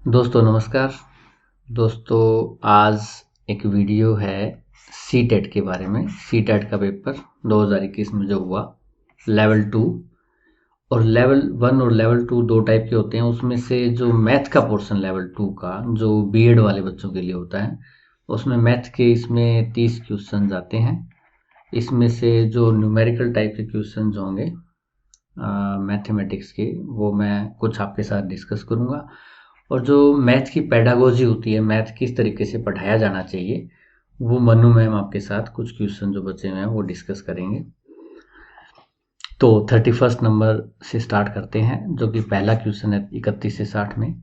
दोस्तों नमस्कार। दोस्तों आज एक वीडियो है सीटेट के बारे में। सीटेट का पेपर 2021 में जो हुआ लेवल 2 और लेवल 1 और लेवल 2 दो टाइप के होते हैं। उसमें से जो मैथ का पोर्शन लेवल 2 का जो बीएड वाले बच्चों के लिए होता है उसमें मैथ के इसमें 30 क्वेश्चन आते हैं। इसमें से जो न्यूमेरिकल टाइप के क्वेश्चन होंगे मैथमेटिक्स के वो मैं कुछ आपके साथ डिस्कस करूँगा और जो मैथ की पेडागोजी होती है, मैथ किस तरीके से पढ़ाया जाना चाहिए, वो मनु मैम आपके साथ कुछ क्वेश्चन जो बचे हुए हैं वो डिस्कस करेंगे। तो 31 नंबर से स्टार्ट करते हैं, जो कि पहला क्वेश्चन है 31 से 60 में।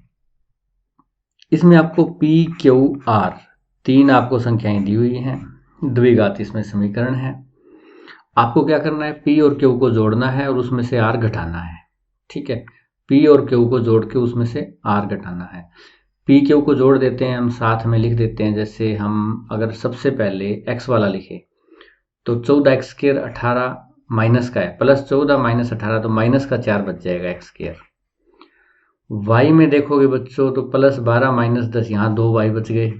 इसमें आपको पी क्यू आर तीन आपको संख्याएं दी हुई हैं, द्विघात इसमें समीकरण है। आपको क्या करना है, पी और क्यू को जोड़ना है और उसमें से आर घटाना है। ठीक है, पी और क्यू को जोड़ के उसमें से आर घटाना है। पी क्यू को जोड़ देते हैं, हम साथ में लिख देते हैं। जैसे हम अगर सबसे पहले एक्स वाला लिखे तो 14x² 18 माइनस का है, प्लस 14 माइनस 18 तो माइनस का 4 बच जाएगा x²। वाई में देखोगे बच्चों तो प्लस 12 माइनस 10, यहाँ 2 वाई बच गए।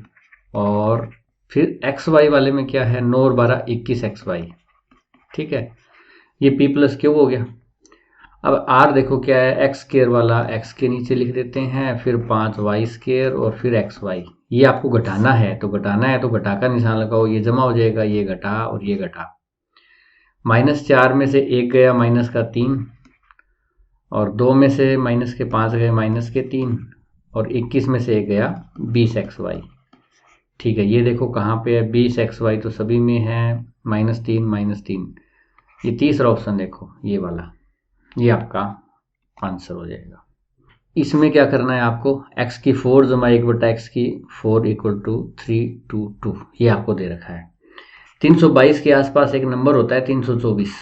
और फिर एक्स वाई वाले में क्या है, 9 और 12 21xy। ठीक है, ये p प्लस क्यू हो गया। अब r देखो क्या है, x² वाला x के नीचे लिख देते हैं, फिर 5y² और फिर xy। ये आपको घटाना है तो घटा का निशान लगाओ, ये जमा हो जाएगा, ये घटा और ये घटा। -4 में से 1 गया माइनस का 3, और 2 में से माइनस के 5 गए माइनस के 3, और 21 में से 1 गया 20xy। ठीक है, ये देखो कहाँ पे है 20xy, तो सभी में है -3। ये तीसरा ऑप्शन देखो, ये वाला, ये आपका आंसर हो जाएगा। इसमें क्या करना है आपको, x की 4 जमा 1/x की 4 इक्वल टू 322, ये आपको दे रखा है। 322 के आसपास एक नंबर होता है 324,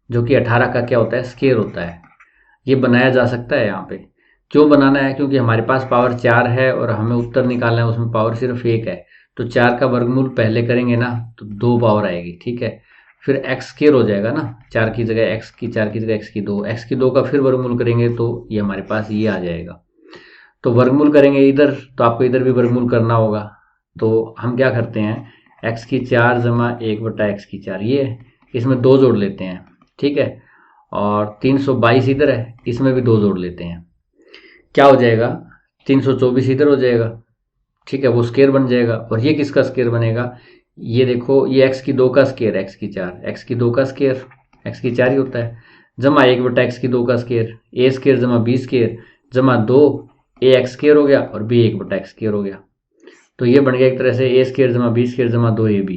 जो कि 18 का क्या होता है, स्केयर होता है। ये बनाया जा सकता है यहाँ पे। क्यों बनाना है, क्योंकि हमारे पास पावर 4 है और हमें उत्तर निकालना है, उसमें पावर सिर्फ 1 है। तो 4 का वर्गमूल पहले करेंगे ना तो 2 पावर आएगी। ठीक है, फिर एक्स स्केयर हो जाएगा ना, 4 की जगह एक्स की, 4 की जगह एक्स की 2, एक्स की 2 का फिर वर्गमूल करेंगे तो ये हमारे पास ये आ जाएगा। तो वर्गमूल करेंगे इधर तो आपको इधर भी वर्गमूल करना होगा। तो हम क्या करते हैं, एक्स की 4 जमा 1/x की 4, ये है, इसमें 2 जोड़ लेते हैं। ठीक है, और 322 इधर है, इसमें भी 2 जोड़ लेते हैं। क्या हो जाएगा, 324 इधर हो जाएगा। ठीक है, वो स्केयर बन जाएगा। और ये किसका स्केयर बनेगा, ये देखो, ये x की 2 का स्केयर, x की 4, x की 2 का स्केयर, x की 4 ही होता है, जमा 1/x की 2 का स्केयर, a स्केयर जमा b स्केयर जमा 2 a x स्केयर हो गया और b 1/x स्केयर हो गया। तो ये बन गया एक तरह से a स्केयर जमा b स्केयर जमा 2ab,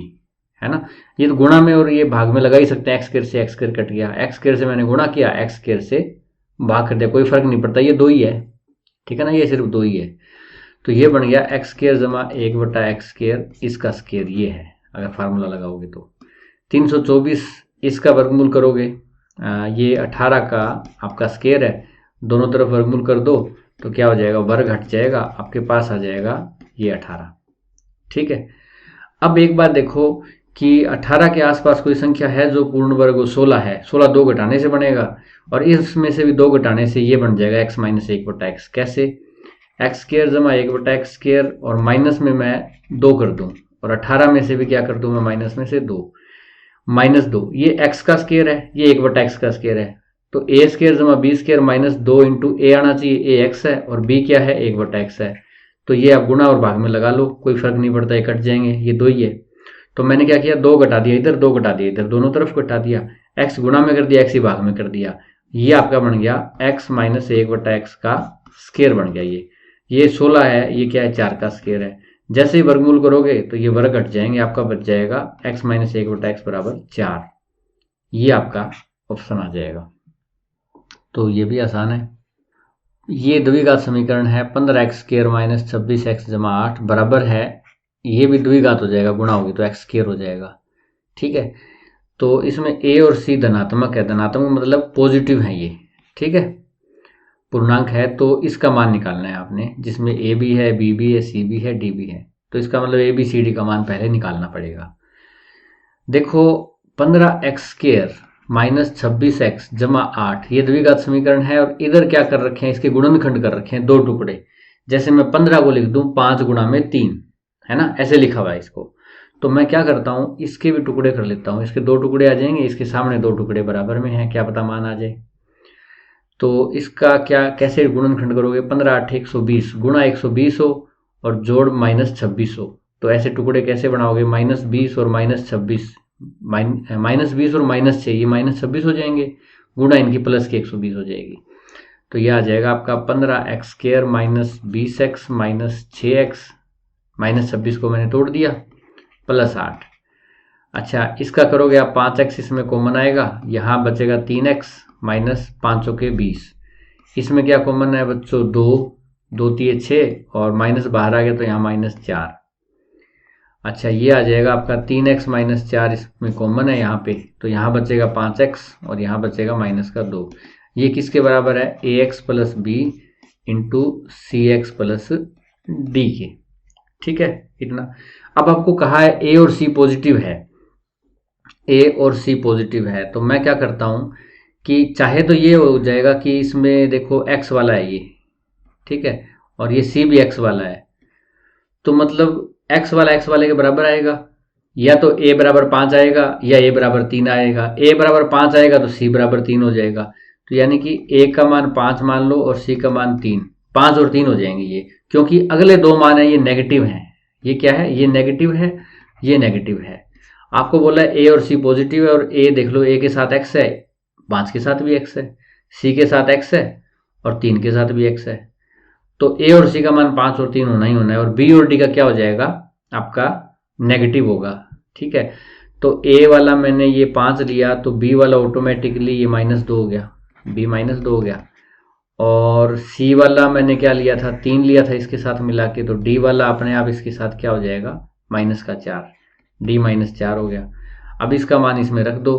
है ना। ये तो गुणा में और ये भाग में लगा ही सकते हैं, x स्केयर से x स्केयर कट गया, x स्केयर से मैंने गुणा किया, x स्केयर से भाग कर दिया, कोई फर्क नहीं पड़ता, ये 2 ही है। ठीक है ना, ये सिर्फ 2 ही है। तो ये बन गया x स्केयर जमा 1/x स्केयर, इसका स्केयर ये है अगर फार्मूला लगाओगे तो। 324 इसका वर्गमूल करोगे, ये 18 का आपका स्केयर है, दोनों तरफ वर्गमूल कर दो तो क्या हो जाएगा, वर्ग हट जाएगा, आपके पास आ जाएगा ये 18। ठीक है, अब एक बात देखो कि 18 के आसपास कोई संख्या है जो पूर्ण वर्ग हो, 16 है, 16 2 घटाने से बनेगा, और इसमें से भी 2 घटाने से ये बन जाएगा x - 1/x। कैसे, एक्स स्केयर जमा 1/x स्केयर, और माइनस में मैं 2 कर दूं, और 18 में से भी क्या कर दूं मैं, माइनस में से 2, -2, ये x का स्केयर है, ये 1/x का स्केयर है, तो a स्केयर जमा b स्केयर -2 इंटू a आना चाहिए, a x है और b क्या है, 1/x है। तो ये आप गुणा और भाग में लगा लो, कोई फर्क नहीं पड़ता, ये कट जाएंगे, ये 2 ही है। तो मैंने क्या किया, 2 घटा दिया इधर, 2 घटा दिया इधर, दोनों तरफ घटा दिया, x गुणा में कर दिया, x ही भाग में कर दिया, ये आपका बन गया x - 1/x का स्केयर बन गया। ये 16 है, ये क्या है, 4 का स्केयर है। जैसे ही वर्गमूल करोगे तो ये वर्ग हट जाएंगे, आपका बच जाएगा x - 1/x बराबर 4। ये आपका ऑप्शन आ जाएगा। तो ये भी आसान है। ये द्विघात समीकरण है, 15x स्केयर - 26x जमा 8 बराबर है, ये भी द्विघात हो जाएगा, गुणा होगी तो x स्केयर हो जाएगा। ठीक है, तो इसमें a और c धनात्मक है, धनात्मक मतलब पॉजिटिव है ये। ठीक है, पूर्णांक है, तो इसका मान निकालना है आपने, जिसमें a भी है, b भी है, c भी है, d भी है। तो इसका मतलब a b c d का मान पहले निकालना पड़ेगा। देखो 15x स्केयर -26x जमा 8, ये द्विघात समीकरण है, और इधर क्या कर रखे हैं, इसके गुणनखंड कर रखे हैं, 2 टुकड़े, जैसे मैं 15 को लिख दूं 5 गुणा में 3, है ना, ऐसे लिखा हुआ है इसको। तो मैं क्या करता हूं, इसके भी टुकड़े कर लेता हूं, इसके 2 टुकड़े आ जाएंगे, इसके सामने 2 टुकड़े बराबर में हैं, क्या पता मान आ जाए। तो इसका क्या कैसे गुणनखंड करोगे, 15 8 120 गुणा 120 हो और जोड़ -26 हो, तो ऐसे टुकड़े कैसे बनाओगे, -20 और -26, -20 और -6 ये -26 हो जाएंगे, गुणा इनकी प्लस की 120 हो जाएगी। तो यह आ जाएगा आपका 15x² -20x -6x -26 को मैंने तोड़ दिया +8। अच्छा, इसका करोगे आप 5x इसमें कॉमन आएगा, यहाँ बचेगा 3x -5 के 20, इसमें क्या कॉमन है बच्चों, 2 2 3 6 और माइनस बाहर आ गया तो यहाँ -4। अच्छा, ये आ जाएगा आपका 3x -4 इसमें कॉमन है यहाँ पे, तो यहाँ बचेगा 5x और यहाँ बचेगा -2। ये किसके बराबर है, ax + b × cx + d के। ठीक है, इतना। अब आपको कहा है a और c पॉजिटिव है, a और c पॉजिटिव है, तो मैं क्या करता हूँ कि चाहे तो ये हो जाएगा कि इसमें देखो x वाला है ये, ठीक है, और ये c भी x वाला है, तो मतलब x वाला x वाले के बराबर आएगा, या तो a बराबर 5 आएगा या a बराबर 3 आएगा। a बराबर 5 आएगा तो c बराबर 3 हो जाएगा, तो यानी कि a का मान 5 मान लो और c का मान 3, 5 और 3 हो जाएंगे ये, क्योंकि अगले 2 मान है ये नेगेटिव हैं। ये क्या है, ये नेगेटिव है, ये नेगेटिव है। आपको बोला है a और c पॉजिटिव है, और a देख लो, a के साथ x है, 5 के साथ भी x है, c के साथ x है और 3 के साथ भी x है, तो a और c का मान 5 और 3 होना ही होना है, और b और d का क्या हो जाएगा आपका, नेगेटिव होगा। ठीक है, तो a वाला मैंने ये 5 लिया तो b वाला ऑटोमेटिकली ये -2 हो गया, b -2 हो गया, और c वाला मैंने क्या लिया था, 3 लिया था इसके साथ मिला के, तो d वाला अपने आप इसके साथ क्या हो जाएगा, -4, d -4 हो गया। अब इसका मान इसमें रख दो,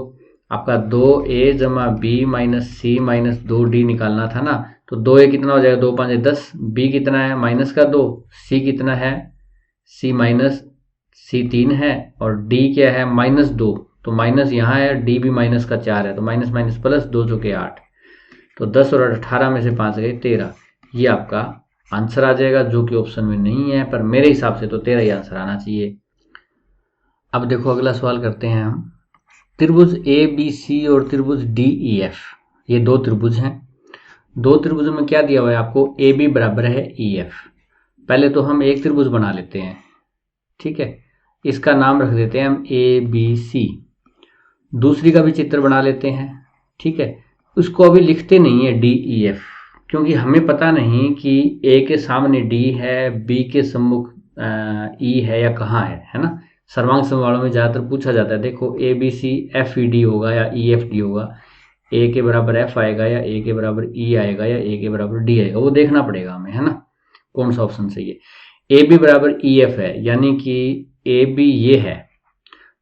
आपका 2a + b - c - 2d निकालना था ना, तो 2a कितना हो जाएगा, 2 5 10, b कितना है -2, c कितना है, c 3 है, और d क्या है -2, तो माइनस यहाँ है, d भी -4 है, तो माइनस माइनस प्लस, 2 चौके 8, तो 10 और 18 में से 5 गए 13, ये आपका आंसर आ जाएगा, जो कि ऑप्शन में नहीं है, पर मेरे हिसाब से तो 13 ही आंसर आना चाहिए। अब देखो अगला सवाल करते हैं हम, त्रिभुज ABC और त्रिभुज DEF, ये 2 त्रिभुज हैं। 2 त्रिभुजों में क्या दिया हुआ है आपको, AB बराबर है EF। पहले तो हम एक त्रिभुज बना लेते हैं, ठीक है, इसका नाम रख देते हैं हम ABC। दूसरी का भी चित्र बना लेते हैं, ठीक है, उसको अभी लिखते नहीं है DEF, क्योंकि हमें पता नहीं कि A के सामने D है, B के सम्मुख E है या कहाँ है ना। सर्वांग सवालों में ज़्यादातर पूछा जाता है, देखो ABC FED होगा या EFD होगा, A के बराबर F आएगा या A के बराबर E आएगा या A के बराबर D आएगा, वो देखना पड़ेगा हमें, है ना, कौन सा ऑप्शन सही है। AB बराबर EF है, यानी कि AB ये है,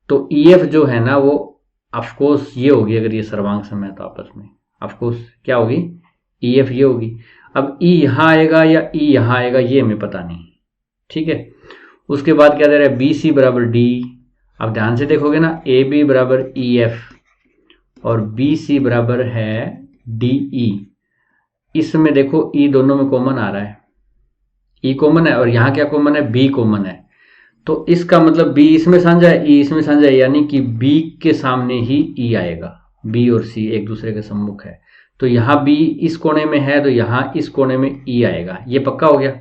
तो EF जो है ना वो ऑफकोर्स ये होगी, अगर ये सर्वांग सम है तो आपस में ऑफकोर्स क्या होगी, EF ये होगी। अब E यहाँ आएगा या E यहाँ आएगा ये हमें पता नहीं, ठीक है। उसके बाद क्या दे रहा है, BC बराबर D, अब ध्यान से देखोगे ना, AB बराबर EF और BC बराबर है DE, इसमें देखो E दोनों में कॉमन आ रहा है, E कॉमन है, और यहाँ क्या कॉमन है, B कॉमन है, तो इसका मतलब B इसमें साझा है, E इसमें साझा है, यानी कि B के सामने ही E आएगा। B और C एक दूसरे के सम्मुख है, तो यहाँ B इस कोने में है तो यहाँ इस कोने में E आएगा, ये पक्का हो गया।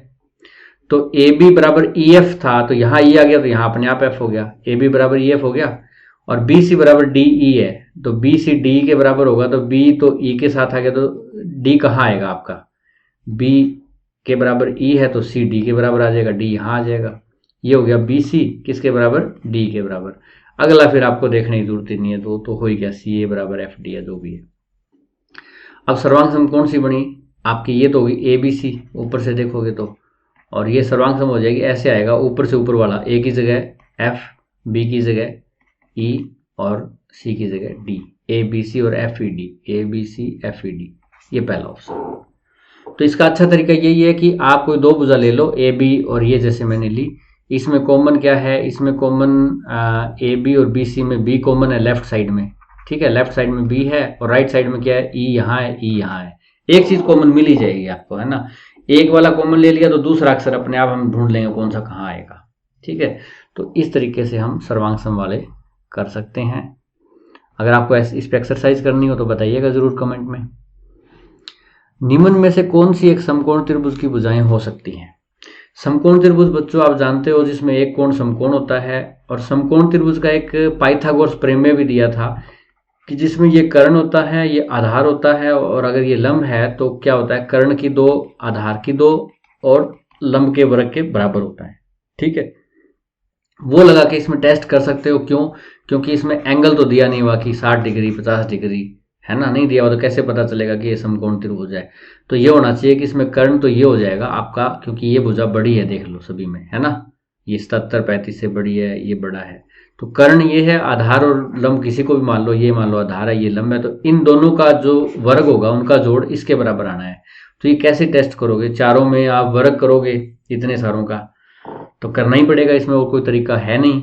तो AB बराबर EF था तो यहाँ E आ गया, तो यहाँ अपने आप F हो गया, AB बराबर EF हो गया, और BC बराबर DE है, तो BC D के बराबर होगा, तो B तो E के साथ आ गया, तो D कहाँ आएगा आपका, B के बराबर E है तो C D के बराबर आ जाएगा, D यहाँ आ जाएगा, ये हो गया BC किसके बराबर, D के बराबर। अगला फिर आपको देखने की जरूरत नहीं है, तो हो ही गया CA बराबर FD है, जो भी है। अब सर्वांग सम कौन सी बनी आपकी, ये तो होगी ABC, ऊपर से देखोगे तो, और ये सर्वांग सम हो जाएगी, ऐसे आएगा, ऊपर से ऊपर वाला A की जगह F, B की जगह E और C की जगह D, ABC और FED, ABC FED, ये पहला ऑप्शन। तो इसका अच्छा तरीका यही है कि आप कोई 2 भुजा ले लो, AB और ये जैसे मैंने ली, इसमें कॉमन क्या है, इसमें कॉमन AB और BC में B कॉमन है लेफ्ट साइड में, ठीक है, लेफ्ट साइड में B है, और राइट साइड में क्या है, E यहाँ है, E यहाँ है, एक चीज कॉमन मिल ही जाएगी आपको, है ना। एक वाला कॉमन ले लिया तो दूसरा अक्षर अपने आप हम ढूंढ लेंगे कौन सा कहाँ आएगा। ठीक है, तो इस तरीके से हम सर्वांग सम वाले कर सकते हैं। अगर आपको इस पे एक्सरसाइज करनी हो तो बताइएगा जरूर कमेंट में। निम्न में से कौन सी एक समकोण त्रिभुज की भुजाएं हो सकती हैं? समकोण त्रिभुज बच्चों आप जानते हो जिसमें एक कोण समकोण होता है, और समकोण त्रिभुज का एक पाइथागोरस प्रमेय भी दिया था कि जिसमें ये कर्ण होता है, ये आधार होता है, और अगर ये लंब है तो क्या होता है, कर्ण की 2 आधार की 2 और लंब के वर्ग के बराबर होता है। ठीक है, वो लगा के इसमें टेस्ट कर सकते हो। क्यों? क्योंकि इसमें एंगल तो दिया नहीं हुआ कि 60 डिग्री 50 डिग्री, है ना, नहीं दिया हुआ, तो कैसे पता चलेगा कि ये समकोण त्रिभुज है। तो ये होना चाहिए कि इसमें कर्ण तो ये हो जाएगा आपका, क्योंकि ये भुजा बड़ी है, देख लो सभी में, है ना, ये 77 35 से बड़ी है, ये बड़ा है, तो कर्ण ये है, आधार और लंब किसी को भी मान लो, ये मान लो आधार है, ये लंब है, तो इन दोनों का जो वर्ग होगा उनका जोड़ इसके बराबर आना है। तो ये कैसे टेस्ट करोगे? चारों में आप वर्ग करोगे इतने सारों का, तो करना ही पड़ेगा, इसमें और कोई तरीका है नहीं।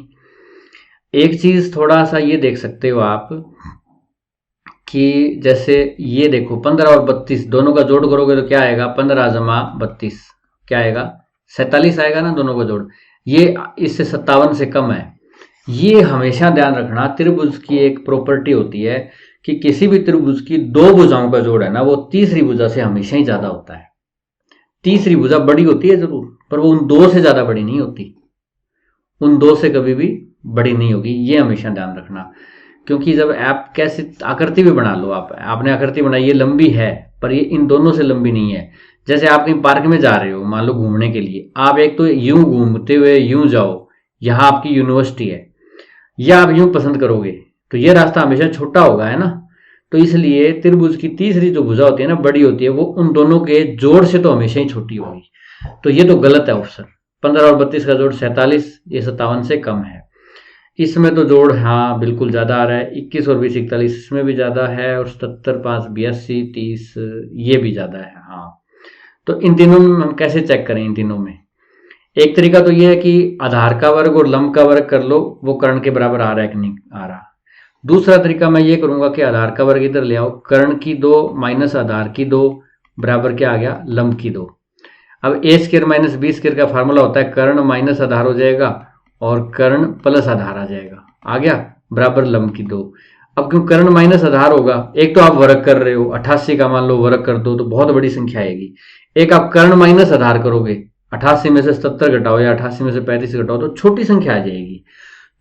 एक चीज थोड़ा सा ये देख सकते हो आप कि जैसे ये देखो 15 और 32 दोनों का जोड़ करोगे तो क्या आएगा, 15 जमा 32 क्या आएगा, 47 आएगा ना दोनों का जोड़। ये इससे 57 से कम है। ये हमेशा ध्यान रखना, त्रिभुज की एक प्रॉपर्टी होती है कि किसी भी त्रिभुज की 2 भुजाओं का जोड़ है ना, वो तीसरी भुजा से हमेशा ही ज्यादा होता है। तीसरी भुजा बड़ी होती है जरूर, पर वो उन 2 से ज्यादा बड़ी नहीं होती, उन 2 से कभी भी बड़ी नहीं होगी, ये हमेशा ध्यान रखना। क्योंकि जब आप कैसे आकृति भी बना लो, आपने आकृति बनाई, ये लंबी है पर ये इन दोनों से लंबी नहीं है। जैसे आप कहीं पार्क में जा रहे हो, मान लो घूमने के लिए, आप एक तो यूं घूमते हुए यूं जाओ, यहाँ आपकी यूनिवर्सिटी है, या आप यूं पसंद करोगे तो ये रास्ता हमेशा छोटा होगा, है ना। तो इसलिए त्रिभुज की तीसरी जो भुजा होती है ना, बड़ी होती है, वो उन दोनों के जोड़ से तो हमेशा ही छोटी होगी। तो ये तो गलत है ऑप्शन। 15 और 32 का जोड़ 47, ये 57 से कम है। इसमें तो जोड़ हाँ बिल्कुल ज्यादा आ रहा है, 21 और 20 41, इसमें भी ज्यादा है, और 77 5 82 30 ये भी ज्यादा है। हाँ, तो इन तीनों में हम कैसे चेक करें? इन तीनों में एक तरीका तो ये है कि आधार का वर्ग और लंब का वर्ग कर लो, वो कर्ण के बराबर आ रहा है कि नहीं आ रहा। दूसरा तरीका मैं ये करूंगा कि आधार का वर्ग इधर ले आओ, कर्ण की 2 माइनस आधार की 2 बराबर क्या आ गया, लंब की 2। अब ए स्क्वायर माइनस बी स्क्वायर का फार्मूला होता है कर्ण माइनस आधार हो जाएगा और कर्ण प्लस आधार आ जाएगा, आ गया बराबर लंब की 2। अब क्यों कर्ण माइनस आधार होगा, एक तो आप वर्ग कर रहे हो, 88 का मान लो वर्ग कर दो तो बहुत बड़ी संख्या आएगी। एक आप कर्ण माइनस आधार करोगे, 88 में से 77 घटाओ या 88 में से 35 घटाओ तो छोटी संख्या आ जाएगी।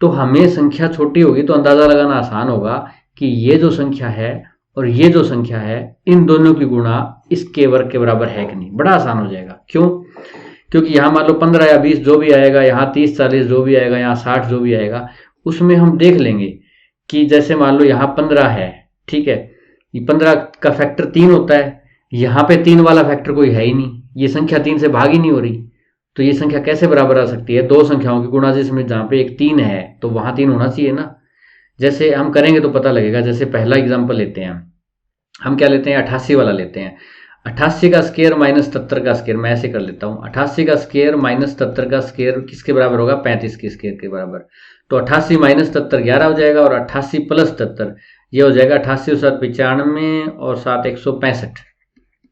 तो हमें संख्या छोटी होगी तो अंदाजा लगाना आसान होगा कि ये जो संख्या है और ये जो संख्या है, इन दोनों की गुणा इसके वर्ग के बराबर है कि नहीं, बड़ा आसान हो जाएगा। क्यों? क्योंकि यहाँ मान लो 15 या 20 जो भी आएगा, यहाँ 30 40 जो भी आएगा, यहाँ 60 जो भी आएगा, उसमें हम देख लेंगे कि जैसे मान लो यहाँ 15 है, ठीक है, ये 15 का फैक्टर 3 होता है, यहाँ पे 3 वाला फैक्टर कोई है ही नहीं, ये संख्या 3 से भाग ही नहीं हो रही, तो ये संख्या कैसे बराबर आ सकती है? 2 संख्याओं की गुणा, जिसमें जहाँ पे एक 3 है तो वहां 3 होना चाहिए ना। जैसे हम करेंगे तो पता लगेगा। जैसे पहला एग्जाम्पल लेते हैं हम क्या लेते हैं, 88 वाला लेते हैं। 88 का स्क्वायर माइनस 77 का स्क्वायर, मैं ऐसे कर लेता हूँ, 88 का स्क्वायर माइनस 77 का स्क्वायर किसके बराबर होगा, 35 के स्क्वायर के बराबर। तो 88 माइनस 77 11 हो जाएगा, और 88 प्लस 77 ये हो जाएगा 88 और 7 95 और 7 165,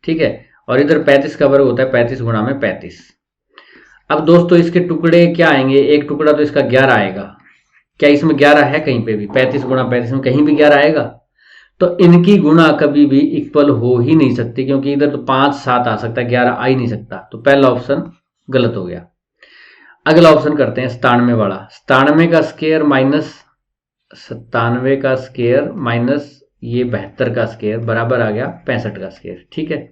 ठीक है। और इधर 35 का वर्ग होता है 35 गुणा में 35। अब दोस्तों इसके टुकड़े क्या आएंगे, एक टुकड़ा तो इसका 11 आएगा, क्या इसमें 11 है कहीं पे भी? 35 गुणा 35 में कहीं भी 11 आएगा? तो इनकी गुणा कभी भी इक्वल हो ही नहीं सकती, क्योंकि इधर तो 5 7 आ सकता है, 11 आ ही नहीं सकता। तो पहला ऑप्शन गलत हो गया। अगला ऑप्शन करते हैं 97 वाला। 97 का स्क्वायर माइनस 97 का स्क्वायर माइनस ये 72 का स्क्वायर बराबर आ गया 65 का स्क्वायर, ठीक है।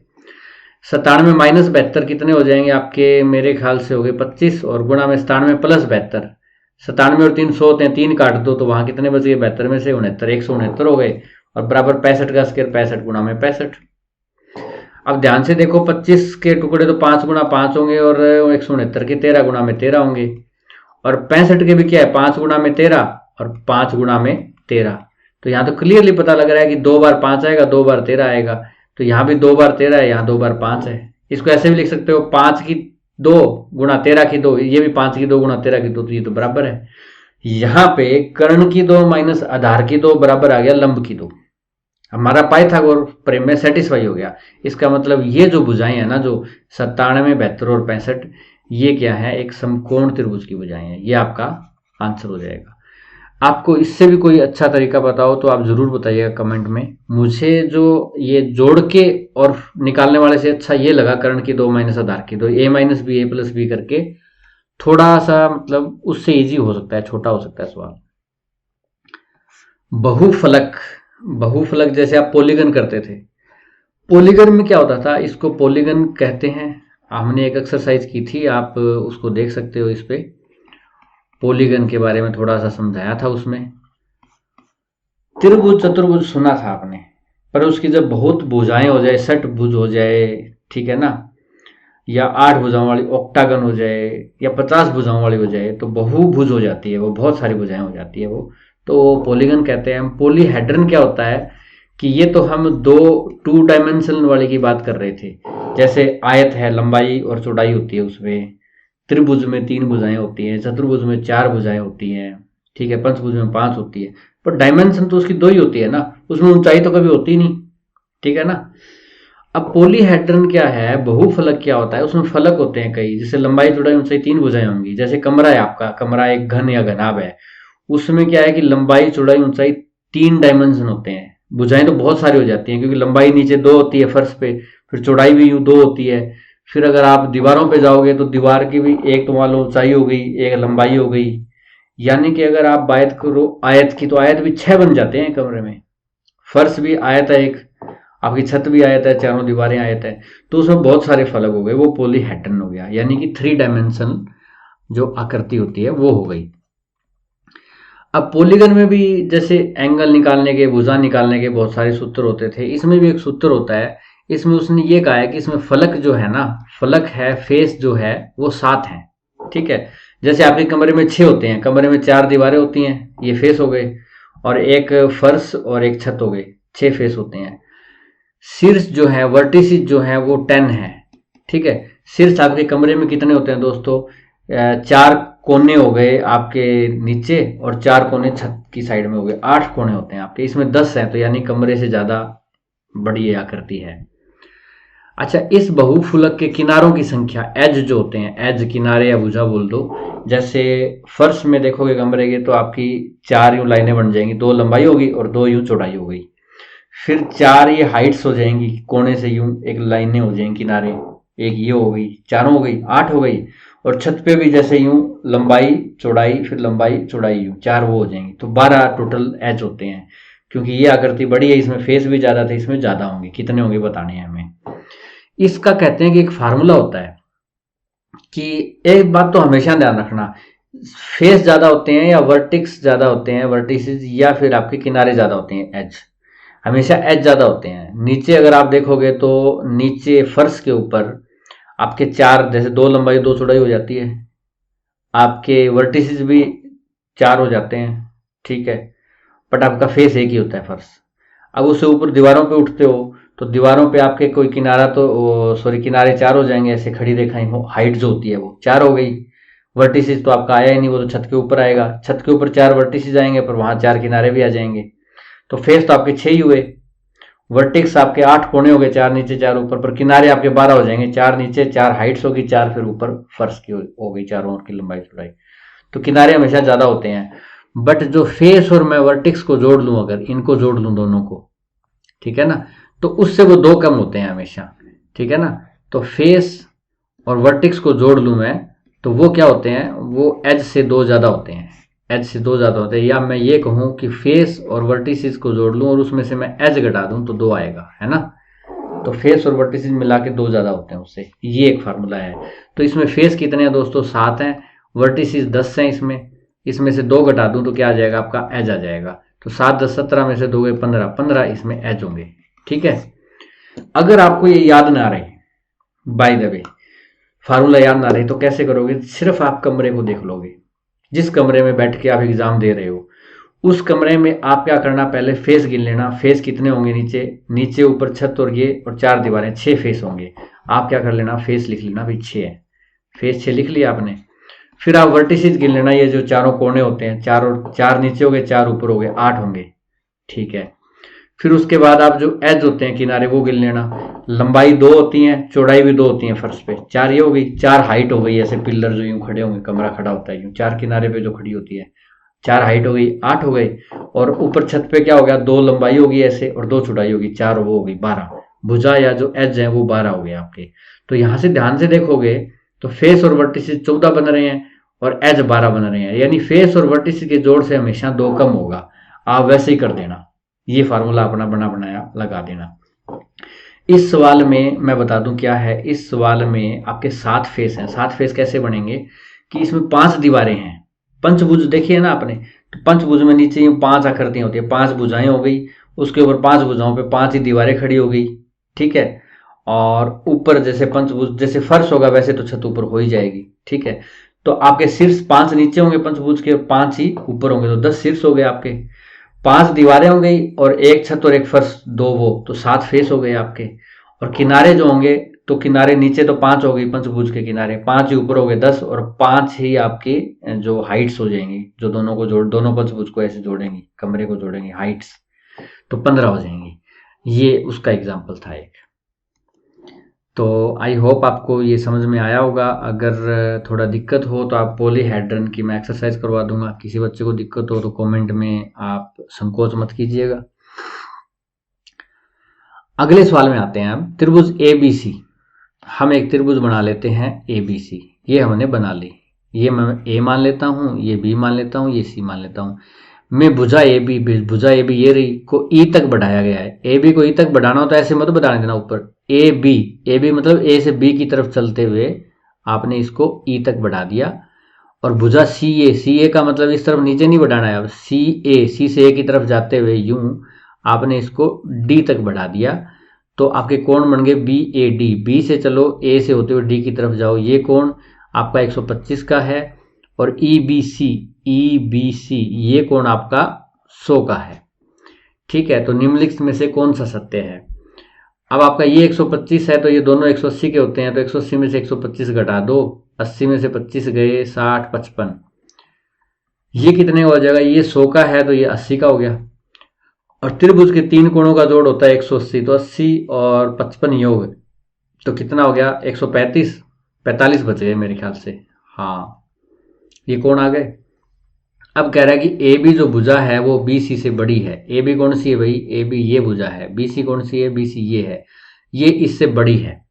97 माइनस 72 कितने हो जाएंगे आपके, मेरे ख्याल से हो गए 25, और गुणा में 97 प्लस 72, 97 और 3 100 होते हैं, 3 काट दो तो वहां कितने बच गए, 72 में से 69, 169 हो गए, और बराबर 65 का स्क्वायर 65 गुणा में 65। अब ध्यान से देखो, 25 के टुकड़े तो 5 गुणा 5 होंगे, और 169 के 13 गुणा में 13 होंगे, और 65 के भी क्या है, 5 गुणा में 13 और 5 गुणा में 13। तो यहाँ तो क्लियरली पता लग रहा है कि 2 बार 5 आएगा, 2 बार 13 आएगा, तो यहाँ भी 2 बार 13 है, यहाँ 2 बार 5 है। इसको ऐसे भी लिख सकते हो, 5 की 2 गुणा 13 की 2, ये भी 5 की 2 गुणा 13 की 2, तो ये तो बराबर है। यहाँ पे कर्ण की 2 माइनस आधार की 2 बराबर आ गया लंब की 2। हमारा पाइथागोरस प्रमेय सेटिस्फाई हो गया। इसका मतलब ये जो भुजाएं है ना, जो 97, 72 और 65, ये क्या है, एक समकोण त्रिभुज की भुजाएं हैं। ये आपका आंसर हो जाएगा। आपको इससे भी कोई अच्छा तरीका बताओ तो आप जरूर बताइएगा कमेंट में। मुझे जो ये जोड़ के और निकालने वाले से अच्छा ये लगा, कर्ण की 2 माइनस आधार की 2, a minus b a plus b करके, थोड़ा सा मतलब उससे इजी हो सकता है, छोटा हो सकता है सवाल। बहुफलक, बहुफलक जैसे आप पॉलीगन करते थे, पॉलीगन में क्या होता था, इसको पॉलीगन कहते हैं। हमने एक एक्सरसाइज की थी, आप उसको देख सकते हो। इस पे पॉलीगन के बारे में थोड़ा सा समझाया था उसमें। त्रिभुज चतुर्भुज सुना था आपने, पर उसकी जब बहुत भुजाएं हो जाए, 60 भुज हो जाए, ठीक है ना, या 8 भुजाओं वाली ऑक्टागन हो जाए, या 50 भुजाओं वाली हो जाए, तो बहुभुज हो जाती है वो, बहुत सारी भुजाएं हो जाती है वो, तो पॉलीगन कहते हैं हम। पॉलीहेड्रन क्या होता है कि ये तो हम 2 डायमेंशन वाले की बात कर रहे थे। जैसे आयत है, लंबाई और चौड़ाई होती है उसमें। त्रिभुज में 3 भुजाएं होती हैं, चतुर्भुज में 4 भुजाएं होती हैं, ठीक है, पंचभुज में 5 होती है। पर डायमेंशन तो उसकी 2 ही होती है ना, उसमें ऊंचाई तो कभी होती नहीं, ठीक है ना। अब पॉलीहेड्रन क्या है, बहुफलक क्या होता है, उसमें फलक होते हैं कई, जैसे लंबाई चौड़ाई ऊंचाई 3 भुजाएं होंगी। जैसे कमरा है आपका, कमरा एक घन या घनाभ है, उसमें क्या है कि लंबाई चौड़ाई ऊंचाई 3 डायमेंशन होते हैं। भुजाएं तो बहुत सारी हो जाती हैं, क्योंकि लंबाई नीचे 2 होती है फर्श पे, फिर चौड़ाई भी यूं 2 होती है। फिर अगर आप दीवारों पे जाओगे तो दीवार की भी एक तो मान लो ऊंचाई हो गई, एक लंबाई हो गई। यानी कि अगर आप बात करो आयत की, तो आयत भी 6 बन जाते हैं कमरे में। फर्श भी आयत है एक, आपकी छत भी आयत है, चारों दीवारें आयत है, तो उसमें बहुत सारे फलक हो गए, वो पॉलीहेड्रन हो गया, यानी कि 3 डायमेंशन जो आकृति होती है वो हो गई। अब पॉलीगन में भी जैसे एंगल निकालने के, भुजा निकालने के बहुत सारे सूत्र होते थे, इसमें भी एक सूत्र होता है। इसमें उसने ये कहा है कि इसमें फलक जो है ना, फलक है, फेस जो है वो 7 है, ठीक है। जैसे आपके कमरे में 6 होते हैं, कमरे में 4 दीवारें होती हैं, ये फेस हो गए, और एक फर्श और एक छत हो गई, 6 फेस होते हैं। शीर्ष जो है, वर्टिसिस जो है वो 10 है, ठीक है। शीर्ष आपके कमरे में कितने होते हैं दोस्तों, 4 कोने हो गए आपके नीचे, और 4 कोने छत की साइड में हो गए, 8 कोने होते हैं आपके। इसमें 10 है, तो यानी कमरे से ज्यादा बड़ी आकृति है। अच्छा, इस बहुफलक के किनारों की संख्या, एज जो होते हैं, एज किनारे या भुजा बोल दो। जैसे फर्श में देखोगे कमरे के, तो आपकी 4 यूं लाइनें बन जाएंगी, 2 लंबाई होगी और 2 यूं चौड़ाई हो गई। फिर 4 ये हाइट्स हो जाएंगी, कोने से यूं एक लाइनें हो जाएंगी किनारे, एक ये हो गई, चारों हो गई, 8 हो गई। और छत पे भी जैसे यूं लंबाई चौड़ाई, फिर लंबाई चौड़ाई, यूं 4 वो हो जाएंगी, तो 12 टोटल एज होते हैं। क्योंकि ये आकृति बड़ी है, इसमें फेस भी ज्यादा थे, इसमें ज्यादा होंगे, कितने होंगे बताने हैं हमें। इसका कहते हैं कि एक फार्मूला होता है कि, एक बात तो हमेशा ध्यान रखना, फेस ज्यादा होते हैं या वर्टिक्स ज्यादा होते हैं, वर्टिसेस, या फिर आपके किनारे ज्यादा होते हैं, एज, हमेशा एज ज्यादा होते हैं। नीचे अगर आप देखोगे तो नीचे फर्श के ऊपर आपके 4, जैसे 2 लंबाई 2 चौड़ाई हो जाती है, आपके वर्टिसेस भी 4 हो जाते हैं, ठीक है, बट आपका फेस एक ही होता है, फर्श। अब उससे ऊपर दीवारों पे उठते हो, तो दीवारों पे आपके कोई किनारा तो, सॉरी, किनारे 4 हो जाएंगे, ऐसे खड़ी रेखाएं हो, हाइट जो होती है वो 4 हो गई। वर्टिसेस तो आपका आया ही नहीं, वो तो छत के ऊपर आएगा, छत के ऊपर 4 वर्टिसेस आएंगे, पर वहां 4 किनारे भी आ जाएंगे, तो फेस तो आपके 6 ही हुए। वर्टिक्स आपके 8 कोने हो गए, 4 नीचे 4 ऊपर, पर किनारे आपके 12 हो जाएंगे, 4 नीचे 4 हाइट्स होगी, 4 फिर ऊपर फर्श की हो गई, चारों ओर की लंबाई चौड़ाई, तो किनारे हमेशा ज्यादा होते हैं। बट जो फेस और मैं वर्टिक्स को जोड़ लूं, अगर इनको जोड़ लूं दोनों को, ठीक है ना, तो उससे वो 2 कम होते हैं हमेशा, ठीक है ना। तो फेस और वर्टिक्स को जोड़ लूं मैं, तो वो क्या होते हैं, वो एज से 2 ज्यादा होते हैं, एज से 2 ज्यादा होते हैं। या मैं ये कहूं कि फेस और वर्टिसेस को जोड़ लूं और उसमें से मैं एज घटा दूं, तो 2 आएगा, है ना। तो फेस और वर्टिसेस मिला के 2 ज्यादा होते हैं उससे, ये एक फार्मूला है। तो इसमें फेस कितने हैं दोस्तों, 7 हैं, वर्टिसेस 10 हैं, इसमें से 2 घटा दूं तो क्या आ जाएगा, आपका एज आ जाएगा। तो 7 10 17 में से 2 गए 15, 15 इसमें एज होंगे, ठीक है। अगर आपको ये याद ना रहे, बाय द वे फार्मूला याद ना रहे, तो कैसे करोगे, सिर्फ आप कमरे को देख लोगे, जिस कमरे में बैठ के आप एग्जाम दे रहे हो, उस कमरे में आप क्या करना, पहले फेस गिन लेना, फेस कितने होंगे, नीचे नीचे ऊपर छत और ये और 4 दीवारें, 6 फेस होंगे। आप क्या कर लेना, फेस लिख लेना भाई 6 है, फेस 6 लिख लिया आपने। फिर आप वर्टिसेस गिन लेना, ये जो चारों कोने होते हैं, 4 और 4 नीचे हो गए, 4 ऊपर हो गए, 8 होंगे, ठीक है। फिर उसके बाद आप जो एज होते हैं किनारे वो गिन लेना। लंबाई 2 होती है, चौड़ाई भी 2 होती है फर्श पे। 4 ये हो गई, 4 हाइट हो गई, ऐसे पिलर जो यूं खड़े होंगे, कमरा खड़ा होता है यूं 4 किनारे पे जो खड़ी होती है, 4 हाइट हो गई, 8 हो गए। और ऊपर छत पे क्या हो गया, 2 लंबाई होगी ऐसे और 2 चौड़ाई होगी, 4 वो हो गई 12। भुजा या जो एज है वो 12 हो गए आपके। तो यहां से ध्यान से देखोगे तो फेस और वर्टिसेस 14 बन रहे हैं और एज 12 बन रहे हैं, यानी फेस और वर्टिसेस के जोड़ से हमेशा 2 कम होगा। आप वैसे ही कर देना, ये फार्मूला अपना बना बनाया लगा देना। इस सवाल में मैं बता दूं क्या है, इस सवाल में आपके 7 फेस हैं। 7 फेस कैसे बनेंगे कि इसमें 5 दीवारें हैं। पंचभुज देखिए ना आपने, तो पंचभुज में नीचे 5 आकृतियां होती है, 5 भुजाएं हो गई, उसके ऊपर 5 भुजाओं पे 5 ही दीवारें खड़ी हो गई, ठीक है। और ऊपर जैसे पंचभुज जैसे फर्श होगा वैसे तो छत ऊपर हो ही जाएगी, ठीक है। तो आपके शीर्ष 5 नीचे होंगे पंचभुज के, 5 ही ऊपर होंगे, तो 10 शीर्ष हो गए आपके। 5 दीवारें हो गई और 1 छत और 1 फर्श, 2 वो, तो 7 फेस हो गए आपके। और किनारे जो होंगे, तो किनारे नीचे तो 5 हो गई पंचभुज के किनारे, 5 ही ऊपर हो गए 10, और 5 ही आपकी जो हाइट्स हो जाएंगी, जो दोनों को जोड़, दोनों पंचभुज को ऐसे जोड़ेंगी, कमरे को जोड़ेंगी, हाइट्स तो 15 हो जाएंगी। ये उसका एग्जाम्पल था एक। तो आई होप आपको ये समझ में आया होगा। अगर थोड़ा दिक्कत हो तो आप पॉलीहेड्रन की मैं एक्सरसाइज करवा दूंगा। किसी बच्चे को दिक्कत हो तो कमेंट में आप संकोच मत कीजिएगा। अगले सवाल में आते हैं हम। त्रिभुज ABC, हम एक त्रिभुज बना लेते हैं ABC। ये हमने बना ली, ये मैं A मान लेता हूँ, ये B मान लेता हूँ, ये C मान लेता हूँ। मैं भुजा AB ये रही को E तक बढ़ाया गया है। AB को E तक बढ़ाना हो तो ऐसे मत बढ़ाने देना ऊपर, AB मतलब A से B की तरफ चलते हुए आपने इसको E तक बढ़ा दिया। और भुजा CA का मतलब इस तरफ नीचे नहीं बढ़ाना है, अब C से A की तरफ जाते हुए यूं आपने इसको D तक बढ़ा दिया। तो आपके कोण बन गए BAD। B से चलो, A से होते हुए D की तरफ जाओ, ये कोण आपका 125 का है। और EBC ये कोण आपका 100 का है, ठीक है। तो निम्नलिखित में से कौन सा सत्य है। अब आपका ये 125 है तो ये दोनों 180 के होते हैं, तो 180 में से 125 घटा दो, 80 में से 25 गए 60, 55, ये कितने हो जाएगा, ये 100 का है तो ये 80 का हो गया। और त्रिभुज के 3 कोणों का जोड़ होता है 180, तो 80 और 55 योग तो कितना हो गया 135, 45 बच गए मेरे ख्याल से। हाँ, ये कोण आ गए। अब कह रहा है कि AB जो भुजा है वो BC से बड़ी है। AB कौन सी है भाई, AB ये भुजा है। BC कौन सी है, BC ये है, ये इससे बड़ी है।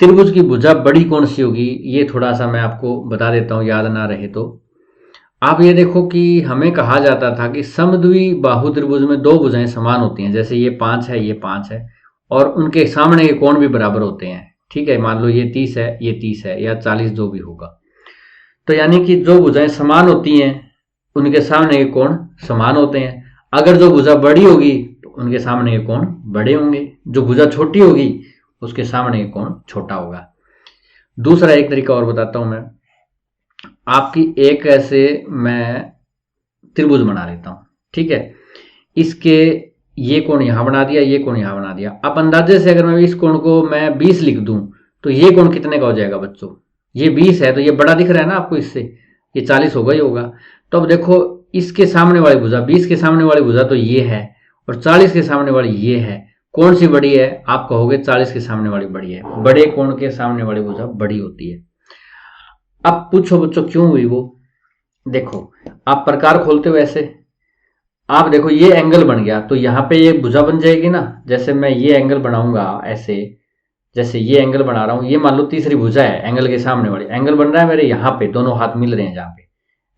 त्रिभुज की भुजा बड़ी कौन सी होगी, ये थोड़ा सा मैं आपको बता देता हूं, याद ना रहे तो। आप ये देखो कि हमें कहा जाता था कि समद्वि बाहु त्रिभुज में 2 भुजाएं समान होती हैं, जैसे ये 5 है, ये 5 है, और उनके सामने के कोण भी बराबर होते हैं, ठीक है। मान लो ये 30 है, ये 30 है, या 40 जो भी होगा। तो यानी कि जो भुजाएं समान होती हैं उनके सामने के कोण समान होते हैं। अगर जो भुजा बड़ी होगी तो उनके सामने के कोण बड़े होंगे, जो भुजा छोटी होगी उसके सामने के कोण छोटा होगा। दूसरा एक तरीका और बताता हूं मैं, आपकी एक ऐसे मैं त्रिभुज बना लेता हूं, ठीक है। इसके ये कोण यहां बना दिया, ये कोण यहां बना दिया। अब अंदाजे से अगर मैं इस कोण को मैं 20 लिख दूं तो ये कोण कितने का हो जाएगा बच्चों, ये 20 है तो ये बड़ा दिख रहा है ना आपको, इससे ये 40 होगा ही होगा। तो अब देखो इसके सामने वाली भुजा, 20 के सामने वाली भुजा तो ये है, और 40 के सामने वाली ये है, कौन सी बड़ी है, आप कहोगे 40 के सामने वाली बड़ी है। बड़े कोण के सामने वाली भुजा बड़ी होती है। अब पूछो बच्चों क्यों हुई वो, देखो आप प्रकार खोलते हो ऐसे, आप देखो ये एंगल बन गया तो यहाँ पे ये भुजा बन जाएगी ना। जैसे मैं ये एंगल बनाऊंगा ऐसे, जैसे ये एंगल बना रहा हूं, ये मान लो तीसरी भुजा है एंगल के सामने वाली, एंगल बन रहा है मेरे यहाँ पे, दोनों हाथ मिल रहे हैं जहाँ पे,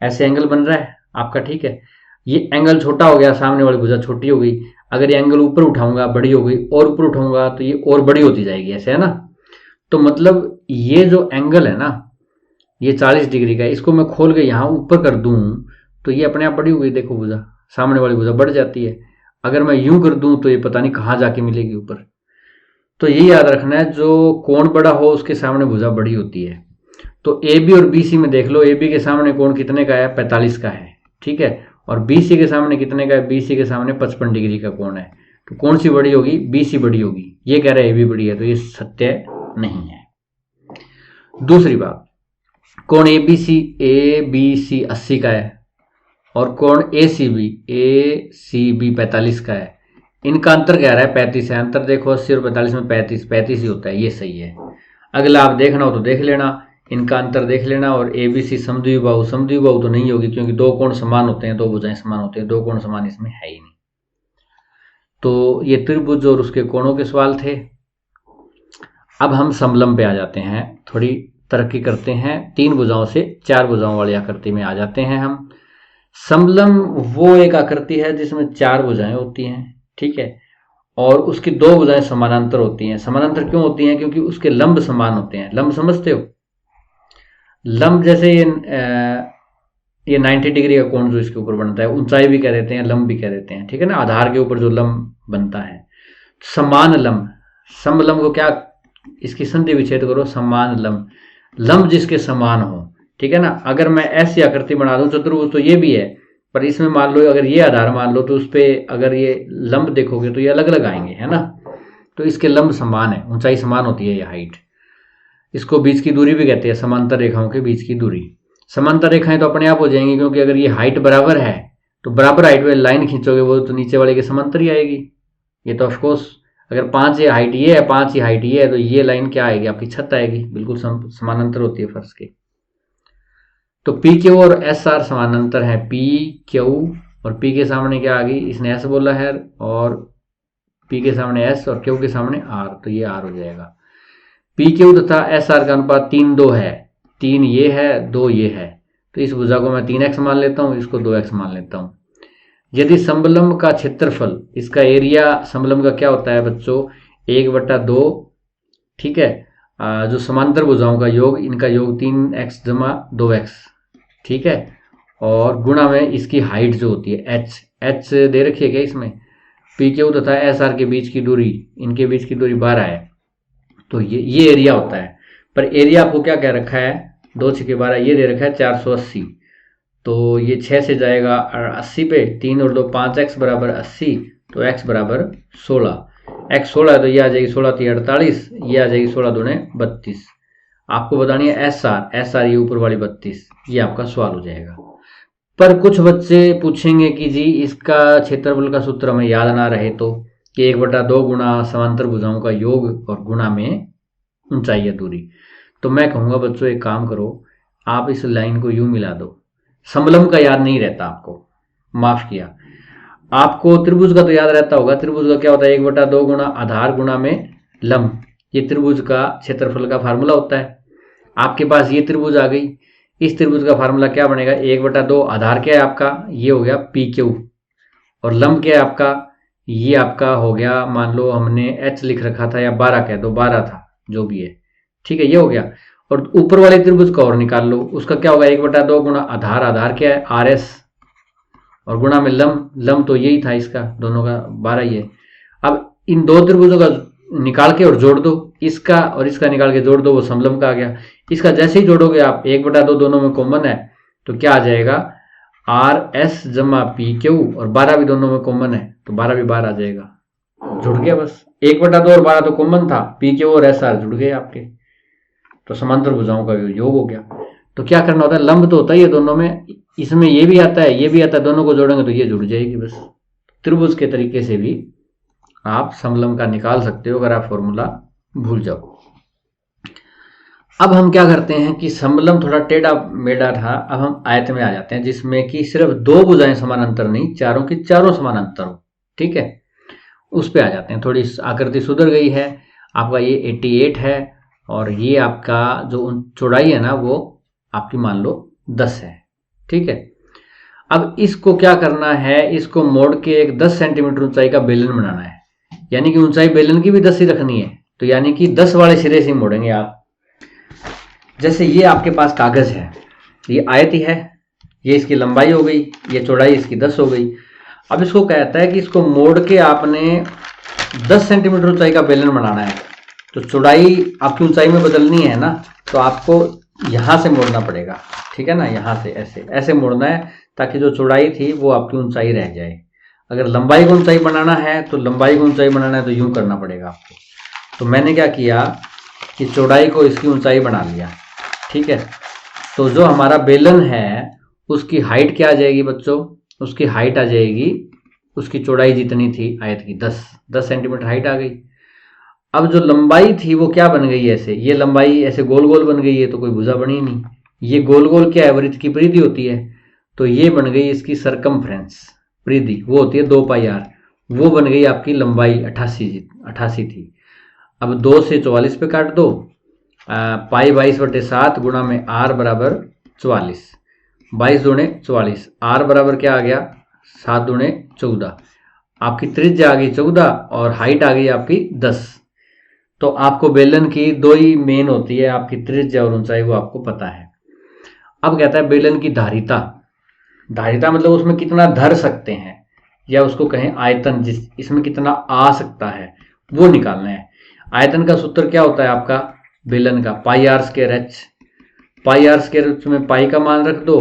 ऐसे एंगल बन रहा है आपका, ठीक है। ये एंगल छोटा हो गया, सामने वाली भुजा छोटी हो गई। अगर ये एंगल ऊपर उठाऊंगा बड़ी हो गई, और ऊपर उठाऊंगा तो ये और बड़ी होती जाएगी, ऐसे है ना। तो मतलब ये जो एंगल है ना, ये 40 डिग्री का है, इसको मैं खोल के यहाँ ऊपर कर दूं तो ये अपने आप बड़ी हो गई। देखो भुजा, सामने वाली भुजा बढ़ जाती है। अगर मैं यूं कर दूं तो ये पता नहीं कहाँ जाके मिलेगी ऊपर। तो ये याद रखना है, जो कोण बड़ा हो उसके सामने भुजा बड़ी होती है। तो AB और BC में देख लो, AB के सामने कोण कितने का है, 45 का है, ठीक है। और BC के सामने कितने का है, BC के सामने 55 डिग्री का कोण है। तो कौन सी बड़ी होगी, BC बड़ी होगी। ये कह रहे हैं AB बड़ी है, तो ये सत्य नहीं है। दूसरी बात, कोण ABC 80 का है, और कोण ACB 45 का है। इनका अंतर कह रहा है 35 है। अंतर देखो 80 और 45 में 35 ही होता है, ये सही है। अगला आप देखना हो तो देख लेना, इनका अंतर देख लेना। और ABC समद्विबाहु तो नहीं होगी, क्योंकि दो कोण समान होते हैं, दो भुजाएं समान होती हैं, दो कोण समान इसमें है ही नहीं। तो ये त्रिभुज और उसके कोणों के सवाल थे। अब हम समलंब पे आ जाते हैं, थोड़ी तरक्की करते हैं, 3 भुजाओं से 4 भुजाओं वाली आकृति में आ जाते हैं हम। समलंब वो एक आकृति है जिसमें 4 भुजाएं होती हैं, ठीक है, और उसकी 2 भुजाएं समानांतर होती हैं। समानांतर क्यों होती हैं? क्योंकि उसके लंब समान होते हैं। लंब समझते हो? लंब जैसे ये 90 डिग्री का कोण जो इसके ऊपर बनता है, ऊंचाई भी कह देते हैं, लंब भी कह देते हैं, ठीक है ना, आधार के ऊपर जो लंब बनता है। समान लंब, समलंब को क्या, इसकी संधि विच्छेद करो, समान लंब, लंब जिसके समान हो, ठीक है ना। अगर मैं ऐसी आकृति बना दूं चतुर्भुज, तो ये भी है, पर इसमें मान लो अगर ये आधार मान लो, तो उस पर अगर ये लंब देखोगे तो ये अलग अलग आएंगे, है ना। तो इसके लंब समान है, ऊंचाई समान होती है, ये हाइट। इसको बीच की दूरी भी कहते हैं, समांतर रेखाओं के बीच की दूरी। समांतर रेखाएं तो अपने आप हो जाएंगी, क्योंकि अगर ये हाइट बराबर है तो बराबर हाइट में लाइन खींचोगे, वो तो नीचे वाले के समांतर ही आएगी। ये तो ऑफकोर्स, अगर 5 ये हाइट ये है, 5 ही हाइट ये है, तो ये लाइन क्या आएगी? आपकी छत आएगी, बिल्कुल समानांतर होती है फर्श के। तो PQ और SR समानांतर है। PQ और P के सामने क्या आ गई? इसने S बोला है, और P के सामने S और Q के सामने R, तो ये R हो जाएगा। PQ तथा SR का अनुपात 3:2 है। 3 ये है, 2 ये है, तो इस भुजा को मैं 3x मान लेता हूँ, इसको 2x मान लेता हूँ। यदि समलंब का क्षेत्रफल, इसका एरिया समलंब का क्या होता है बच्चों? 1/2, ठीक है, जो समांतर भुजाओं का योग, इनका योग 3x जमा 2x, ठीक है, और गुणा में इसकी हाइट जो होती है h दे रखी है क्या इसमें? PQ तथा SR के बीच की दूरी, इनके बीच की दूरी 12 है, तो ये एरिया होता है। पर एरिया आपको क्या कह रखा है? 2 × 12, ये दे रखा है 480, तो ये 6 से जाएगा 80 पे, 3 और 2 5x बराबर 80, तो x बराबर 16। x 16 है, तो ये आ जाएगी 16 × 3 48, ये आ जाएगी 16 दूने 32। आपको बतानी है SR ये ऊपर वाली 32, ये आपका सवाल हो जाएगा। पर कुछ बच्चे पूछेंगे कि जी इसका क्षेत्रफल का सूत्र हमें याद ना रहे, तो कि 1/2 गुणा समांतर भुजाओं का योग और गुणा में ऊंचाई या दूरी। तो मैं कहूँगा बच्चों एक काम करो, आप इस लाइन को यूं मिला दो। समलंब का याद नहीं रहता आपको, माफ किया, आपको त्रिभुज का तो याद रहता होगा। त्रिभुज का क्या होता है? 1/2 गुणा आधार गुणा में लंब, ये त्रिभुज का क्षेत्रफल का फार्मूला होता है। आपके पास ये त्रिभुज आ गई, इस त्रिभुज का फार्मूला क्या बनेगा? 1/2 आधार क्या है आपका? ये हो गया PQ, और लंब क्या है आपका? ये आपका हो गया, मान लो हमने h लिख रखा था, या 12 कह दो, 12 था, जो भी है, ठीक है, ये हो गया। और ऊपर वाले त्रिभुज का और निकाल लो, उसका क्या होगा? 1/2 गुणा आधार क्या है? RS, और गुणा में लंब तो यही था इसका, दोनों का 12 ही है। अब इन दो त्रिभुजों का निकाल के और जोड़ दो, इसका और इसका निकाल के जोड़ दो, वो समलंब का आ गया। इसका जैसे ही जोड़ोगे आप, 1/2 दोनों में कॉमन है, तो क्या आ जाएगा? RS जमा PQ, और 12 भी दोनों में कॉमन है, तो 12 भी बाहर आ जाएगा, जुड़ गया बस। 1/2 और 12 तो कॉमन था, PQ और SR जुड़ गए आपके, तो समांतर भुजाओं का योग हो गया। तो क्या करना होता है? लंब तो होता ही है दोनों में, इसमें ये भी आता है, ये भी आता है, दोनों को जोड़ेंगे तो ये जुड़ जाएगी बस। त्रिभुज के तरीके से भी आप समलंब का निकाल सकते हो, अगर आप फॉर्मूला भूल जाओ। अब हम क्या करते हैं कि समलंब थोड़ा टेढ़ा मेढ़ा था, अब हम आयत में आ जाते हैं, जिसमें कि सिर्फ 2 भुजाएं समानांतर नहीं, चारों की चारों समानांतर हो, ठीक है, उस पे आ जाते हैं। थोड़ी आकृति सुधर गई है, आपका ये 88 है, और ये आपका जो चौड़ाई है ना, वो आपकी मान लो 10 है, ठीक है। अब इसको क्या करना है? इसको मोड़ के एक 10 सेंटीमीटर ऊंचाई का बेलन बनाना है, यानी कि ऊंचाई बेलन की भी 10 ही रखनी है, तो यानी कि 10 वाले सिरे से मोड़ेंगे आप। जैसे ये आपके पास कागज है, ये आयत ही है, ये इसकी लंबाई हो गई, ये चौड़ाई इसकी 10 हो गई। अब इसको कहता है कि इसको मोड़ के आपने 10 सेंटीमीटर ऊंचाई का बेलन बनाना है, तो चौड़ाई आपकी ऊंचाई में बदलनी है ना, तो आपको यहां से मोड़ना पड़ेगा, ठीक है ना, यहां से ऐसे मोड़ना है, ताकि जो चौड़ाई थी वो आपकी ऊंचाई रह जाए। अगर लंबाई को ऊंचाई बनाना है, तो लंबाई को ऊंचाई बनाना है तो यूं करना पड़ेगा आपको। तो मैंने क्या किया कि चौड़ाई को इसकी ऊंचाई बना लिया, ठीक है। तो जो हमारा बेलन है उसकी हाइट क्या आ जाएगी बच्चों? उसकी हाइट आ जाएगी उसकी चौड़ाई जितनी थी आयत की 10 सेंटीमीटर हाइट आ गई। अब जो लंबाई थी वो क्या बन गई, ऐसे ये लंबाई ऐसे गोल गोल बन गई है, तो कोई भुजा बनी नहीं। ये गोल गोल क्या है, वृत्त की परिधि होती है, तो ये बन गई इसकी सरकमफ्रेंस परिधि, वो होती है 2πr, वो बन गई आपकी लंबाई 88 थी। अब 2 से 44 पे काट दो, पाई 22/7 गुणा में r बराबर 44, 22 दूणे 44, r बराबर क्या आ गया 7 दूणे 14, आपकी त्रिज्या आ गई 14 और हाइट आ गई आपकी 10। तो आपको बेलन की दो ही मेन होती है, आपकी त्रिज्या और ऊंचाई, वो आपको पता है। अब कहता है बेलन की धारिता, धारिता मतलब उसमें कितना धर सकते हैं, या उसको कहें आयतन, जिस इसमें कितना आ सकता है वो निकालना है। आयतन का सूत्र क्या होता है आपका बेलन का, pi r square h, pi r square में पाई का मान रख दो,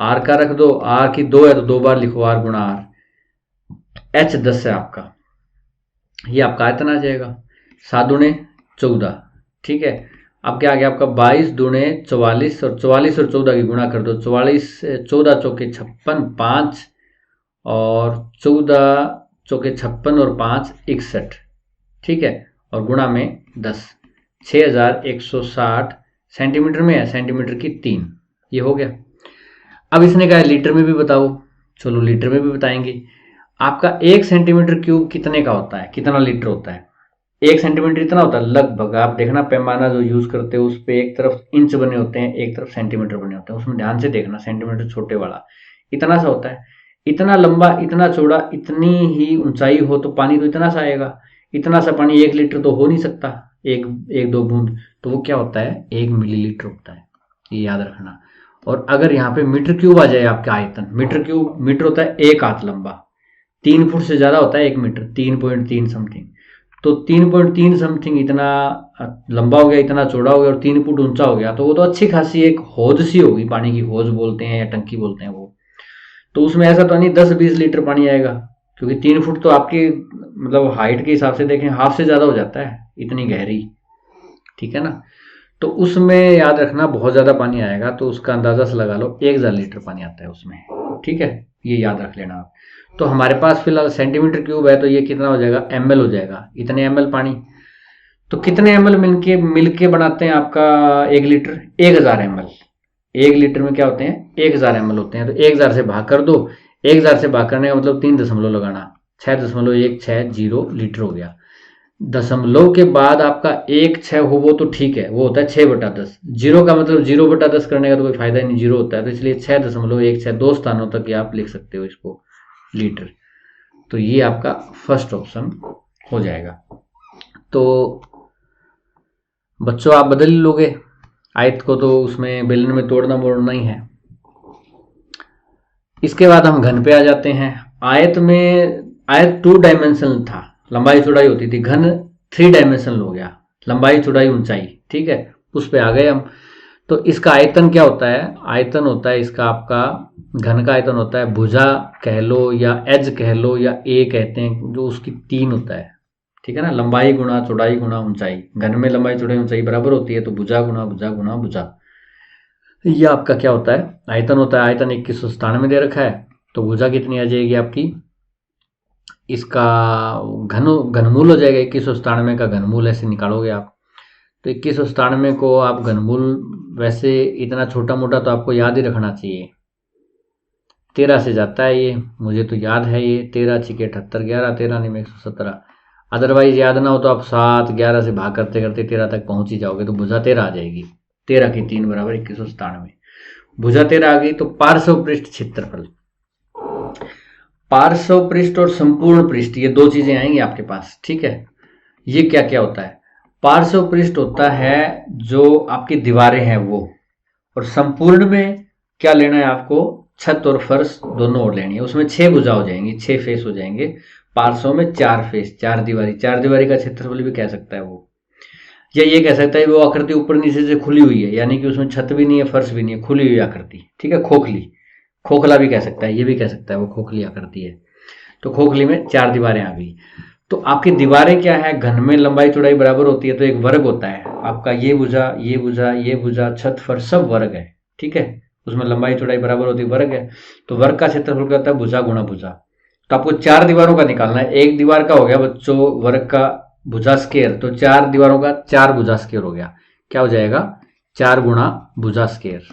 आर का रख दो, आर की 2 है तो 2 बार लिखो आर गुणा आर, एच 10 है आपका, ये आपका आयतन आ जाएगा 7 दूणे 14, ठीक है। अब क्या आ गया आपका 22 दूणे 44, और 44 और 14 की गुणा कर दो, 44 14 चौके 56, 5 और 14 चौके 56 और 5 61, ठीक है, और गुणा में 10, 6160 सेंटीमीटर में है, सेंटीमीटर की 3, ये हो गया। अब इसने कहा लीटर में भी बताओ, चलो लीटर में भी बताएंगे। आपका 1 सेंटीमीटर क्यूब कितने का होता है, कितना लीटर होता है, 1 सेंटीमीटर इतना होता है लगभग। आप देखना पैमाना जो यूज करते हो उस पर एक तरफ इंच बने होते हैं, एक तरफ सेंटीमीटर बने होते हैं, उसमें ध्यान से देखना, सेंटीमीटर छोटे वाला इतना सा होता है। इतना लंबा, इतना चौड़ा, इतनी ही ऊंचाई हो तो पानी तो इतना सा आएगा। इतना सा पानी 1 लीटर तो हो नहीं सकता, एक दो बूंद, तो वो क्या होता है 1 मिलीलीटर होता है, ये याद रखना। और अगर यहाँ पे मीटर क्यूब आ जाए आपका आयतन, मीटर क्यूब, मीटर होता है 1 हाथ लंबा, 3 फुट से ज्यादा होता है 1 मीटर, 3.3 समथिंग, तो 3.3 समथिंग इतना लंबा हो गया, इतना चौड़ा हो गया और 3 फुट ऊंचा हो गया, तो वो तो अच्छी खासी एक हौज सी होगी, पानी की हौज बोलते हैं या टंकी बोलते हैं वो। तो उसमें ऐसा तो नहीं 10-20 लीटर पानी आएगा, क्योंकि 3 फुट तो आपकी मतलब हाइट के हिसाब से देखें हाफ से ज्यादा हो जाता है, इतनी गहरी, ठीक है ना। तो उसमें याद रखना बहुत ज्यादा पानी आएगा, तो उसका अंदाजा से लगा लो 1000 लीटर पानी आता है उसमें, ठीक है, ये याद रख लेना आप। तो हमारे पास फिलहाल सेंटीमीटर क्यूब है, तो ये कितना हो जाएगा ml हो जाएगा, इतने ml पानी। तो कितने ml मिलके बनाते हैं आपका 1 लीटर, 1000 ml। 1 लीटर में क्या होते हैं 1000 ml होते हैं, तो 1000 से भाग कर दो, 1000 से भाग करने का मतलब 3 दशमलव लगाना, 6.160 लीटर हो गया। दशमलव के बाद आपका 1 6 हो वो तो ठीक है, वो होता है 6/10, जीरो का मतलब 0/10 करने का तो कोई फायदा ही नहीं, जीरो होता है, तो इसलिए 6.16 2 स्थानों तक आप लिख सकते हो इसको लीटर। तो ये आपका फर्स्ट ऑप्शन हो जाएगा। तो बच्चों आप बदल लोगे आयत को, तो उसमें बेलन में तोड़ना मोड़ना ही है। इसके बाद हम घन पे आ जाते हैं। आयत 2 डायमेंशनल था, लंबाई चौड़ाई होती थी, घन 3 डायमेंशनल हो गया, लंबाई चौड़ाई ऊंचाई, ठीक है, उस पे आ गए हम। तो इसका आयतन क्या होता है, आयतन होता है इसका आपका, घन का आयतन होता है, भुजा कह लो या एज कह लो या ए कहते हैं, जो उसकी 3 होता है, ठीक है ना, लंबाई गुणा चौड़ाई गुणा ऊंचाई। घन में लंबाई चौड़ाई ऊंचाई बराबर होती है, तो भुजा गुणा भुजा गुणा भुजा, ये आपका क्या होता है आयतन होता है। आयतन 2197 में दे रखा है, तो भुजा कितनी आ जाएगी आपकी, इसका घनमूल हो जाएगा 2197 का घनमूल, ऐसे निकालोगे आप। तो 2197 को आप घनमूल, वैसे इतना छोटा मोटा तो आपको याद ही रखना चाहिए, 13 से जाता है ये, मुझे तो याद है ये 13 × 78, 11 13 नहीं 117, अदरवाइज याद ना हो तो आप 7 11 से भाग करते करते 13 तक पहुंच ही जाओगे, तो भुजा 13 आ जाएगी, 13 की 3 बराबर 2197, भुजा 13 आ गई। तो पार्श्व पृष्ठ क्षेत्रफल, पार्श्व पृष्ठ और संपूर्ण पृष्ठ, ये दो चीजें आएंगी आपके पास, ठीक है। ये क्या क्या होता है, पार्श्व पृष्ठ होता है जो आपकी दीवारें हैं वो, और संपूर्ण में क्या लेना है आपको, छत और फर्श दोनों ओर लेनी है, उसमें 6 भुजा हो जाएंगी, 6 फेस हो जाएंगे, पार्श्व में 4 फेस, 4 दीवारी, 4 दीवारी का क्षेत्रफल भी कह सकता है वो, या ये कह सकता है वो आकृति ऊपर नीचे से खुली हुई है, यानी कि उसमें छत भी नहीं है फर्श भी नहीं है, खुली हुई आकृति, ठीक है, खोखली, खोखला भी कह सकता है, ये भी कह सकता है वो खोखली आकृति है। तो खोखली में 4 दीवारें आ गई। तो आपकी दीवारें क्या है, घन में लंबाई चौड़ाई बराबर होती है, तो एक वर्ग होता है आपका, ये भुजा ये भुजा ये भुजा छत फर्श सब वर्ग है, ठीक है, उसमें लंबाई चौड़ाई बराबर होती है, वर्ग है। तो वर्ग का क्षेत्रफल क्या होता है, भुजा गुणा भुजा, तो आपको 4 दीवारों का निकालना है। एक दीवार का हो गया बच्चों वर्ग का भुजा स्केयर, तो 4 दीवारों का 4 भुजा स्केयर हो गया। क्या हो जाएगा? 4 गुणा भुजा स्केयर।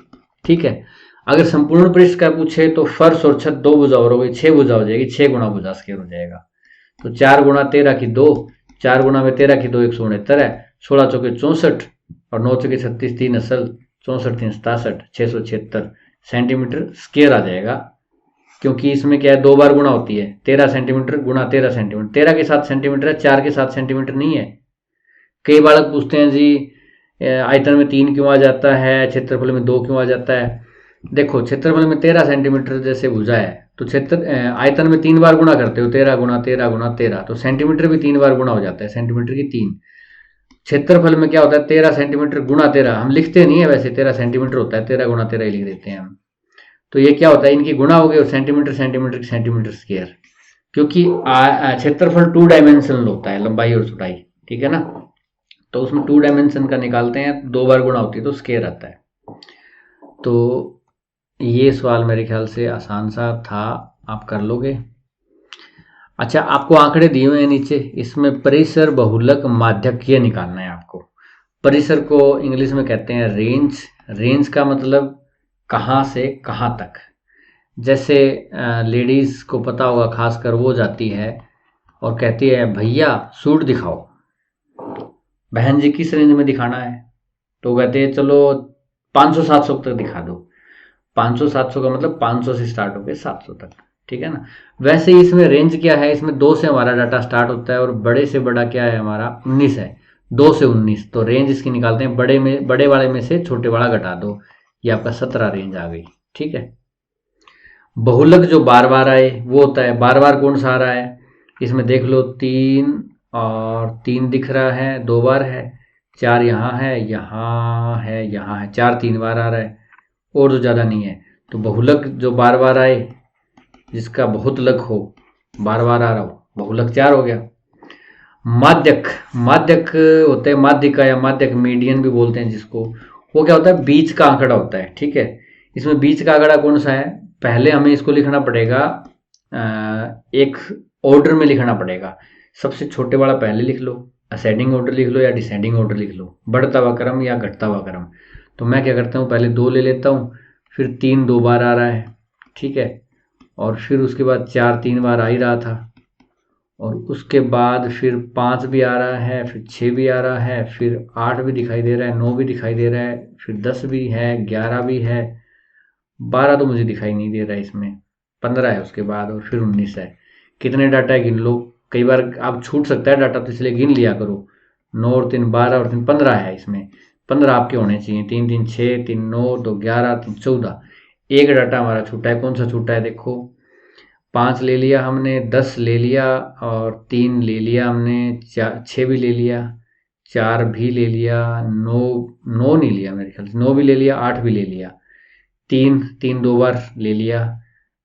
ठीक है। अगर संपूर्ण पृष्ठ का पूछे तो फर्श और छत 2 भुजा और हो गई, 6 भुजा हो जाएगी, 6 गुणा भुजा स्केयर हो जाएगा। तो 4 गुणा 13 की 2, 4 गुणा में 13 की 2 169 है, 16 चौके 64 और 9 चौके 36, 3 असल 64 3 67, 676 सेंटीमीटर स्केयर आ जाएगा। क्योंकि इसमें क्या है, 2 बार गुणा होती है, 13 सेंटीमीटर गुणा 13 सेंटीमीटर, 13 के 7 सेंटीमीटर है, 4 के 7 सेंटीमीटर नहीं है। कई बालक पूछते हैं जी आयतन में 3 क्यों आ जाता है, क्षेत्रफल में 2 क्यों आ जाता है। देखो क्षेत्रफल में 13 सेंटीमीटर जैसे भुजा है, तो आयतन में 3 बार गुणा करते हो, 13 गुणा 13 गुणा 13, तो सेंटीमीटर भी 3 बार गुणा हो जाता है, सेंटीमीटर की 3। क्षेत्रफल में क्या होता है, 13 सेंटीमीटर गुणा 13, हम लिखते नहीं है वैसे, 13 सेंटीमीटर होता है, 13 गुणा 13 ही लिख देते हैं हम। तो ये क्या होता है, इनकी गुणा हो गई और सेंटीमीटर सेंटीमीटर सेंटीमीटर स्क्वायर, क्योंकि क्षेत्रफल 2 डायमेंशनल होता है, लंबाई और चौड़ाई। ठीक है ना, तो उसमें 2 डायमेंशन का निकालते हैं, 2 बार गुणा होती है तो स्क्वायर आता है। तो ये सवाल मेरे ख्याल से आसान सा था, आप कर लोगे। अच्छा, आपको आंकड़े दिए हुए हैं नीचे, इसमें परिसर बहुलक माध्यक ये निकालना है आपको। परिसर को इंग्लिश में कहते हैं रेंज। रेंज का मतलब कहाँ से कहाँ तक। जैसे लेडीज को पता होगा, खासकर वो जाती है और कहती है भैया सूट दिखाओ, बहन जी किस रेंज में दिखाना है, तो कहते हैं चलो 500-700 तक दिखा दो। 500-700 का मतलब 500 से स्टार्ट होकर 700 तक। ठीक है ना। वैसे ही इसमें रेंज क्या है, इसमें 2 से हमारा डाटा स्टार्ट होता है और बड़े से बड़ा क्या है हमारा 19 है, 2 से 19। तो रेंज इसकी निकालते हैं, बड़े वाले में से छोटे वाला घटा दो, ये आपका 17 रेंज आ गई। ठीक है। बहुलक जो बार बार आए वो होता है, बार बार कौन सा आ रहा है, इसमें देख लो 3 और 3 दिख रहा है, 2 बार है, 4 यहाँ है, यहाँ है, यहाँ है, 4 3 बार आ रहा है, और तो ज़्यादा नहीं है। तो बहुलक जो बार बार आए, जिसका बहुत लक हो, बार बार आ रहा हो, बहुलक 4 हो गया। माध्यक, माध्यक होते हैं, माध्यिका या माध्यक, मीडियन भी बोलते हैं जिसको, वो क्या होता है, बीच का आंकड़ा होता है। ठीक है। इसमें बीच का आंकड़ा कौन सा है, पहले हमें इसको लिखना पड़ेगा, एक ऑर्डर में लिखना पड़ेगा। सबसे छोटे वाला पहले लिख लो, असेंडिंग ऑर्डर लिख लो या डिसेंडिंग ऑर्डर लिख लो, बढ़ता हुआ क्रम या घटता हुआ क्रम। तो मैं क्या करता हूँ, पहले 2 ले लेता हूँ, फिर 3 2 बार आ रहा है। ठीक है। और फिर उसके बाद 4 3 बार आ ही रहा था, और उसके बाद फिर 5 भी आ रहा है, फिर 6 भी आ रहा है, फिर 8 भी दिखाई दे रहा है, 9 भी दिखाई दे रहा है, फिर 10 भी है, 11 भी है, 12 तो मुझे दिखाई नहीं दे रहा है इसमें, 15 है उसके बाद, और फिर 19 है। कितने डाटा है गिन लो, कई बार आप छूट सकता है डाटा, तो इसलिए गिन लिया करो। 9 और 3 12 और 3 15 है इसमें, 15 आपके होने चाहिए। 3 3 6, 3 9, 2 11, 3 14। एक डाटा हमारा छूटा है, कौन सा छूटा है देखो, 5 ले लिया हमने, 10 ले लिया, और 3 ले लिया हमने, 6 भी ले लिया, 4 भी ले लिया, 9 9 नहीं लिया मेरे ख्याल से, 9 भी ले लिया, 8 भी ले लिया, 3 3 2 बार ले लिया,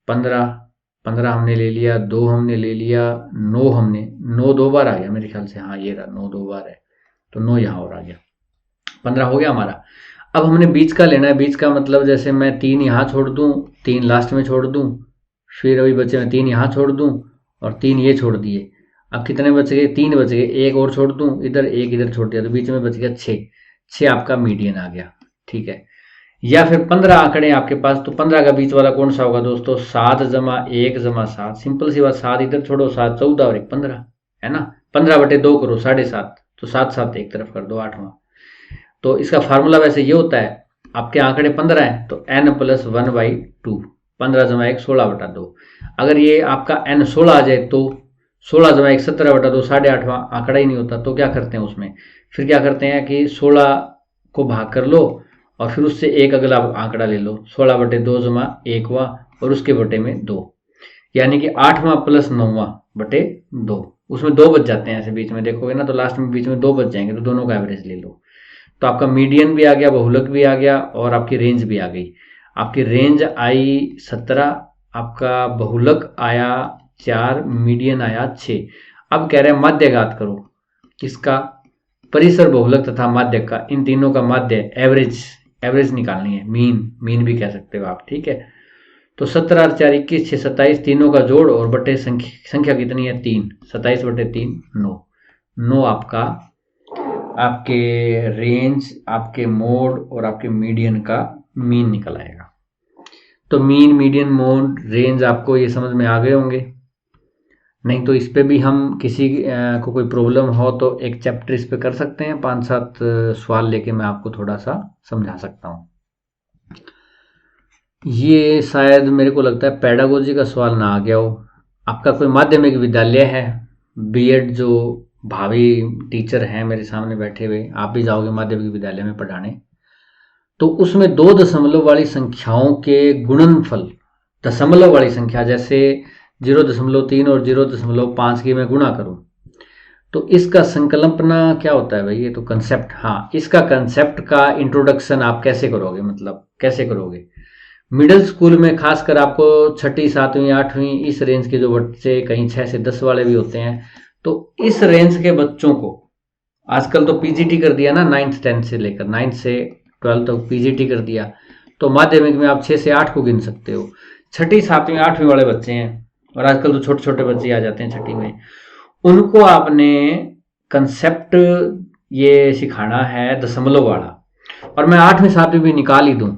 15 15 हमने ले लिया, 2 हमने ले लिया, 9 हमने, 9 2 बार आ गया मेरे ख्याल से, हाँ ये रहा 9 2 बार है, तो 9 यहाँ और आ गया, 15 हो गया हमारा। अब हमने बीच का लेना है। बीच का मतलब जैसे मैं 3 यहाँ छोड़ दूँ, 3 लास्ट में छोड़ दूँ, फिर अभी बचे मैं 3 यहाँ छोड़ दूँ और 3 ये छोड़ दिए। अब कितने बच गए, 3 बच गए, एक और छोड़ दूँ इधर, एक इधर छोड़ दिया, तो बीच में बच गया 6। 6 आपका मीडियन आ गया। ठीक है। या फिर 15 आंकड़े आपके पास, तो 15 का बीच वाला कौन सा होगा दोस्तों, 7 जमा 1 जमा 7, सिंपल सी बात, 7 इधर छोड़ो, 7 14 और 1 15 है ना, 15 बटे 2 करो 7.5, तो 7 7 एक तरफ कर दो, 8वां। तो इसका फार्मूला वैसे ये होता है, आपके आंकड़े 15 हैं तो n + 1/2, 15 जमा 1 16/2। अगर ये आपका n 16 आ जाए तो 16 जमा 1 17/2, 8.5वां आंकड़ा ही नहीं होता। तो क्या करते हैं उसमें, फिर क्या करते हैं कि 16 को भाग कर लो और फिर उससे एक अगला आंकड़ा ले लो, 16/2 जमा 1वां और उसके बटे में 2, यानी कि 8वां + 9वां बटे 2, उसमें 2 बच जाते हैं। ऐसे बीच में देखोगे ना तो लास्ट में बीच में 2 बच जाएंगे, तो दोनों का एवरेज ले लो। तो आपका मीडियन भी आ गया, बहुलक भी आ गया, और आपकी रेंज भी आ गई। आपकी रेंज आई 17, आपका बहुलक आया 4, मीडियन आया 6। अब कह रहे हैं माध्य ज्ञात करो, किसका, परिसर बहुलक तथा माध्य का, इन तीनों का माध्य, एवरेज निकालनी है, मीन भी कह सकते हो आप। ठीक है। तो 17 और 4 21, 6 27, तीनों का जोड़ और बटे संख्या कितनी है 3, 27 बटे 3 9। 9 आपका आपके रेंज, आपके मोड और आपके मीडियन का मीन निकल आएगा। तो मीन, मीडियन, मोड, रेंज आपको ये समझ में आ गए होंगे। नहीं तो इस पे भी हम किसी को कोई प्रॉब्लम हो तो एक चैप्टर इस पे कर सकते हैं, 5-7 सवाल लेके मैं आपको थोड़ा सा समझा सकता हूँ। ये शायद मेरे को लगता है पेडागोजी का सवाल ना आ गया हो। आपका कोई माध्यमिक विद्यालय है, बीएड जो भावी टीचर हैं मेरे सामने बैठे हुए, आप भी जाओगे माध्यमिक विद्यालय में पढ़ाने, तो उसमें 2 दशमलव वाली संख्याओं के गुणनफल, दशमलव वाली संख्या जैसे 0.3 और 0.5 की मैं गुणा करूं, तो इसका संकल्पना क्या होता है भाई? ये तो कंसेप्ट, हाँ, इसका कंसेप्ट का इंट्रोडक्शन आप कैसे करोगे, मतलब कैसे करोगे? मिडिल स्कूल में खासकर आपको 6ठी 7वीं 8वीं इस रेंज के जो बच्चे, कहीं 6 से 10 वाले भी होते हैं, तो इस रेंज के बच्चों को आजकल तो पीजीटी कर दिया ना, 9th 10th से लेकर 9th से 12th तक पीजीटी कर दिया, तो माध्यमिक में आप 6 से 8 को गिन सकते हो। 6ठी 7वीं 8वीं वाले बच्चे हैं, और आजकल तो छोटे छोटे बच्चे आ जाते हैं 6ठी में, उनको आपने कंसेप्ट ये सिखाना है दशमलव वाला। और मैं 8वीं 7वीं भी निकाल ही दूं,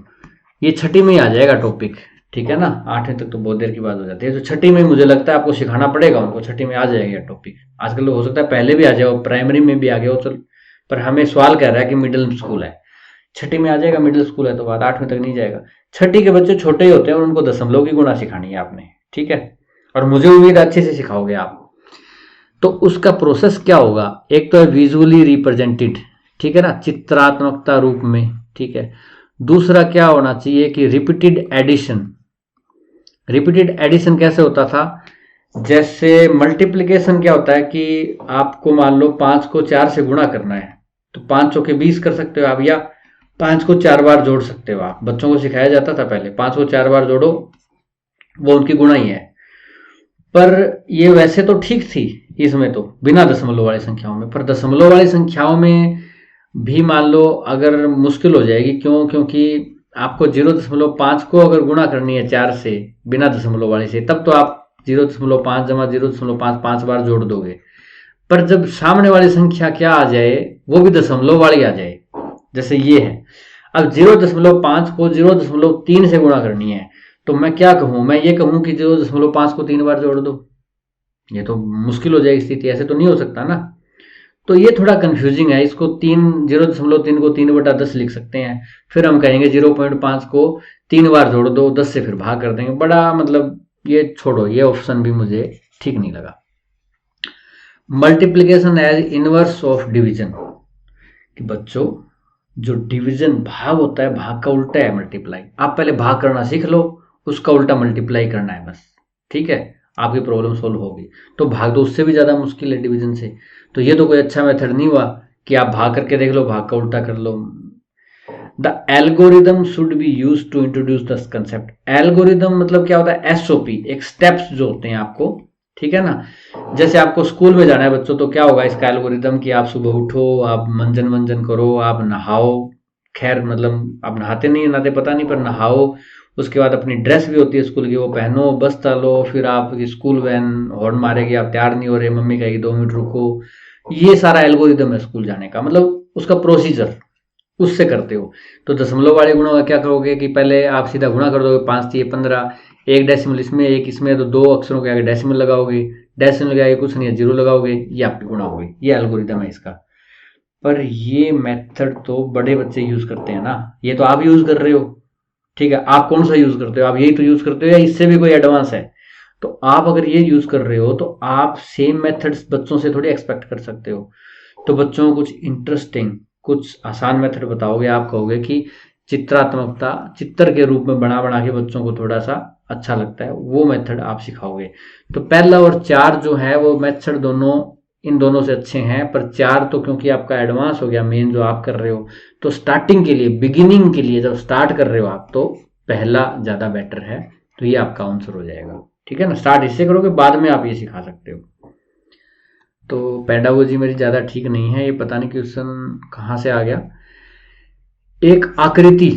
ये 6ठी में ही आ जाएगा टॉपिक, ठीक है ना। 8वीं तक तो बहुत देर की बात हो जाती है, तो 6ठी में मुझे लगता है आपको सिखाना पड़ेगा उनको, 6ठी में आ जाएगा टॉपिक। आजकल तो हो सकता है पहले भी आ जाए, प्राइमरी में भी आ गया हो, चल, पर हमें सवाल कह रहा है कि मिडिल स्कूल है, 6ठी में आ जाएगा, मिडिल स्कूल है तो बात 8वीं तक नहीं जाएगा। 6ठी के बच्चे छोटे ही होते हैं और उनको दशमलव की गुणा सिखानी है आपने, ठीक है, और मुझे उम्मीद अच्छे से सिखाओगे आप। तो उसका प्रोसेस क्या होगा? एक तो है विजुअली रिप्रेजेंटेड, ठीक है ना, चित्रात्मकता रूप में, ठीक है। दूसरा क्या होना चाहिए कि रिपीटेड एडिशन। रिपीटेड एडिशन कैसे होता था? जैसे मल्टीप्लिकेशन क्या होता है कि आपको मान लो 5 को 4 से गुणा करना है, तो 5 चौके 20 कर सकते हो आप, या 5 को 4 बार जोड़ सकते हो आप। बच्चों को सिखाया जाता था पहले, 5 को 4 बार जोड़ो, वो उनकी गुणा ही है। पर ये वैसे तो ठीक थी इसमें, तो बिना दशमलव वाली संख्याओं में, पर दशमलव वाली संख्याओं में भी मान लो अगर मुश्किल हो जाएगी। क्यों? क्योंकि आपको 0.5 को अगर गुणा करनी है 4 से बिना दशमलव वाली से, तब तो आप 0.5 जमा 0.5 5 बार जोड़ दोगे। पर जब सामने वाली संख्या क्या आ जाए, वो भी दशमलव वाली आ जाए, जैसे ये है, अब 0.5 को 0.3 से गुणा करनी है, तो मैं क्या कहूं? मैं ये कहूं कि 0.5 को 3 बार जोड़ दो, ये तो मुश्किल हो जाएगी स्थिति, ऐसे तो नहीं हो सकता ना। तो ये थोड़ा कंफ्यूजिंग है, इसको 0.3 को 3/10 लिख सकते हैं, फिर हम कहेंगे 0.5 को 3 बार जोड़ दो, 10 से फिर भाग कर देंगे, बड़ा मतलब ये छोड़ो, ये ऑप्शन भी मुझे ठीक नहीं लगा। Multiplication as inverse of division, कि बच्चों जो डिवीजन भाग होता है, भाग का उल्टा है मल्टीप्लाई। आप पहले भाग करना सीख लो, उसका उल्टा मल्टीप्लाई करना है बस, ठीक है, आपकी प्रॉब्लम सोल्व होगी। तो भाग तो उससे भी ज्यादा मुश्किल है डिवीजन से, तो ये तो कोई अच्छा मेथड नहीं हुआ कि आप भाग करके देख लो, भाग का उल्टा कर लो। The algorithm should be use to introduce this concept. Algorithm मतलब क्या होता है? एसओपी, एक स्टेप्स जो होते हैं आपको, ठीक है ना। जैसे आपको स्कूल में जाना है बच्चों, तो क्या होगा इसका एल्गोरिदम कि आप सुबह उठो, आप मंजन वंजन करो, आप नहाओ, खैर मतलब आप नहाते नहीं, नहाते पता नहीं, पर नहाओ, उसके बाद अपनी ड्रेस भी होती है स्कूल की, वो पहनो, बस चलो, फिर आप स्कूल वैन हॉर्न मारेगी, आप तैयार नहीं हो रहे, मम्मी कहेगी 2 मिनट रुको। ये सारा एल्गोरिदम है स्कूल जाने का, मतलब उसका प्रोसीजर उससे करते हो। तो दशमलव वाले गुणों का क्या करोगे कि पहले आप सीधा गुणा कर दोगे, 5 3 15, एक डेसिमल इसमें एक इसमें, तो 2 अक्षरों के आगे डेसिमल लगाओगे, डेसिमल के आगे कुछ नहीं है, 0 लगाओगे, ये आपकी गुणा हो गई। ये एल्गोरिदम है इसका। पर ये मेथड तो बड़े बच्चे यूज करते हैं ना, ये तो आप यूज कर रहे हो, ठीक है। आप कौन सा यूज करते हो? आप यही तो यूज करते हो, या इससे भी कोई एडवांस है? तो आप अगर ये यूज कर रहे हो, तो आप सेम मेथड्स बच्चों से थोड़ी एक्सपेक्ट कर सकते हो। तो बच्चों को कुछ इंटरेस्टिंग, कुछ आसान मेथड बताओगे, आप कहोगे कि चित्रात्मकता, चित्र के रूप में बना बना के बच्चों को थोड़ा सा अच्छा लगता है, वो मेथड आप सिखाओगे। तो पहला और 4 जो है वो मेथड दोनों, इन दोनों से अच्छे हैं, पर 4 तो क्योंकि आपका एडवांस हो गया, मेन जो आप कर रहे हो, तो स्टार्टिंग के लिए, बिगिनिंग के लिए, जब स्टार्ट कर रहे हो आप, तो पहला ज्यादा बेटर है। तो ये आपका आंसर हो जाएगा, ठीक है ना। स्टार्ट इससे करोगे, बाद में आप ये सिखा सकते हो। तो पेडागोजी मेरी ज्यादा ठीक नहीं है, ये पता नहीं क्वेश्चन कहाँ से आ गया। एक आकृति,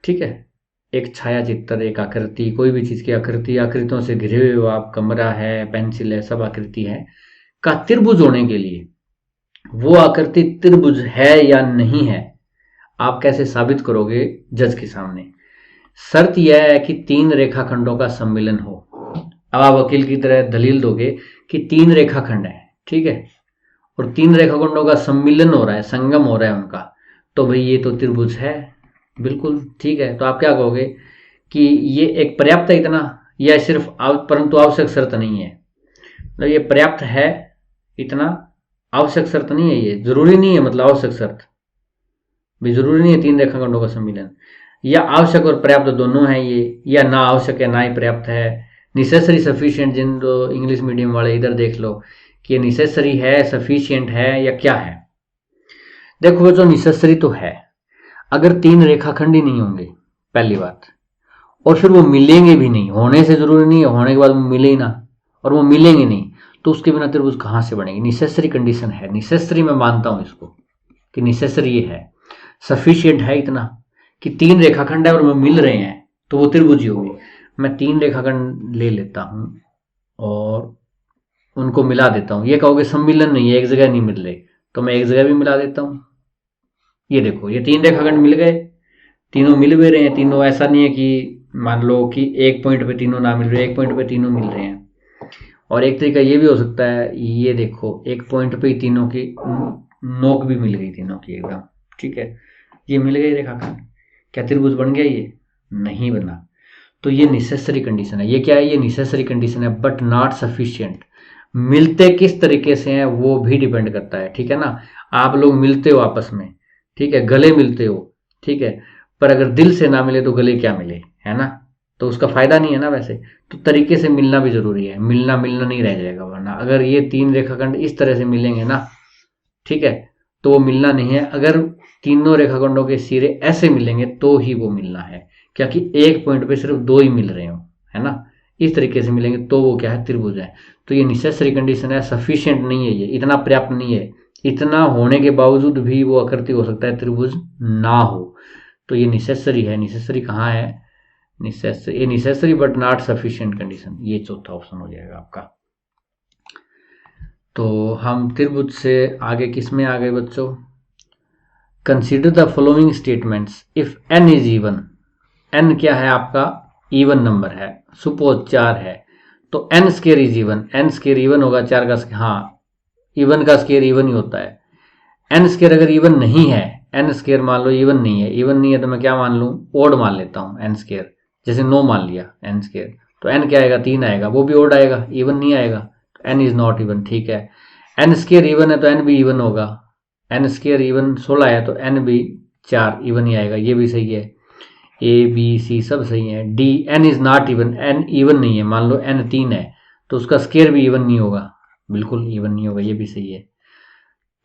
ठीक है, एक छाया चित्र, एक आकृति, कोई भी चीज की आकृति, आकृतियों से घिरे हुए हो आप, कमरा है, पेंसिल है, सब आकृति है, का त्रिभुज होने के लिए वो आकृति त्रिभुज है या नहीं है, आप कैसे साबित करोगे जज के सामने? शर्त यह है कि 3 रेखाखंडों का सम्मिलन हो। अब आप वकील की तरह दलील दोगे कि 3 रेखाखंड है, ठीक है, और 3 रेखाखंडों का सम्मिलन हो रहा है, संगम हो रहा है उनका, तो भाई ये तो त्रिभुज है। बिल्कुल ठीक है। तो आप क्या कहोगे कि ये एक पर्याप्त है इतना, या सिर्फ परंतु आवश्यक शर्त नहीं है? मतलब ये पर्याप्त है इतना, आवश्यक शर्त नहीं है, ये जरूरी नहीं है, मतलब आवश्यक शर्त भी जरूरी नहीं है 3 रेखाखंडों का सम्मिलन, या आवश्यक और पर्याप्त दोनों है ये, या ना आवश्यक है ना ही पर्याप्त है। निसेसरी सफिशिएंट, जिन जो इंग्लिश मीडियम वाले इधर देख लो कि निसेसरी है, सफिशिएंट है, या क्या है। देखो बच्चों, निसेसरी तो है अगर 3 रेखाखंड ही नहीं होंगे, पहली बात, और फिर वो मिलेंगे भी नहीं, होने से जरूरी नहीं है, होने के बाद वो मिले ही ना, और वो मिलेंगे नहीं, तो उसके बिना त्रिभुज कहां से बनेगी? निसेसरी कंडीशन है, निसेसरी मैं मानता हूं इसको कि निसेसरी ये है। सफिशिएंट है इतना कि 3 रेखाखंड है और वो मिल रहे हैं, तो वो त्रिभुज ही होगी। मैं 3 रेखाखंड ले लेता हूं और उनको मिला देता हूं, ये कहोगे सम्मिलन नहीं है, एक जगह नहीं मिल रहे, तो मैं एक जगह भी मिला देता हूं। ये देखो, ये 3 रेखाखंड मिल गए, तीनों मिल भी रहे हैं तीनों, ऐसा नहीं है कि मान लो कि एक पॉइंट पे तीनों ना मिल रहे, एक पॉइंट पे तीनों मिल रहे हैं। और एक तरीका ये भी हो सकता है, ये देखो एक पॉइंट पे ही तीनों की नोक भी मिल गई, तीनों की एकदम, ठीक है, ये मिल गई रेखाखंड, क्या त्रिभुज बन गया? ये नहीं बना। तो ये नेसेसरी कंडीशन है। ये क्या है? ये नेसेसरी कंडीशन है, बट नॉट सफिशिएंट। मिलते किस तरीके से हैं वो भी डिपेंड करता है, ठीक है ना। आप लोग मिलते हो आपस में, ठीक है, गले मिलते हो, ठीक है, पर अगर दिल से ना मिले तो गले क्या मिले, है ना, तो उसका फायदा नहीं है ना। वैसे तो तरीके से मिलना भी जरूरी है, मिलना मिलना नहीं रह जाएगा, वरना अगर ये 3 रेखाखंड इस तरह से मिलेंगे ना, ठीक है, तो वो मिलना नहीं है। अगर तीनों रेखाखंडों के सिरे ऐसे मिलेंगे तो ही वो मिलना है, क्योंकि एक पॉइंट पे सिर्फ 2 ही मिल रहे हो, है ना, इस तरीके से मिलेंगे तो वो क्या है? त्रिभुज है। तो ये नेसेसरी कंडीशन है, सफिशिएंट नहीं है, ये इतना पर्याप्त नहीं है। इतना होने के बावजूद भी वो आकृति हो सकता है त्रिभुज ना हो, तो ये नेसेसरी है। नेसेसरी कहाँ है? ये necessary but not sufficient condition, ये चौथा ऑप्शन हो जाएगा आपका। तो हम त्रिभुज से आगे किस में आ गए बच्चों? Consider the following statements if n is even. n क्या है आपका? इवन नंबर है। सपोज 4 है तो n square is even, n square even होगा 4 का, हाँ, इवन का स्क्वायर इवन ही होता है। n स्क्वायर अगर इवन नहीं है, n स्क्वायर मान लो इवन नहीं है, इवन नहीं है तो मैं क्या मान लूँ? ओड मान लेता हूँ n स्क्वायर, जैसे 9 मान लिया n स्क्वायर, तो n क्या आएगा? 3 आएगा, वो भी ओड आएगा, इवन नहीं आएगा, तो n इज नॉट इवन, ठीक है। n स्क्वायर इवन है तो n भी इवन होगा, n स्क्वायर इवन 16 है तो n भी 4 इवन ही आएगा, ये भी सही है। ए बी सी सब सही है। D n is not even, n even नहीं है, मान लो n 3 है तो उसका स्क्वायर भी इवन नहीं होगा, बिल्कुल इवन नहीं होगा, ये भी सही है।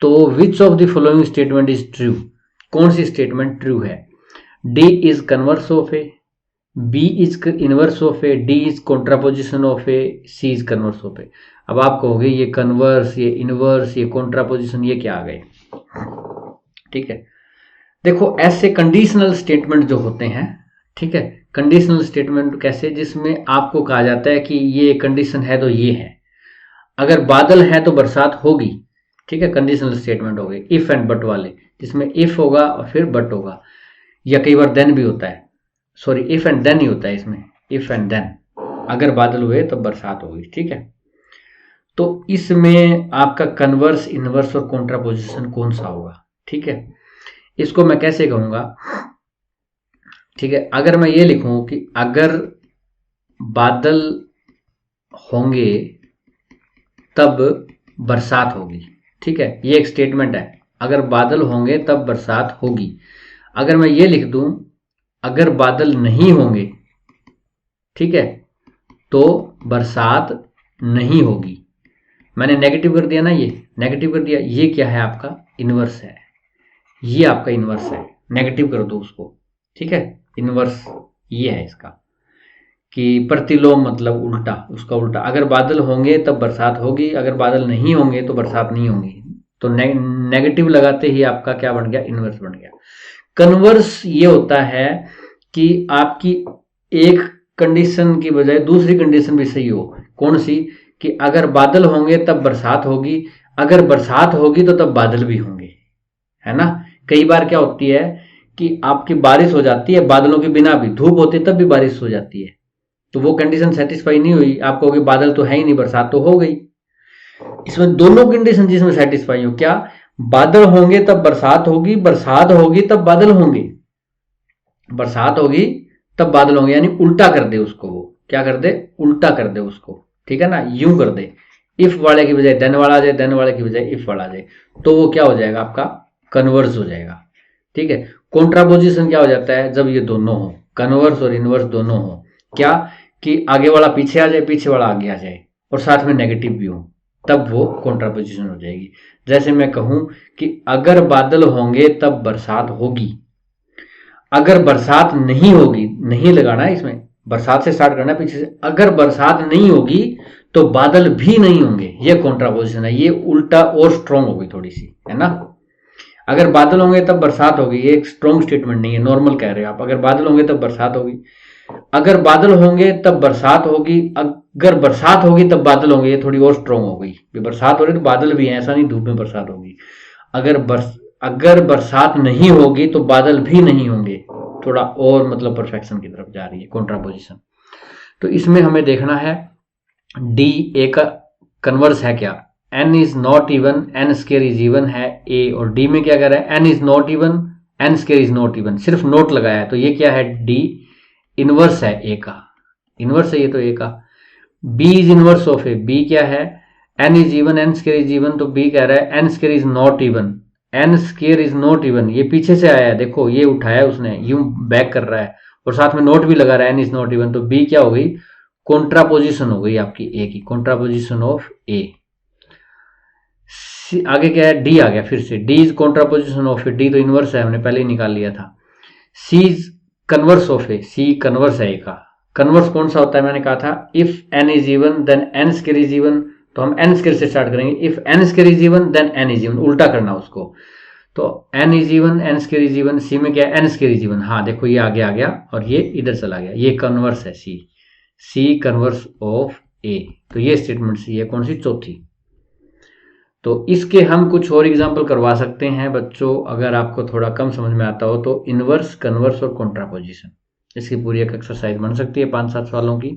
तो which of the following statement is true? कौन सी स्टेटमेंट ट्रू है? D is converse of A, B is inverse of A, D is contraposition of A, C is converse of A. अब आप कहोगे ये कन्वर्स, ये इनवर्स, ये contraposition, ये क्या आ गए? ठीक है, देखो ऐसे कंडीशनल स्टेटमेंट जो होते हैं, ठीक है, कंडीशनल स्टेटमेंट कैसे? जिसमें आपको कहा जाता है कि ये कंडीशन है तो ये है, अगर बादल है तो बरसात होगी, ठीक है, कंडीशनल स्टेटमेंट हो गए। इफ एंड बट वाले, जिसमें इफ होगा और फिर बट होगा, या कई बार देन भी होता है, सॉरी इफ एंड देन ही होता है इसमें, इफ एंड देन, अगर बादल हुए तो बरसात होगी, ठीक है। तो इसमें आपका कन्वर्स, इनवर्स और कॉन्ट्रापोजिशन कौन सा होगा? ठीक है, इसको मैं कैसे कहूंगा? ठीक है, अगर मैं ये लिखूं कि अगर बादल होंगे तब बरसात होगी, ठीक है, ये एक स्टेटमेंट है, अगर बादल होंगे तब बरसात होगी। अगर मैं ये लिख दूं अगर बादल नहीं होंगे, ठीक है, तो बरसात नहीं होगी, मैंने नेगेटिव कर दिया ना, ये नेगेटिव कर दिया, ये क्या है आपका? इनवर्स है, ये आपका इनवर्स है, नेगेटिव कर दो उसको, ठीक है, इनवर्स ये है इसका, कि प्रतिलोम मतलब उल्टा, उसका उल्टा, अगर बादल होंगे तब बरसात होगी, अगर बादल नहीं होंगे तो बरसात नहीं होगी। तो नेगेटिव लगाते ही आपका क्या बन गया? इनवर्स बन गया। कन्वर्स ये होता है कि आपकी एक कंडीशन की बजाय दूसरी कंडीशन भी सही हो। कौन सी? कि अगर बादल होंगे तब बरसात होगी, अगर बरसात होगी तो तब बादल भी होंगे, है ना। कई बार क्या होती है कि आपकी बारिश हो जाती है बादलों के बिना भी, धूप होती है तब भी बारिश हो जाती है, तो वो कंडीशन सेटिस्फाई नहीं हुई। आप कहोगे बादल तो है ही नहीं, बरसात तो हो गई। इसमें दोनों कंडीशन जिसमें सेटिस्फाई हो, क्या? बादल होंगे तब बरसात होगी, बरसात होगी तब बादल होंगे, बरसात होगी तब बादल होंगे, यानी उल्टा कर दे उसको। वो क्या कर दे? उल्टा कर दे उसको, ठीक है ना, यूं कर दे। इफ वाले की बजाय देन वाला आ जाए, देन वाले की बजाय इफ वाला आ जाए, तो वो क्या हो जाएगा? आपका कन्वर्स हो जाएगा, ठीक है। कॉन्ट्रापोजिशन क्या हो जाता है? जब ये दोनों हो, कन्वर्स और इनवर्स दोनों हो। क्या? कि आगे वाला पीछे आ जाए, पीछे वाला आगे आ जाए, और साथ में नेगेटिव भी हो, तब वो कॉन्ट्रापोजिशन हो जाएगी। जैसे मैं कहूं कि अगर बादल होंगे तब बरसात होगी, अगर बरसात नहीं होगी, नहीं लगाना है इसमें, बरसात से स्टार्ट करना है पीछे से, अगर बरसात नहीं होगी तो बादल भी नहीं होंगे, ये कॉन्ट्रापोजिशन है। ये उल्टा और स्ट्रॉन्ग होगी थोड़ी सी, है ना। अगर बादल होंगे तब बरसात होगी, ये एक स्ट्रॉन्ग स्टेटमेंट नहीं है, नॉर्मल कह रहे हो आप। अगर बादल होंगे तब बरसात होगी, अगर बादल होंगे तब बरसात होगी, अगर बरसात होगी तब बादल होंगे, ये थोड़ी और स्ट्रॉन्ग हो गई। बरसात हो रही तो बादल भी है, ऐसा नहीं धूप में बरसात होगी। अगर बरसात नहीं होगी तो बादल भी नहीं होंगे, थोड़ा और मतलब परफेक्शन की तरफ जा रही है कॉन्ट्रापोजिशन। तो इसमें हमें देखना है डी ए का कन्वर्स है क्या? N is not even, N square is even है ए, और डी में क्या कह रहा है? N is not even, N square is not even, सिर्फ नोट लगाया है, तो ये क्या है? डी इनवर्स है ए का, इनवर्स है ये तो ए का। B is inverse of A, B क्या है? N is even, N square is even, तो बी कह रहा है n square is not even, N square is not even, ये पीछे से आया है, देखो ये उठाया उसने, यूं बैक कर रहा है और साथ में नोट भी लगा रहा है, एन इज नॉट इवन, तो बी क्या हो गई? कॉन्ट्रापोजिशन हो गई आपकी ए की, कॉन्ट्रापोजिशन ऑफ ए। आगे क्या है? डी आ गया फिर से, D is contraposition of A, D तो इनवर्स है, हमने पहले ही निकाल लिया था। C is converse of A, C converse है ए का। कन्वर्स कौन सा होता है? मैंने कहा था if N is even then N square is even, तो हम एन स्केयर से स्टार्ट करेंगे। If N square is even then N is even, उल्टा करना उसको, तो N is even, N square is even. C में क्या है? एन स्केयर इज इवन, हाँ देखो ये आगे आ गया और ये इधर चला गया, ये कन्वर्स है सी, सी कन्वर्स ऑफ ए। तो ये स्टेटमेंट सी है, कौन सी? चौथी। तो इसके हम कुछ और एग्जाम्पल करवा सकते हैं बच्चों, अगर आपको थोड़ा कम समझ में आता हो तो। इनवर्स, कन्वर्स और कॉन्ट्रापोजिशन, इसकी पूरी एक एक्सरसाइज बन सकती है 5-7 सवालों की।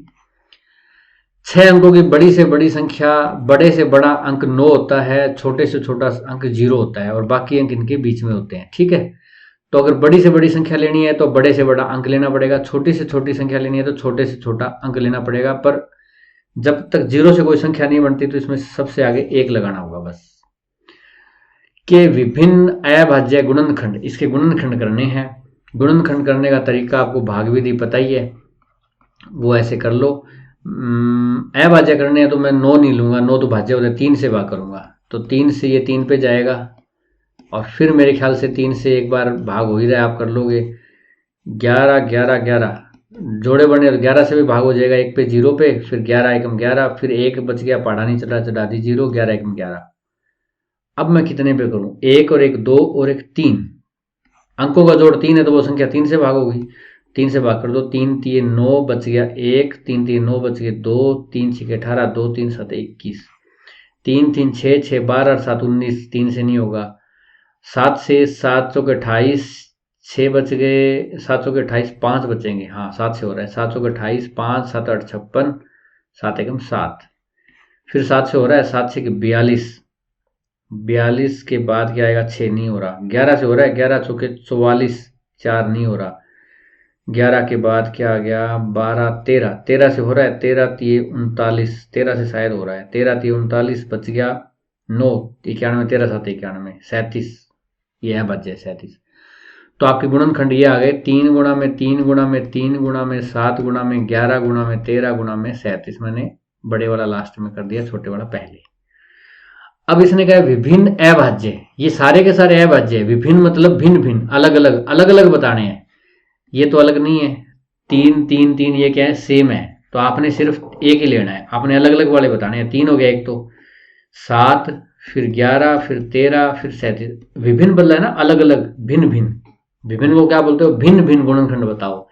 6 अंकों की बड़ी से बड़ी संख्या, बड़े से बड़ा अंक 9 होता है, छोटे से छोटा अंक 0 होता है और बाकी अंक इनके बीच में होते हैं, ठीक है। तो अगर बड़ी से बड़ी संख्या लेनी है तो बड़े से बड़ा अंक लेना पड़ेगा, छोटी से छोटी संख्या लेनी है तो छोटे से छोटा अंक लेना पड़ेगा, पर जब तक 0 से कोई संख्या नहीं बनती तो इसमें सबसे आगे 1 लगाना होगा बस। के विभिन्न अभाज्य गुणनखंड, इसके गुणनखंड करने हैं। गुणनखंड करने का तरीका आपको भाग विधि पता ही है, वो ऐसे कर लो। अभाज्य करने हैं तो मैं 9 नहीं लूंगा, 9 तो भाज्य होता है, 3 से भाग करूंगा, तो 3 से ये 3 पे जाएगा और फिर मेरे ख्याल से 3 से एक बार भाग हो ही रहा है, आप कर लोगे। 11 11 11 जोड़े बने, 11 से भी भाग हो जाएगा, 1 पे 0 पे, फिर 11 एकम 11, फिर 1 बच गया, पढ़ा नहीं चला, चढ़ा दी 0, 11 एकम 11। अब मैं कितने पे करूं? 1 और 1 2 और 1 3, अंकों का जोड़ 3 है तो वो संख्या 3 से भाग होगी, 3 से भाग कर दो, 3 3 9 बच गया 1, 3 3 9 बच गए 2, 3 6 18, 2 3 7 21, 3 3 6 6 12 और 7 19, 3 से नहीं होगा। 7 से 7 चौके 28, 6 बच गए, 7 चौके 28, 5 बचेंगे, हाँ 7 से हो रहा है, 7 चौके 28, 5 7 8 56, 7 एकम 7, फिर 7 से हो रहा है, 7 6 42, 42 के बाद क्या आएगा? 6 नहीं हो रहा, 11 से हो रहा है, 11 चौके 44, 4 नहीं हो रहा, 11 के बाद क्या आ गया? 12 13, 13 से हो रहा है, 13 3 39, 13 से शायद हो रहा है, 13 3 39 बच गया 9, 91, 13 7 91, 37, ये है बच जाए 37। तो आपके गुणनखंड ये आ गए, 3 गुणा में 3 गुणा में 3 गुणा में 7 गुणा में 11 गुणा में 13 गुणा में 37, मैंने बड़े वाला लास्ट में कर दिया, छोटे वाला पहले। अब इसने कहा विभिन्न अभाज्य, ये सारे के सारे अभाज्य, विभिन्न मतलब भिन्न भिन्न, अलग अलग, अलग अलग बताने हैं, ये तो अलग नहीं है। 3 3 3 ये क्या है? सेम है, तो आपने सिर्फ एक ही लेना है, आपने अलग अलग वाले बताने हैं। 3 हो गया एक, तो 7 फिर 11 फिर 13 फिर 37, विभिन्न बदला है ना, अलग अलग भिन्न भिन्न, विभिन्न को क्या बोलते हो? भिन्न भिन्न गुणनखंड बताओ।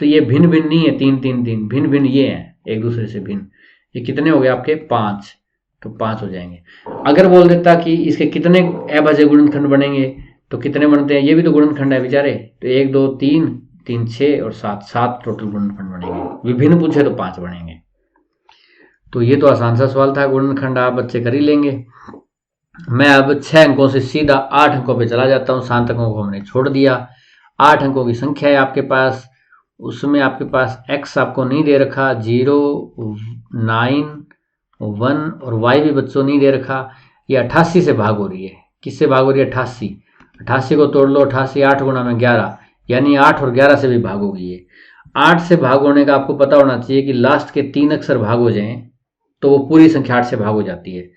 तो ये भिन्न भिन्न नहीं है, 3 3 3 भिन्न भिन्न ये हैं, एक दूसरे से भिन्न। ये कितने हो गए आपके 5, तो 5 हो जाएंगे। अगर बोल देता कि इसके कितने अभाज्य गुणनखंड बनेंगे, तो कितने बनते हैं, ये भी तो गुणनखंड है बेचारे, तो 1 2 3 3 6 और 7, 7 टोटल गुणनखंड बनेंगे। विभिन्न पूछे तो 5 बनेंगे। तो ये तो आसान सा सवाल था, गुणनखंड आप बच्चे कर ही लेंगे। मैं अब 6 अंकों से सीधा 8 अंकों पे चला जाता हूँ। 7 अंकों को हमने छोड़ दिया। 8 अंकों की संख्या है आपके पास, उसमें आपके पास x आपको नहीं दे रखा, 0 9 1 और y भी बच्चों नहीं दे रखा। ये 88 से भाग हो रही है। किससे भाग हो रही है? 88। 88 को तोड़ लो, 88 8 गुणा में 11, यानी 8 और 11 से भी भाग होगी ये। 8 से भाग होने का आपको पता होना चाहिए कि लास्ट के 3 अक्षर भाग हो जाएं तो वो पूरी संख्या 8 से भाग हो जाती है।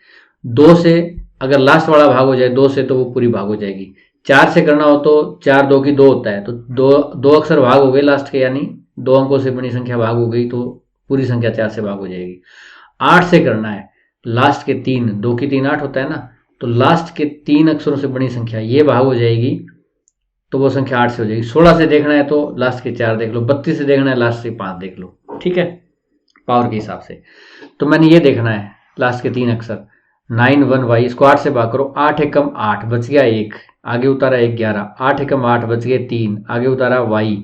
2 से अगर लास्ट वाला भाग हो जाए 2 से, तो वो पूरी भाग हो जाएगी। 4 से करना हो तो 4 2 की 2 होता है, तो दो अक्षर भाग हो गए लास्ट के, यानी 2 अंकों से बनी संख्या भाग हो गई, तो पूरी संख्या 4 से भाग हो जाएगी। 8 से करना है, लास्ट के 3, 2 की 3 8 होता है ना, तो लास्ट के 3 अक्षरों से बनी संख्या ये भाग हो जाएगी, तो वो संख्या 8 से हो जाएगी। 16 से देखना है तो लास्ट के 4 देख लो, 32 से देखना है लास्ट से 5 देख लो, ठीक है, पावर के हिसाब से। तो मैंने ये देखना है लास्ट के 3 अक्षर 9 1 y, इसको 8 से भाग करो, 8 एकम 8 बच गया 1, आगे उतारा 1 11, 8 एकम 8 बच गए 3, आगे उतारा y।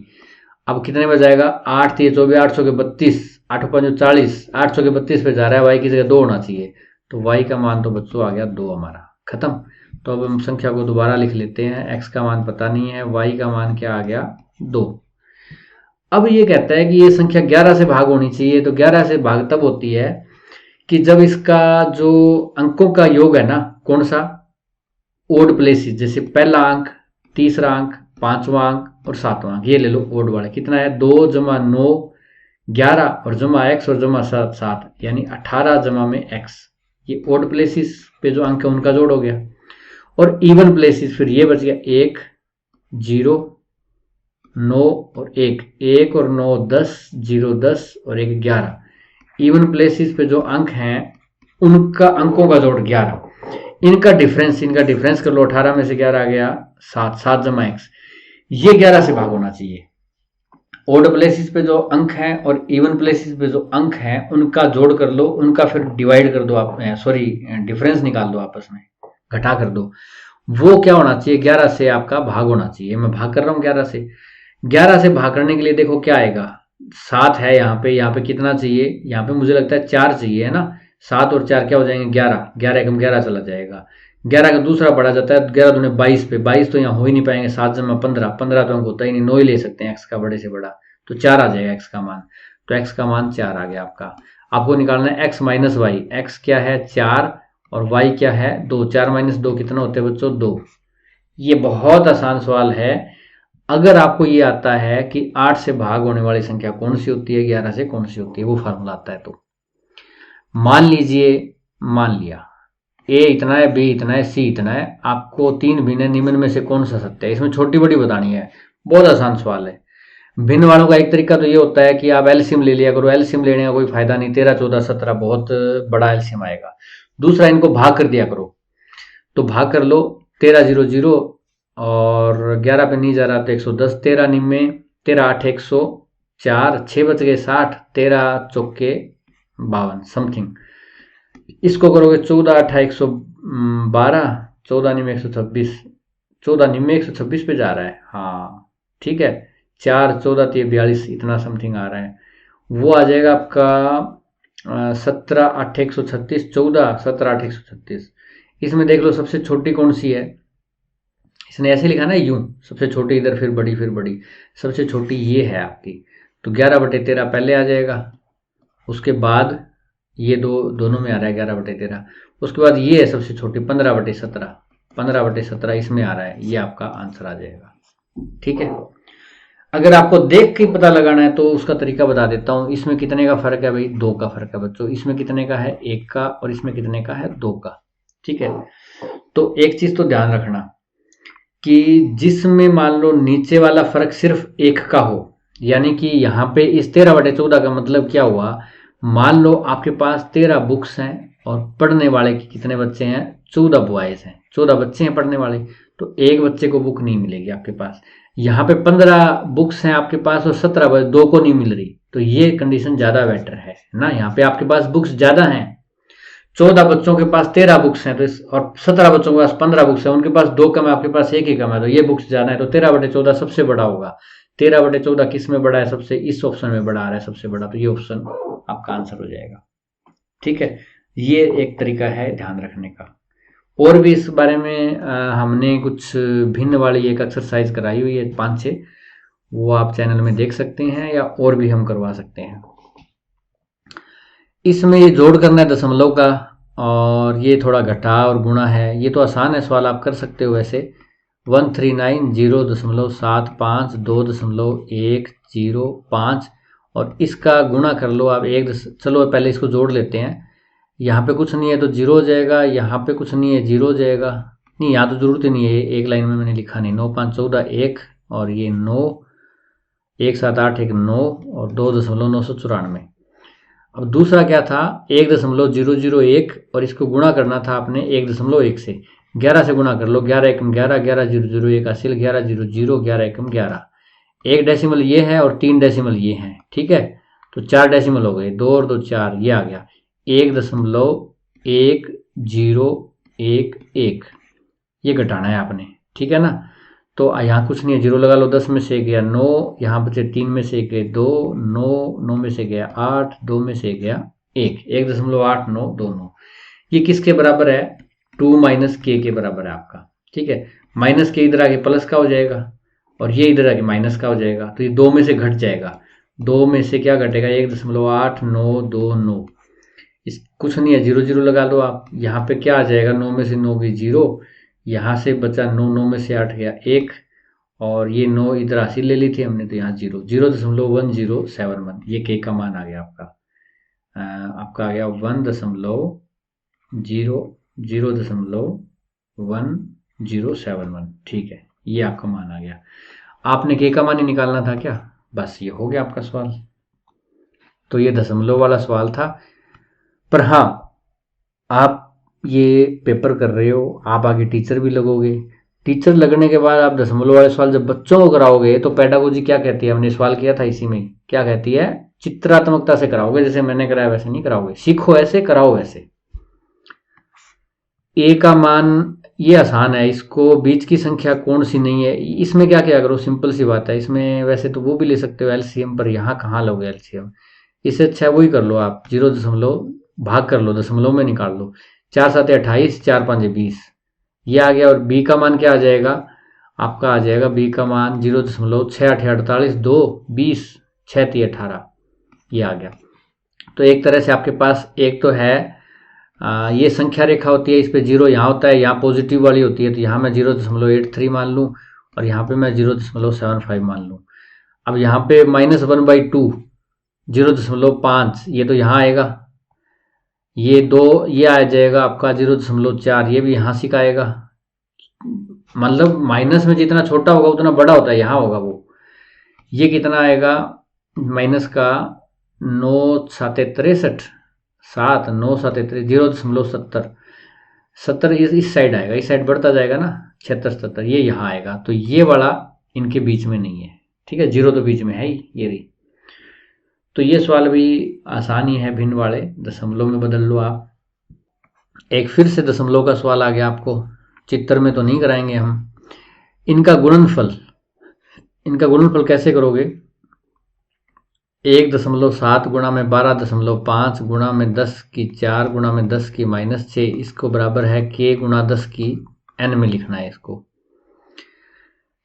अब कितने में जाएगा? 8 3 24, 8 के 32, 8 5 40, 8 के 32 पे जा रहा है, y की जगह 2 होना चाहिए, तो y का मान तो बच्चों आ गया 2 हमारा, खत्म। तो अब हम संख्या को दोबारा लिख लेते हैं। x का मान पता नहीं है, y का मान क्या आ गया? 2। अब ये कहता है कि ये संख्या 11 से भाग होनी चाहिए, तो 11 से भाग तब होती है कि जब इसका जो अंकों का योग है ना, कौन सा? ओड प्लेसेस, जैसे पहला अंक, तीसरा अंक, 5वां अंक और 7वां अंक, ये ले लो ओड वाले। कितना है? 2 जमा 9 11 और जमा x और जमा 7, यानी 18 जमा में x। ये ओड प्लेसेस पे जो अंक है उनका जोड़ हो गया। और इवन प्लेसेस फिर ये बच गया 1 0 9 और 1, 1 और 9 10, 0 10 और 1 11। इवन प्लेसेस पे जो अंक हैं उनका अंकों का जोड़ 11, इनका डिफरेंस कर लो, 18 में से 11 आ गया 7, 7 जमा x, ये 11 से भाग होना चाहिए। ओड प्लेसेस पे जो अंक हैं और इवन प्लेसेस पे जो अंक हैं उनका जोड़ कर लो, उनका फिर डिवाइड कर दो आप, सॉरी डिफरेंस निकाल दो, आपस में घटा कर दो। वो क्या होना चाहिए? 11 से आपका भाग होना चाहिए। मैं भाग कर रहा हूँ 11 से। 11 से भाग करने के लिए देखो क्या आएगा, 7 है यहाँ पे कितना चाहिए? यहाँ पे मुझे लगता है 4 चाहिए, है ना। 7 और 4 क्या हो जाएंगे? 11, 11 एकम 11 चला जाएगा। 11 का दूसरा बढ़ा जाता है, 11 दूने 22 पे, 22 तो यहाँ हो ही नहीं पाएंगे। 7 जमा 15, 15 तो अंक होता ही नहीं, 9 ही ले सकते हैं x का बड़े से बड़ा, तो 4 आ जाएगा x का मान। तो x का मान 4 आ गया आपका। आपको निकालना है x माइनस वाई। x क्या है? 4 और y क्या है? 2। 4 माइनस 2 कितना होते हैं बच्चों? 2। ये बहुत आसान सवाल है। अगर आपको ये आता है कि 8 से भाग होने वाली संख्या कौन सी होती है, 11 से कौन सी होती है, वो फार्मूला आता है। तो मान लीजिए, मान लिया a इतना है, b इतना है, c इतना है, आपको 3 भिन्न निम्न में से कौन सा सत्य है, इसमें छोटी बड़ी बतानी है। बहुत आसान सवाल है। भिन्न वालों का एक तरीका तो ये होता है कि आप एलसीएम ले लिया करो। एलसीएम लेने का कोई फायदा नहीं, 13 14 17 बहुत बड़ा एलसीएम आएगा। दूसरा, इनको भाग कर दिया करो, तो भाग कर लो, 13 0 0 और 11 पे नहीं जा रहा तो 110, 13 निम्न 13 8 104, 6 बच गए 60, 13 चौके 52 समथिंग। इसको करोगे 14 8 112, 14 निम्न 126, 14 निम्न 126 पे जा रहा है, हाँ ठीक है। 4 14 42, इतना समथिंग आ रहा है। वो आ जाएगा आपका 17 8 136, 14 17 8 136। इसमें देख लो सबसे छोटी कौन सी है, इसने ऐसे लिखा ना यूं, सबसे छोटी इधर फिर बड़ी फिर बड़ी, सबसे छोटी ये है आपकी, तो 11/13 पहले आ जाएगा। उसके बाद ये दोनों में आ रहा है 11/13। उसके बाद ये है सबसे छोटी 15/17, 15/17 इसमें आ रहा है, ये आपका आंसर आ जाएगा। ठीक है, अगर आपको देख के पता लगाना है तो उसका तरीका बता देता हूँ। इसमें कितने का फर्क है भाई? 2 का फर्क है बच्चों। इसमें कितने का है? 1 का, और इसमें कितने का है? 2 का। ठीक है, तो एक चीज तो ध्यान रखना कि जिसमें मान लो नीचे वाला फर्क सिर्फ 1 का हो, यानी कि यहाँ पे इस 13/14 का मतलब क्या हुआ, मान लो आपके पास 13 बुक्स हैं और पढ़ने वाले के कितने बच्चे हैं? 14 बॉयज हैं, 14 बच्चे हैं पढ़ने वाले, तो एक बच्चे को बुक नहीं मिलेगी आपके पास। यहाँ पे 15 बुक्स हैं आपके पास और 17 बस 2 को नहीं मिल रही, तो ये कंडीशन ज़्यादा बेटर है ना। यहाँ पे आपके पास बुक्स ज़्यादा हैं, 14 बच्चों के पास 13 बुक्स हैं, तो और 17 बच्चों के पास 15 बुक्स हैं, उनके पास 2 कम है, आपके पास 1 ही कम है, तो ये बुक्स ज़्यादा है, तो 13/14 सबसे बड़ा होगा। 13/14 किस में बड़ा है सबसे, इस ऑप्शन में बड़ा आ रहा है सबसे बड़ा, तो ये ऑप्शन आपका आंसर हो जाएगा। ठीक है, ये एक तरीका है ध्यान रखने का। और भी इस बारे में हमने कुछ भिन्न वाली एक एक्सरसाइज कराई हुई है 5-6, वो आप चैनल में देख सकते हैं, या और भी हम करवा सकते हैं। इसमें ये जोड़ करना है दशमलव का, और ये थोड़ा घटा और गुणा है, ये तो आसान है सवाल, आप कर सकते हो वैसे। 139.0.75 और इसका गुणा कर लो आप चलो पहले इसको जोड़ लेते हैं। यहाँ पे कुछ नहीं है तो 0 हो जाएगा, यहाँ पे कुछ नहीं है 0 हो जाएगा, नहीं यहाँ तो जरूरत ही नहीं है, एक लाइन में मैंने लिखा नहीं। 9 5 14 1 और ये 9, 1 7 8 1 9 और 2.994। अब दूसरा क्या था, 1.001 और इसको गुणा करना था आपने 1.1 से, 11 से गुणा कर लो, 11 एकम 11, 11.001 हासिल, 11.00, 11 एकम 11। एक डेसिमल ये है और 3 डेसिमल ये हैं, ठीक है, तो 4 डेसिमल हो गए, 2 और 2 4, ये आ गया 1.1011, ये घटाना है आपने, ठीक है ना। तो यहाँ कुछ नहीं है, 0 लगा लो, 10 में से गया 9, यहाँ बचे 3 में से गए 2, 9, 9 में से गया 8, 2 में से गया 1, 1.8929। ये किसके बराबर है, 2 - k के बराबर है आपका, ठीक है। माइनस के इधर आगे प्लस का हो जाएगा और ये इधर आगे माइनस का हो जाएगा, तो ये 2 में से घट जाएगा, 2 में से क्या घटेगा, 1.8929। इस कुछ नहीं है, 0 0 लगा दो आप, यहाँ पे क्या आ जाएगा, 9 में से 9 गई 0, यहाँ से बचा 9, 9 में से 8 गया 1, और ये 9 इधर हासिल ले ली थी हमने, तो यहाँ 0, 0.1071, ये के का मान आ गया आपका। आपका आ गया 0.1071, ठीक है, ये आपका मान आ गया। आपने के का मान ही निकालना था क्या, बस ये हो गया आपका सवाल। तो ये दशमलव वाला सवाल था। पर हाँ, आप ये पेपर कर रहे हो, आप आगे टीचर भी लगोगे, टीचर लगने के बाद आप दशमलव वाले सवाल जब बच्चों को कराओगे तो पेडागोजी क्या कहती है, हमने सवाल किया था इसी में, क्या कहती है, चित्रात्मकता से कराओगे, जैसे मैंने कराया वैसे नहीं कराओगे, सीखो ऐसे कराओ वैसे। ए का मान ये आसान है, इसको बीच की संख्या कौन सी नहीं है, इसमें क्या क्या करो, सिंपल सी बात है, इसमें वैसे तो वो भी ले सकते हो एलसीएम, पर यहाँ कहाँ लोगे एलसीएम, इससे अच्छा वही कर लो आप, 0 भाग कर लो, दशमलव में निकाल लो, 4 7 28, 4 5 20, ये आ गया। और बी का मान क्या आ जाएगा, आपका आ जाएगा बी का मान 0.6848, 2 20, 6 3 18, ये आ गया। तो एक तरह से आपके पास एक तो है ये संख्या रेखा होती है, इस पे 0 यहाँ होता है, यहाँ पॉजिटिव वाली होती है, तो यहाँ मैं 0.83 मान लूँ और यहाँ पे मैं 0.75 मान लूँ। अब यहाँ पे -1/2, 0.5, ये तो यहाँ आएगा, ये 2 ये आ जाएगा आपका 0.4, ये भी यहाँ से का आएगा, मतलब माइनस में जितना छोटा होगा उतना बड़ा होता है, यहाँ होगा वो, ये कितना आएगा माइनस का 9 7 63, 7 9 7 63, 0.70, 70 इस साइड आएगा, इस साइड बढ़ता जाएगा ना, 76 77, ये यहाँ आएगा, तो ये वाला इनके बीच में नहीं है, ठीक है, 0 तो बीच में है ही, ये रही। तो ये सवाल भी आसान ही है, भिन्न वाले दशमलव में बदल लो आप। एक फिर से दशमलव का सवाल आ गया आपको, चित्र में तो नहीं कराएंगे हम। इनका गुणनफल कैसे करोगे, 1.7 गुणा में 12.5 गुणा में 10 की 4 गुणा में 10 की -6, इसको बराबर है k गुणा 10 की n में लिखना है इसको।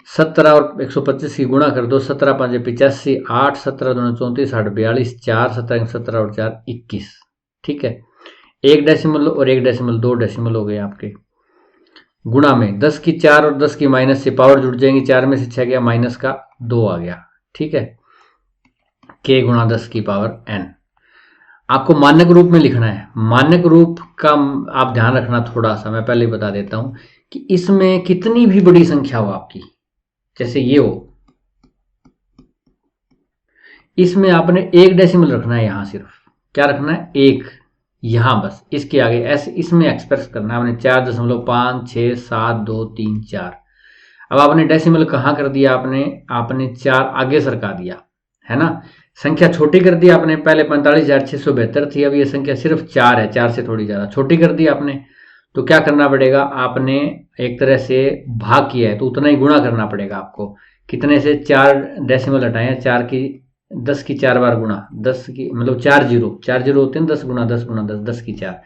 17 और 125 की गुणा कर दो, 17 5 85, 8 17 2 34, 8 42, 4 17 17 और 4 21, ठीक है। एक डेसिमल और एक डेसिमल, 2 डेसिमल हो गए आपके। गुणा में 10 की 4 और 10 की माइनस से पावर जुड़ जाएंगी, 4 में से 6 गया, माइनस का 2 आ गया, ठीक है, k गुणा 10 की पावर n। आपको मानक रूप में लिखना है, मानक रूप का आप ध्यान रखना थोड़ा सा, मैं पहले ही बता देता हूं कि इसमें कितनी भी बड़ी संख्या हो आपकी, जैसे ये हो, इसमें आपने 1 डेसिमल रखना है, यहां सिर्फ क्या रखना है, 1, यहां बस, इसके आगे ऐसे इसमें एक्सप्रेस करना है आपने 4.5 6 7 2 3 4। अब आपने डेसिमल कहाँ कर दिया, आपने 4 आगे सरका दिया है ना, संख्या छोटी कर दी आपने। पहले 45,672 थी, अब ये संख्या सिर्फ 4 है, 4 से थोड़ी ज़्यादा छोटी कर दी आपने। तो क्या करना पड़ेगा, आपने एक तरह से भाग किया है तो उतना ही गुणा करना पड़ेगा आपको। कितने से 4 डेसिमल हटाए हैं, 4 की 10 की 4 बार गुणा, 10 की मतलब 4 जीरो होते हैं, 10 गुणा 10 गुणा 10, 10 की 4,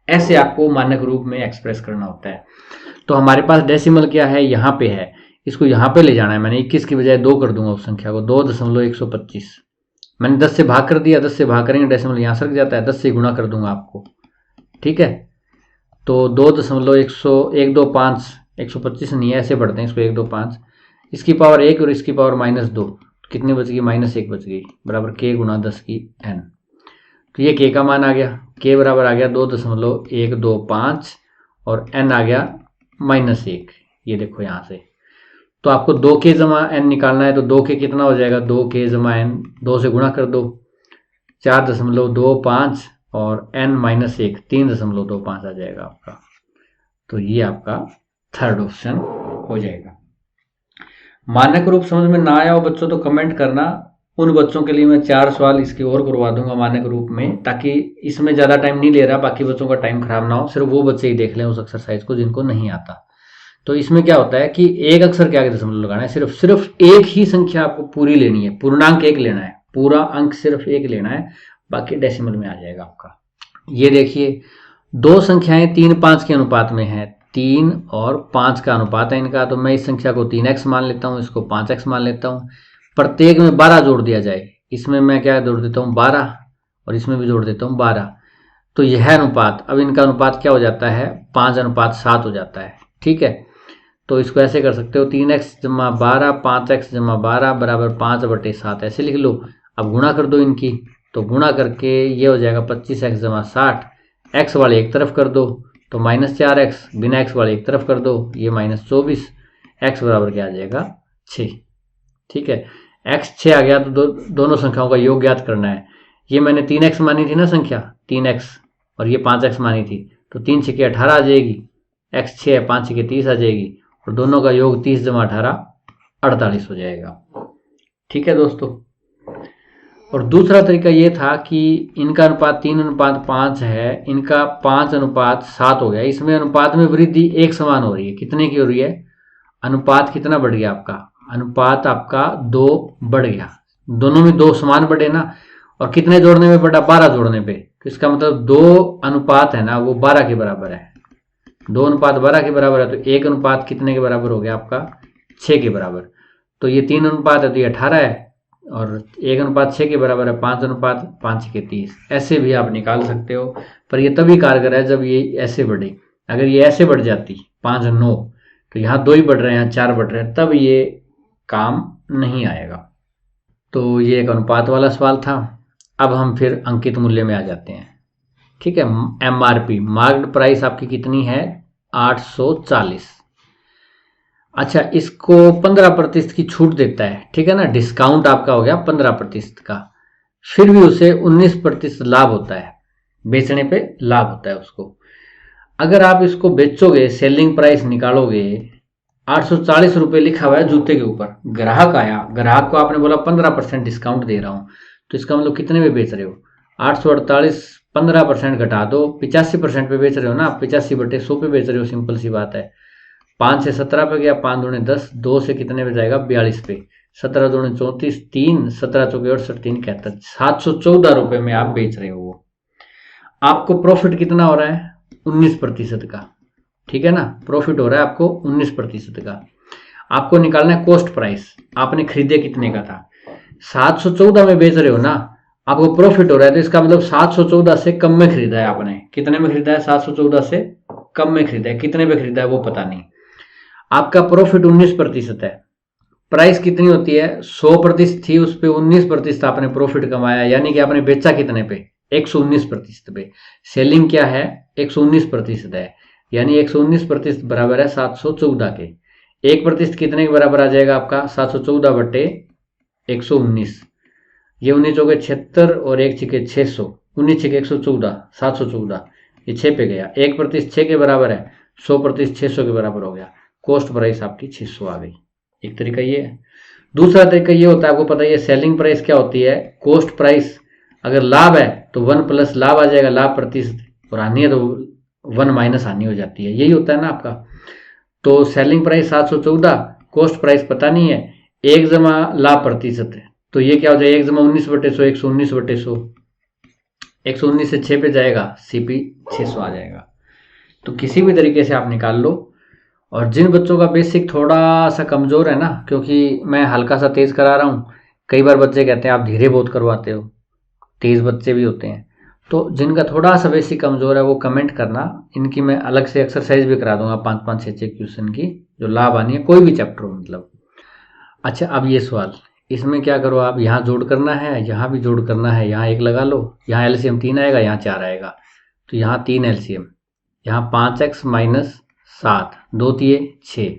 ऐसे आपको मानक रूप में एक्सप्रेस करना होता है। तो हमारे पास डेसिमल क्या है, यहाँ पे है, इसको यहाँ पे ले जाना है। मैंने 21 की बजाय 2 कर दूंगा उस संख्या को, 2.125। मैंने 10 से भाग कर दिया, 10 से भाग करेंगे डेसिमल यहाँ सरक जाता है, 10 से गुणा कर दूंगा आपको, ठीक है। तो 2.125 125 नहीं है, ऐसे पढ़ते हैं इसको, 125 इसकी पावर 1 और इसकी पावर -2, कितनी बच गई, -1 बच गई, बराबर k गुणा 10 की n। तो ये k का मान आ गया, k बराबर आ गया 2.125 और n आ गया -1, ये देखो यहाँ से। तो आपको 2k जमा n निकालना है, तो 2k कितना हो जाएगा, 2k जमा n, 2 से गुणा कर दो, 4.25 और n -1 3.25 आ जाएगा आपका। तो ये आपका थर्ड ऑप्शन हो जाएगा। मानक रूप समझ में ना आया हो बच्चों तो कमेंट करना, उन बच्चों के लिए मैं 4 सवाल इसके और करवा दूंगा मानक रूप में, ताकि इसमें ज़्यादा टाइम नहीं ले रहा, बाकी बच्चों का टाइम खराब ना हो, सिर्फ वो बच्चे ही देख लें उस एक्सरसाइज को जिनको नहीं आता। तो इसमें क्या होता है कि एक अक्षर के आगे दशमलव लगाना है, सिर्फ एक ही संख्या आपको पूरी लेनी है, पूर्णांक 1 लेना है, पूरा अंक सिर्फ 1 लेना है, बाकी डेसिमल में आ जाएगा आपका। ये देखिए, दो संख्याएं 3 5 के अनुपात में है, 3 और 5 का अनुपात है इनका, तो मैं इस संख्या को 3x मान लेता हूँ, इसको 5x मान लेता हूँ। प्रत्येक में 12 जोड़ दिया जाए, इसमें मैं क्या जोड़ देता हूँ 12 और इसमें भी जोड़ देता हूँ 12, तो यह अनुपात, अब इनका अनुपात क्या हो जाता है, 5:7 हो जाता है, ठीक है। तो इसको ऐसे कर सकते हो, 3x जमा 12 5x जमा 12 बराबर 5/7, ऐसे लिख लो। अब गुणा कर दो इनकी, तो गुणा करके ये हो जाएगा 25x जमा 60, x वाले एक तरफ कर दो तो -4x, बिना x वाले एक तरफ कर दो, ये -24, x बराबर क्या आ जाएगा 6, ठीक है। x 6 आ गया तो दोनों संख्याओं का योग ज्ञात करना है। ये मैंने 3x मानी थी ना संख्या, 3x, और ये 5x मानी थी, तो 3 6 18 आ जाएगी, x 6 है, 5 6 30 आ जाएगी, और दोनों का योग 30 जमा 18 48 हो जाएगा, ठीक है दोस्तों। और दूसरा तरीका ये था कि इनका अनुपात 3:5 है, इनका 5:7 हो गया, इसमें अनुपात में वृद्धि एक समान हो रही है, कितने की हो रही है, अनुपात कितना बढ़ गया आपका, अनुपात आपका 2 बढ़ गया, दोनों में 2 समान बढ़े ना, और कितने जोड़ने में बढ़ा, 12 जोड़ने पे, तो इसका मतलब 2 अनुपात है ना वो 12 के बराबर है, 2 अनुपात 12 के बराबर है, तो 1 अनुपात कितने के बराबर हो गया आपका 6 के बराबर। तो ये 3 अनुपात है तो ये 18 है, और 1 अनुपात 6 के बराबर है, 5 अनुपात 5 6 30, ऐसे भी आप निकाल सकते हो, पर ये तभी कारगर है जब ये ऐसे बढ़े। अगर ये ऐसे बढ़ जाती 5 9, तो यहाँ 2 ही बढ़ रहे हैं, यहाँ 4 बढ़ रहे हैं, तब ये काम नहीं आएगा। तो ये एक अनुपात वाला सवाल था। अब हम फिर अंकित मूल्य में आ जाते हैं, ठीक है। MRP मार्क्ड प्राइस आपकी कितनी है, 840। अच्छा, इसको 15% की छूट देता है, ठीक है ना, डिस्काउंट आपका हो गया 15% का, फिर भी उसे 19% लाभ होता है, बेचने पे लाभ होता है उसको। अगर आप इसको बेचोगे, सेलिंग प्राइस निकालोगे, 840 रुपये लिखा हुआ है जूते के ऊपर, ग्राहक आया, ग्राहक को आपने बोला 15% डिस्काउंट दे रहा हूँ, तो इसका मतलब कितने में बेच रहे हो, 848, 15% घटा दो, 85% पे बेच रहे हो ना, 85/100 पे बेच रहे हो, सिंपल सी बात है। 5 से 17 पे गया, 5 दूने 10, 2 से कितने पे जाएगा 42 पे, 17 दूने 34, 3 17 चौके 68, 3 71, 714 रुपये में आप बेच रहे हो वो। आपको प्रॉफिट कितना हो रहा है, 19% का, ठीक है ना, प्रॉफिट हो रहा है आपको 19% का। आपको निकालना है कॉस्ट प्राइस, आपने खरीदे कितने का था, 714 में बेच रहे हो ना, आपको प्रॉफिट हो रहा है, तो इसका मतलब 714 से कम में खरीदा है आपने, कितने में खरीदा है, 714 से कम में खरीदा है, कितने पे खरीदा है वो पता नहीं। आपका प्रॉफिट 19% है, प्राइस कितनी होती है, 100% थी, उस पर 19% आपने प्रॉफिट कमाया, यानी कि आपने बेचा कितने पे, 119% पे। सेलिंग क्या है, 119% है, यानी 119% बराबर है 714 के। 1% कितने के बराबर आ जाएगा आपका, 714/119, ये 19 हो गए 76 और 1 6 600, 19 6 114, 714, ये 6 पे गया, 1% 6 के बराबर है, 100% 600 के बराबर हो गया। कॉस्ट प्राइस आपकी 600 आ गई। एक तरीका ये है। दूसरा तरीका ये होता है, आपको पता है सेलिंग प्राइस क्या होती है, कॉस्ट प्राइस अगर लाभ है तो 1 प्लस लाभ आ जाएगा, लाभ प्रतिशत, और हानि है तो 1 माइनस हानि हो जाती है, यही होता है ना आपका। तो सेलिंग प्राइस 714, कॉस्ट प्राइस पता नहीं है, 1 जमा लाभ प्रतिशत है, तो ये क्या हो जाएगा 1 जमा 19/100, 119/100, 119 से 6 पे जाएगा, CP 600 आ जाएगा। तो किसी भी तरीके से आप निकाल लो। और जिन बच्चों का बेसिक थोड़ा सा कमज़ोर है ना, क्योंकि मैं हल्का सा तेज़ करा रहा हूँ, कई बार बच्चे कहते हैं आप धीरे बहुत करवाते हो, तेज़ बच्चे भी होते हैं, तो जिनका थोड़ा सा बेसिक कमज़ोर है वो कमेंट करना, इनकी मैं अलग से एक्सरसाइज भी करा दूंगा 5-5, 6-6 क्वेश्चन की, जो लाभ आनी है, कोई भी चैप्टर हो मतलब। अच्छा, अब ये सवाल, इसमें क्या करो आप, यहाँ जोड़ करना है, यहाँ भी जोड़ करना है, यहाँ 1 लगा लो, यहाँ एलसीएम 3 आएगा, यहाँ 4 आएगा, तो यहाँ 3 एलसीएम, यहाँ 5x माइनस 7, 2 तिये 6,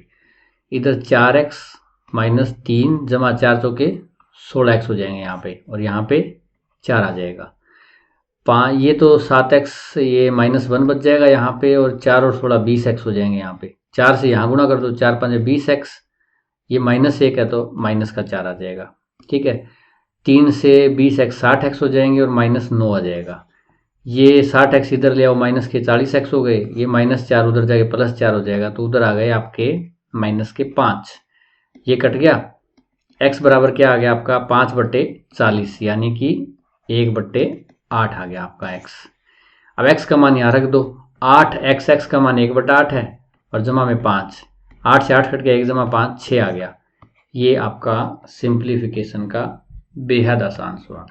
इधर 4x माइनस 3 जमा 4 चौके 16x हो जाएंगे यहाँ पे, और यहाँ पे 4 आ जाएगा। ये तो 7x, ये -1 बच जाएगा यहाँ पे, और 4 और 16 20x हो जाएंगे यहाँ पे। 4 से यहाँ गुणा कर दो, 4 5 20x, ये -1 है तो माइनस का 4 आ जाएगा, ठीक है। 3 से 20x 60x हो जाएंगे, और -9 आ जाएगा। ये 60x इधर ले आओ, माइनस के 40x हो गए, ये -4 उधर जाके +4 हो जाएगा, तो उधर आ गए आपके -5, ये कट गया। x बराबर क्या आ गया आपका 5/40, यानी कि 1/8 आ गया आपका x। अब x का मान यहाँ रख दो, 8x का मान 1/8 है, और जमा में 5, 8 से 8 कट गया, 1 जमा 5 6 आ गया। ये आपका सिंप्लीफिकेशन का बेहद आसान सवाल।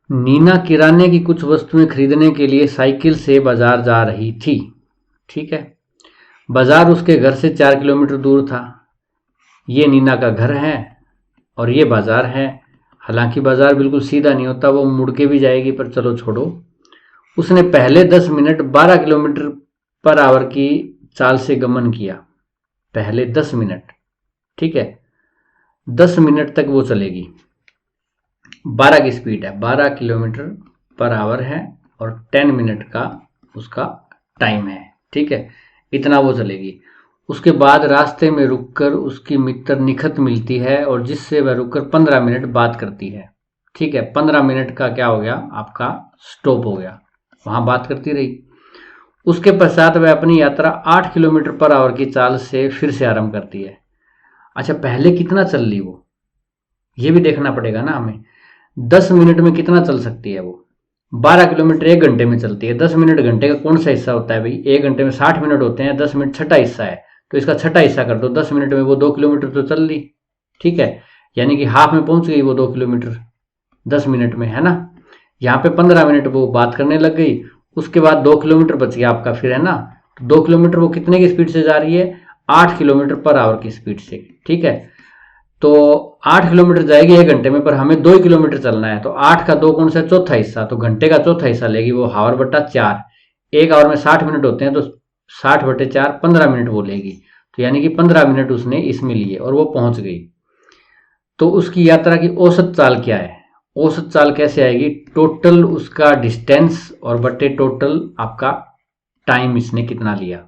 नीना किराने की कुछ वस्तुएं खरीदने के लिए साइकिल से बाजार जा रही थी, ठीक है। बाजार उसके घर से 4 किलोमीटर दूर था। ये नीना का घर है और ये बाजार है। हालांकि बाजार बिल्कुल सीधा नहीं होता, वो मुड़ के भी जाएगी, पर चलो छोड़ो। उसने पहले 10 मिनट 12 किलोमीटर पर आवर की चाल से गमन किया। पहले 10 मिनट, ठीक है, 10 मिनट तक वो चलेगी। 12 की स्पीड है, 12 किलोमीटर पर आवर है, और 10 मिनट का उसका टाइम है, ठीक है, इतना वो चलेगी। उसके बाद रास्ते में रुककर उसकी मित्र निखत मिलती है, और जिससे वह रुककर 15 मिनट बात करती है, ठीक है। 15 मिनट का क्या हो गया आपका स्टॉप हो गया, वहां बात करती रही। उसके पश्चात वह अपनी यात्रा 8 किलोमीटर पर आवर की चाल से फिर से आरंभ करती है। अच्छा, पहले कितना चल ली वो, ये भी देखना पड़ेगा ना हमें। 10 मिनट में कितना चल सकती है वो, 12 किलोमीटर 1 घंटे में चलती है। 10 मिनट घंटे का कौन सा हिस्सा होता है भाई, 1 घंटे में 60 मिनट होते हैं, 10 मिनट छठा हिस्सा है, तो इसका छठा हिस्सा कर दो। 10 मिनट में वो 2 किलोमीटर तो चल ली, ठीक है, यानी कि हाफ में पहुंच गई वो 2 किलोमीटर 10 मिनट में, है ना। यहाँ पे 15 मिनट वो बात करने लग गई, उसके बाद 2 किलोमीटर बच गया आपका फिर, है ना। तो 2 किलोमीटर वो कितने की स्पीड से जा रही है, 8 किलोमीटर पर आवर की स्पीड से, ठीक है। तो 8 किलोमीटर जाएगी 1 घंटे में, पर हमें 2 किलोमीटर चलना है, तो 8 का 2 कौन सा चौथा हिस्सा, तो घंटे का चौथा हिस्सा लेगी वो, हावर बटा 4। 1 आवर में 60 मिनट होते हैं, तो 60/4 15 मिनट वो लेगी, तो यानी कि 15 मिनट उसने इसमें लिए और वो पहुंच गई। तो उसकी यात्रा की औसत चाल क्या है, औसत चाल कैसे आएगी, टोटल उसका डिस्टेंस और बटे टोटल आपका टाइम इसने कितना लिया।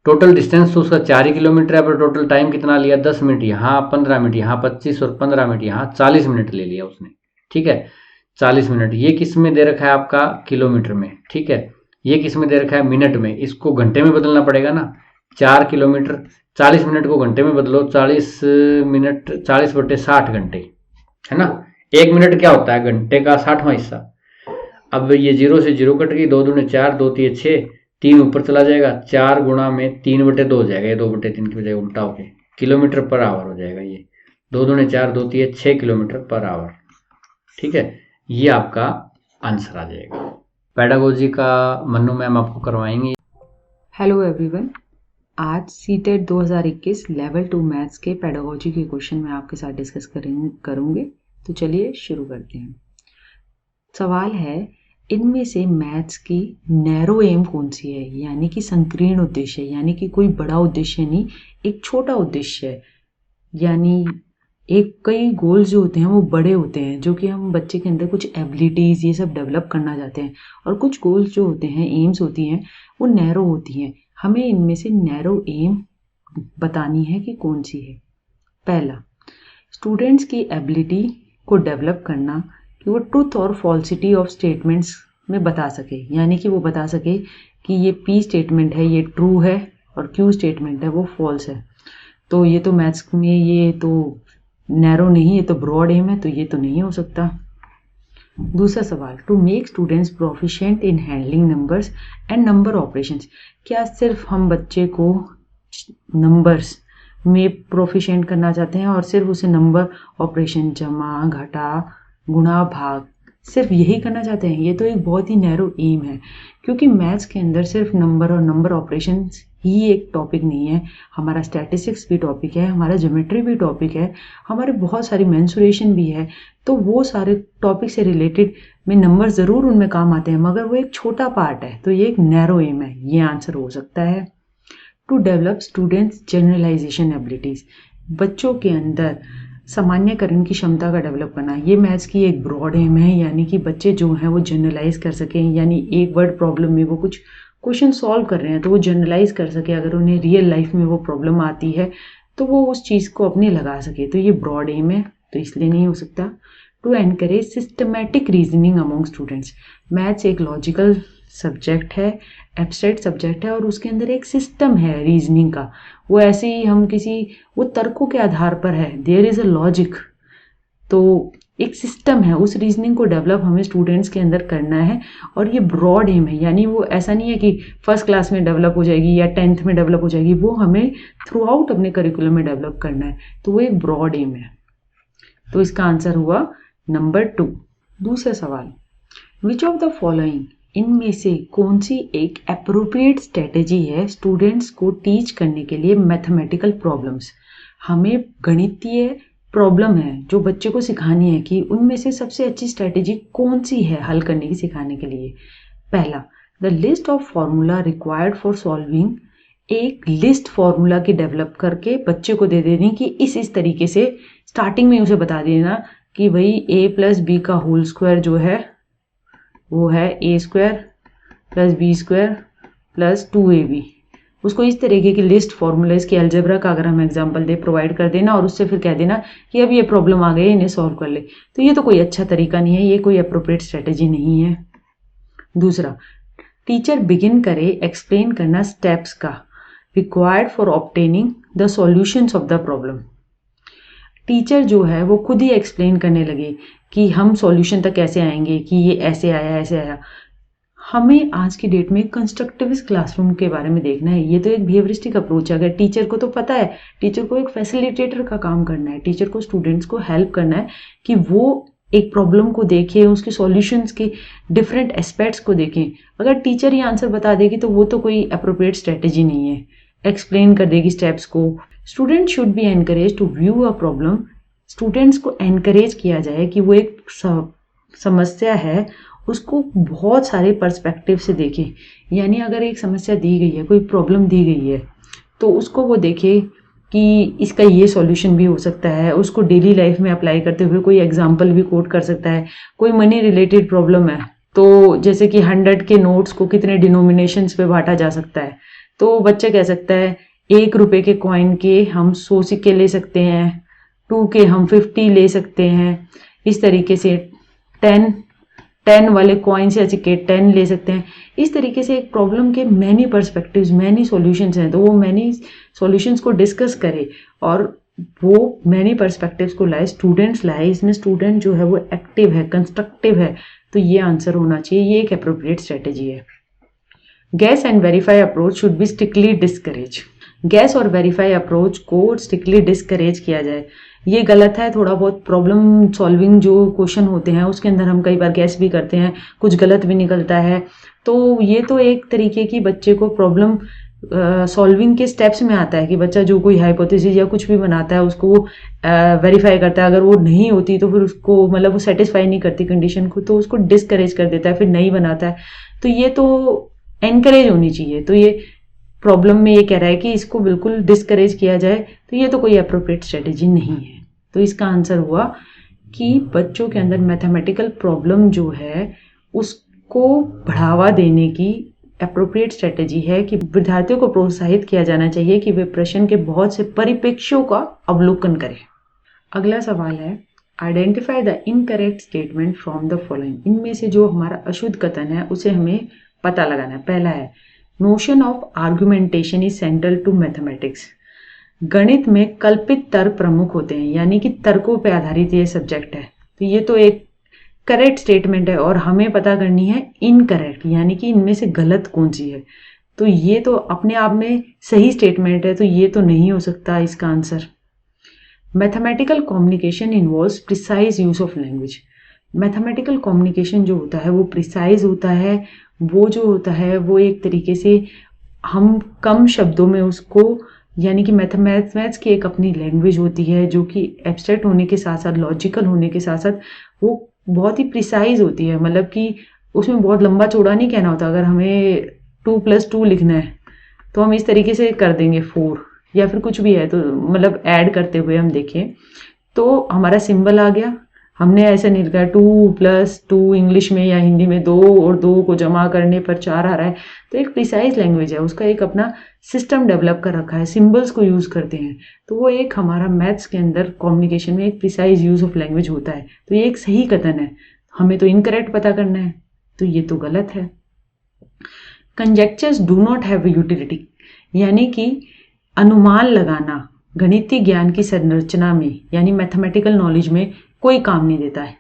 टोटल डिस्टेंस तो उसका 4 ही किलोमीटर है, पर टोटल टाइम कितना लिया, 10 मिनट यहाँ, 15 मिनट यहाँ, 25 और 15 मिनट यहाँ, 40 मिनट ले लिया उसने, ठीक है। 40 मिनट ये किस में दे रखा है आपका, किलोमीटर में, ठीक है। ये किस में दे रखा है, मिनट में, इसको घंटे में बदलना पड़ेगा ना। 4 किलोमीटर 40 मिनट को घंटे में बदलो, 40 मिनट 40/60 घंटे, है ना। 1 मिनट क्या होता है, घंटे का 60वां हिस्सा। अब ये 0 से 0 कट गई, 2 दूने 4, 2 तिये 6, 3 ऊपर चला जाएगा, 4 गुणा में 3/2 हो जाएगा, ये 2/3 की बजाय उल्टा होके किलोमीटर पर आवर हो जाएगा। ये 2 दूने 4, 2 तिये 6 किलोमीटर पर आवर, ठीक है। ये आपका आंसर आ जाएगा। पेडागोजी का मन्नू मैम आपको करवाएंगे। हेलो एवरीवन, आज सीटेट 2021 लेवल 2 मैथ्स के पेडागोजी के क्वेश्चन मैं आपके साथ डिस्कस करूँगे। तो चलिए शुरू करते हैं। सवाल है, इनमें से मैथ्स की नैरो एम कौन सी है, यानी कि संकीर्ण उद्देश्य, यानी कि कोई बड़ा उद्देश्य नहीं, एक छोटा उद्देश्य है। यानी कई गोल्स जो होते हैं वो बड़े होते हैं, जो कि हम बच्चे के अंदर कुछ एबिलिटीज़ ये सब डेवलप करना चाहते हैं, और कुछ गोल्स जो होते हैं, एम्स होती हैं, वो नैरो होती हैं। हमें इनमें से नैरो एम बतानी है कि कौन सी है। पहला, स्टूडेंट्स की एबिलिटी को डेवलप करना कि वो ट्रूथ और फॉल्सिटी ऑफ स्टेटमेंट्स में बता सके, यानी कि वो बता सके कि ये P स्टेटमेंट है ये ट्रू है और Q स्टेटमेंट है वो फॉल्स है। तो ये तो मैथ्स में ये तो नैरो नहीं, ये तो ब्रॉड एम है, तो ये तो नहीं हो सकता। दूसरा सवाल, to make students proficient in handling numbers and number operations. क्या सिर्फ हम बच्चे को नंबर्स में प्रोफिशिएंट करना चाहते हैं और सिर्फ उसे नंबर ऑपरेशन जमा घटा गुणा भाग सिर्फ यही करना चाहते हैं? ये तो एक बहुत ही नैरो एम है, क्योंकि मैथ्स के अंदर सिर्फ नंबर और नंबर ऑपरेशंस ही एक टॉपिक नहीं है। हमारा स्टैटिस्टिक्स भी टॉपिक है, हमारा ज्योमेट्री भी टॉपिक है, हमारे बहुत सारी मेंसुरेशन भी है। तो वो सारे टॉपिक से रिलेटेड में नंबर ज़रूर उनमें काम आते हैं, मगर वो एक छोटा पार्ट है, तो ये एक नैरो एम है। ये आंसर हो सकता है। To develop students generalization abilities, बच्चों के अंदर सामान्यकरण की क्षमता का डेवलप करना, ये मैथ्स की एक ब्रॉड एम है, यानी कि बच्चे जो हैं वो जनरलाइज कर सकें, यानी एक वर्ड प्रॉब्लम में वो कुछ क्वेश्चन सॉल्व कर रहे हैं तो वो जनरलाइज कर सके। अगर उन्हें रियल लाइफ में वो प्रॉब्लम आती है तो वो उस चीज़ को अपने लगा सके, तो ये ब्रॉड एम है, तो इसलिए नहीं हो सकता। To encourage systematic reasoning among students, maths एक लॉजिकल सब्जेक्ट है, एब्स्ट्रैक्ट सब्जेक्ट है और उसके अंदर एक सिस्टम है रीजनिंग का। वो ऐसे ही हम किसी वो तर्कों के आधार पर है, देयर इज़ अ लॉजिक, तो एक सिस्टम है, उस रीजनिंग को डेवलप हमें स्टूडेंट्स के अंदर करना है। और ये ब्रॉड एम है, यानी वो ऐसा नहीं है कि फर्स्ट क्लास में डेवलप हो जाएगी या 10th में डेवलप हो जाएगी, वो हमें थ्रू आउट अपने करिकुलम में डेवलप करना है, तो वो एक ब्रॉड एम है। तो इसका आंसर हुआ नंबर 2। दूसरा सवाल, विच ऑफ द फॉलोइंग, इनमें से कौन सी एक एप्रोप्रिएट स्ट्रेटेजी है स्टूडेंट्स को टीच करने के लिए मैथमेटिकल प्रॉब्लम्स। हमें गणितीय प्रॉब्लम है जो बच्चे को सिखानी है, कि उनमें से सबसे अच्छी स्ट्रेटेजी कौन सी है हल करने की, सिखाने के लिए। पहला, the list of formula required for solving, एक लिस्ट फॉर्मूला की डेवलप करके बच्चे को दे देनी कि इस तरीके से स्टार्टिंग में उसे बता देना कि भाई a+b का होल स्क्वायर जो है वो है a² + b² + 2ab। उसको इस तरीके की लिस्ट फॉर्मूला, इसकी अलजेब्रा का अगर हम एग्जांपल दे प्रोवाइड कर देना और उससे फिर कह देना कि अब ये प्रॉब्लम आ गई है, इन्हें सॉल्व कर ले। तो ये तो कोई अच्छा तरीका नहीं है, ये कोई अप्रोप्रिएट स्ट्रेटेजी नहीं है। दूसरा, टीचर बिगिन करे एक्सप्लेन करना स्टेप्स का required for obtaining the solutions of the problem. Teacher जो है वो खुद ही एक्सप्लेन करने लगे कि हम सॉल्यूशन तक कैसे आएंगे, कि ये ऐसे आया ऐसे आया। हमें आज की डेट में कंस्ट्रक्टिविस्ट क्लासरूम के बारे में देखना है। ये तो एक बिहेवियरिस्टिक अप्रोच है। अगर टीचर को तो पता है, टीचर को एक फैसिलिटेटर का काम करना है, टीचर को स्टूडेंट्स को हेल्प करना है कि वो एक प्रॉब्लम को देखें, उसके सॉल्यूशंस के डिफरेंट एस्पेक्ट्स को देखें। अगर टीचर ही आंसर बता देगी तो वो तो कोई अप्रोप्रिएट स्ट्रेटेजी नहीं है, एक्सप्लेन कर देगी स्टेप्स को। Student should be encourage to view a problem, students को एनकरेज किया जाए कि वो एक समस्या है उसको बहुत सारे पर्सपेक्टिव से देखें। यानी अगर एक समस्या दी गई है, कोई प्रॉब्लम दी गई है, तो उसको वो देखे कि इसका ये सॉल्यूशन भी हो सकता है। उसको डेली लाइफ में अप्लाई करते हुए कोई एग्जांपल भी कोट कर सकता है। कोई मनी रिलेटेड प्रॉब्लम है तो जैसे कि 100 के नोट्स को कितने डिनोमिनेशंस पे बांटा जा सकता है, तो बच्चा कह सकता है 1 रुपए के कॉइन के हम 100 सिक्के ले सकते हैं, 2 के हम 50 ले सकते हैं, इस तरीके से 10 वाले कॉइन से सिक्के 10 ले सकते हैं। इस तरीके से एक प्रॉब्लम के मैनी पर्सपेक्टिव्स, मैनी सॉल्यूशंस हैं, तो वो मैनी सॉल्यूशंस को डिस्कस करे और वो मैनी पर्सपेक्टिव्स को लाए, स्टूडेंट्स लाए। इसमें स्टूडेंट जो है वो एक्टिव है, कंस्ट्रक्टिव है, तो ये आंसर होना चाहिए। ये एक एप्रोप्रिएट स्ट्रेटेजी है। Gas and verify approach should be strictly discourage, gas और वेरीफाई अप्रोच को स्ट्रिक्टली डिस्करेज किया जाए। ये गलत है। थोड़ा बहुत प्रॉब्लम सॉल्विंग जो क्वेश्चन होते हैं उसके अंदर हम कई बार गैस भी करते हैं, कुछ गलत भी निकलता है। तो ये तो एक तरीके की बच्चे को प्रॉब्लम सॉल्विंग के स्टेप्स में आता है कि बच्चा जो कोई हाइपोथेसिस या कुछ भी बनाता है उसको वो वेरीफाई करता है। अगर वो नहीं होती तो फिर उसको मतलब वो सेटिस्फाई नहीं करती कंडीशन को, तो उसको डिस्करेज कर देता है, फिर नहीं बनाता है। तो ये तो एनकरेज होनी चाहिए। तो ये प्रॉब्लम में ये कह रहा है कि इसको बिल्कुल डिस्करेज किया जाए, तो ये तो कोई अप्रोप्रिएट स्ट्रेटेजी नहीं है। तो इसका आंसर हुआ कि बच्चों के अंदर मैथमेटिकल प्रॉब्लम जो है उसको बढ़ावा देने की एप्रोप्रिएट स्ट्रेटेजी है कि विद्यार्थियों को प्रोत्साहित किया जाना चाहिए कि वे प्रश्न के बहुत से परिप्रेक्ष्यों का अवलोकन करें। अगला सवाल है, identify the incorrect statement from the following. इनमें से जो हमारा अशुद्ध कथन है उसे हमें पता लगाना है। पहला है, notion of argumentation is central to mathematics. गणित में कल्पित तर्क प्रमुख होते हैं, यानी कि तर्कों पर आधारित ये सब्जेक्ट है। तो ये तो एक करेक्ट स्टेटमेंट है और हमें पता करनी है इनकरेक्ट, यानी कि इनमें से गलत कौन सी है। तो ये तो अपने आप में सही स्टेटमेंट है, तो ये तो नहीं हो सकता इसका answer. Mathematical communication involves precise use of language. Mathematical communication जो होता है वो प्रिसाइज होता है, वो जो होता है वो एक तरीके से हम कम शब्दों में उसको, यानी कि मैथमेटिक्स की एक अपनी लैंग्वेज होती है जो कि एब्स्ट्रैक्ट होने के साथ साथ लॉजिकल होने के साथ साथ वो बहुत ही प्रिसाइज होती है। मतलब कि उसमें बहुत लंबा चौड़ा नहीं कहना होता। अगर हमें 2+2 लिखना है तो हम इस तरीके से कर देंगे 4, या फिर कुछ भी है तो मतलब ऐड करते हुए हम देखें तो हमारा सिंबल आ गया। हमने ऐसे नहीं लिखा 2+2 इंग्लिश में या हिंदी में 2 और 2 को जमा करने पर 4 आ रहा है। तो एक प्रिसाइज लैंग्वेज है, उसका एक अपना सिस्टम डेवलप कर रखा है, सिंबल्स को यूज़ करते हैं। तो वो एक हमारा मैथ्स के अंदर कम्युनिकेशन में एक प्रिसाइज यूज ऑफ लैंग्वेज होता है। तो ये एक सही कथन है, हमें तो इनकरेक्ट पता करना है, तो ये तो गलत है। कंजेक्चर्स डू नॉट हैव यूटिलिटी, यानी कि अनुमान लगाना गणितीय ज्ञान की संरचना में यानी मैथमेटिकल नॉलेज में कोई काम नहीं देता है।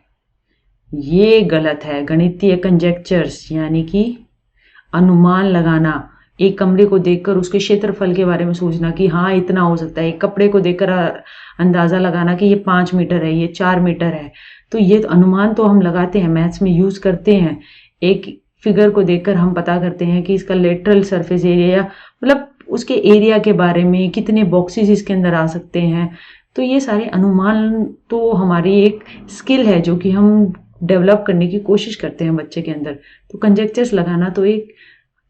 ये गलत है। गणितीय कंजेक्चर्स यानी कि अनुमान लगाना, एक कमरे को देखकर उसके क्षेत्रफल के बारे में सोचना कि हाँ इतना हो सकता है, एक कपड़े को देखकर अंदाज़ा लगाना कि ये 5 मीटर है, ये 4 मीटर है। तो ये अनुमान तो हम लगाते हैं, मैथ्स में यूज़ करते हैं। एक फिगर को देखकर हम पता करते हैं कि इसका लेटरल सरफेस एरिया, मतलब उसके एरिया के बारे में, कितने बॉक्सेस इसके अंदर आ सकते हैं। तो ये सारे अनुमान तो हमारी एक स्किल है जो कि हम डेवलप करने की कोशिश करते हैं बच्चे के अंदर। तो कंजेक्चर्स लगाना तो एक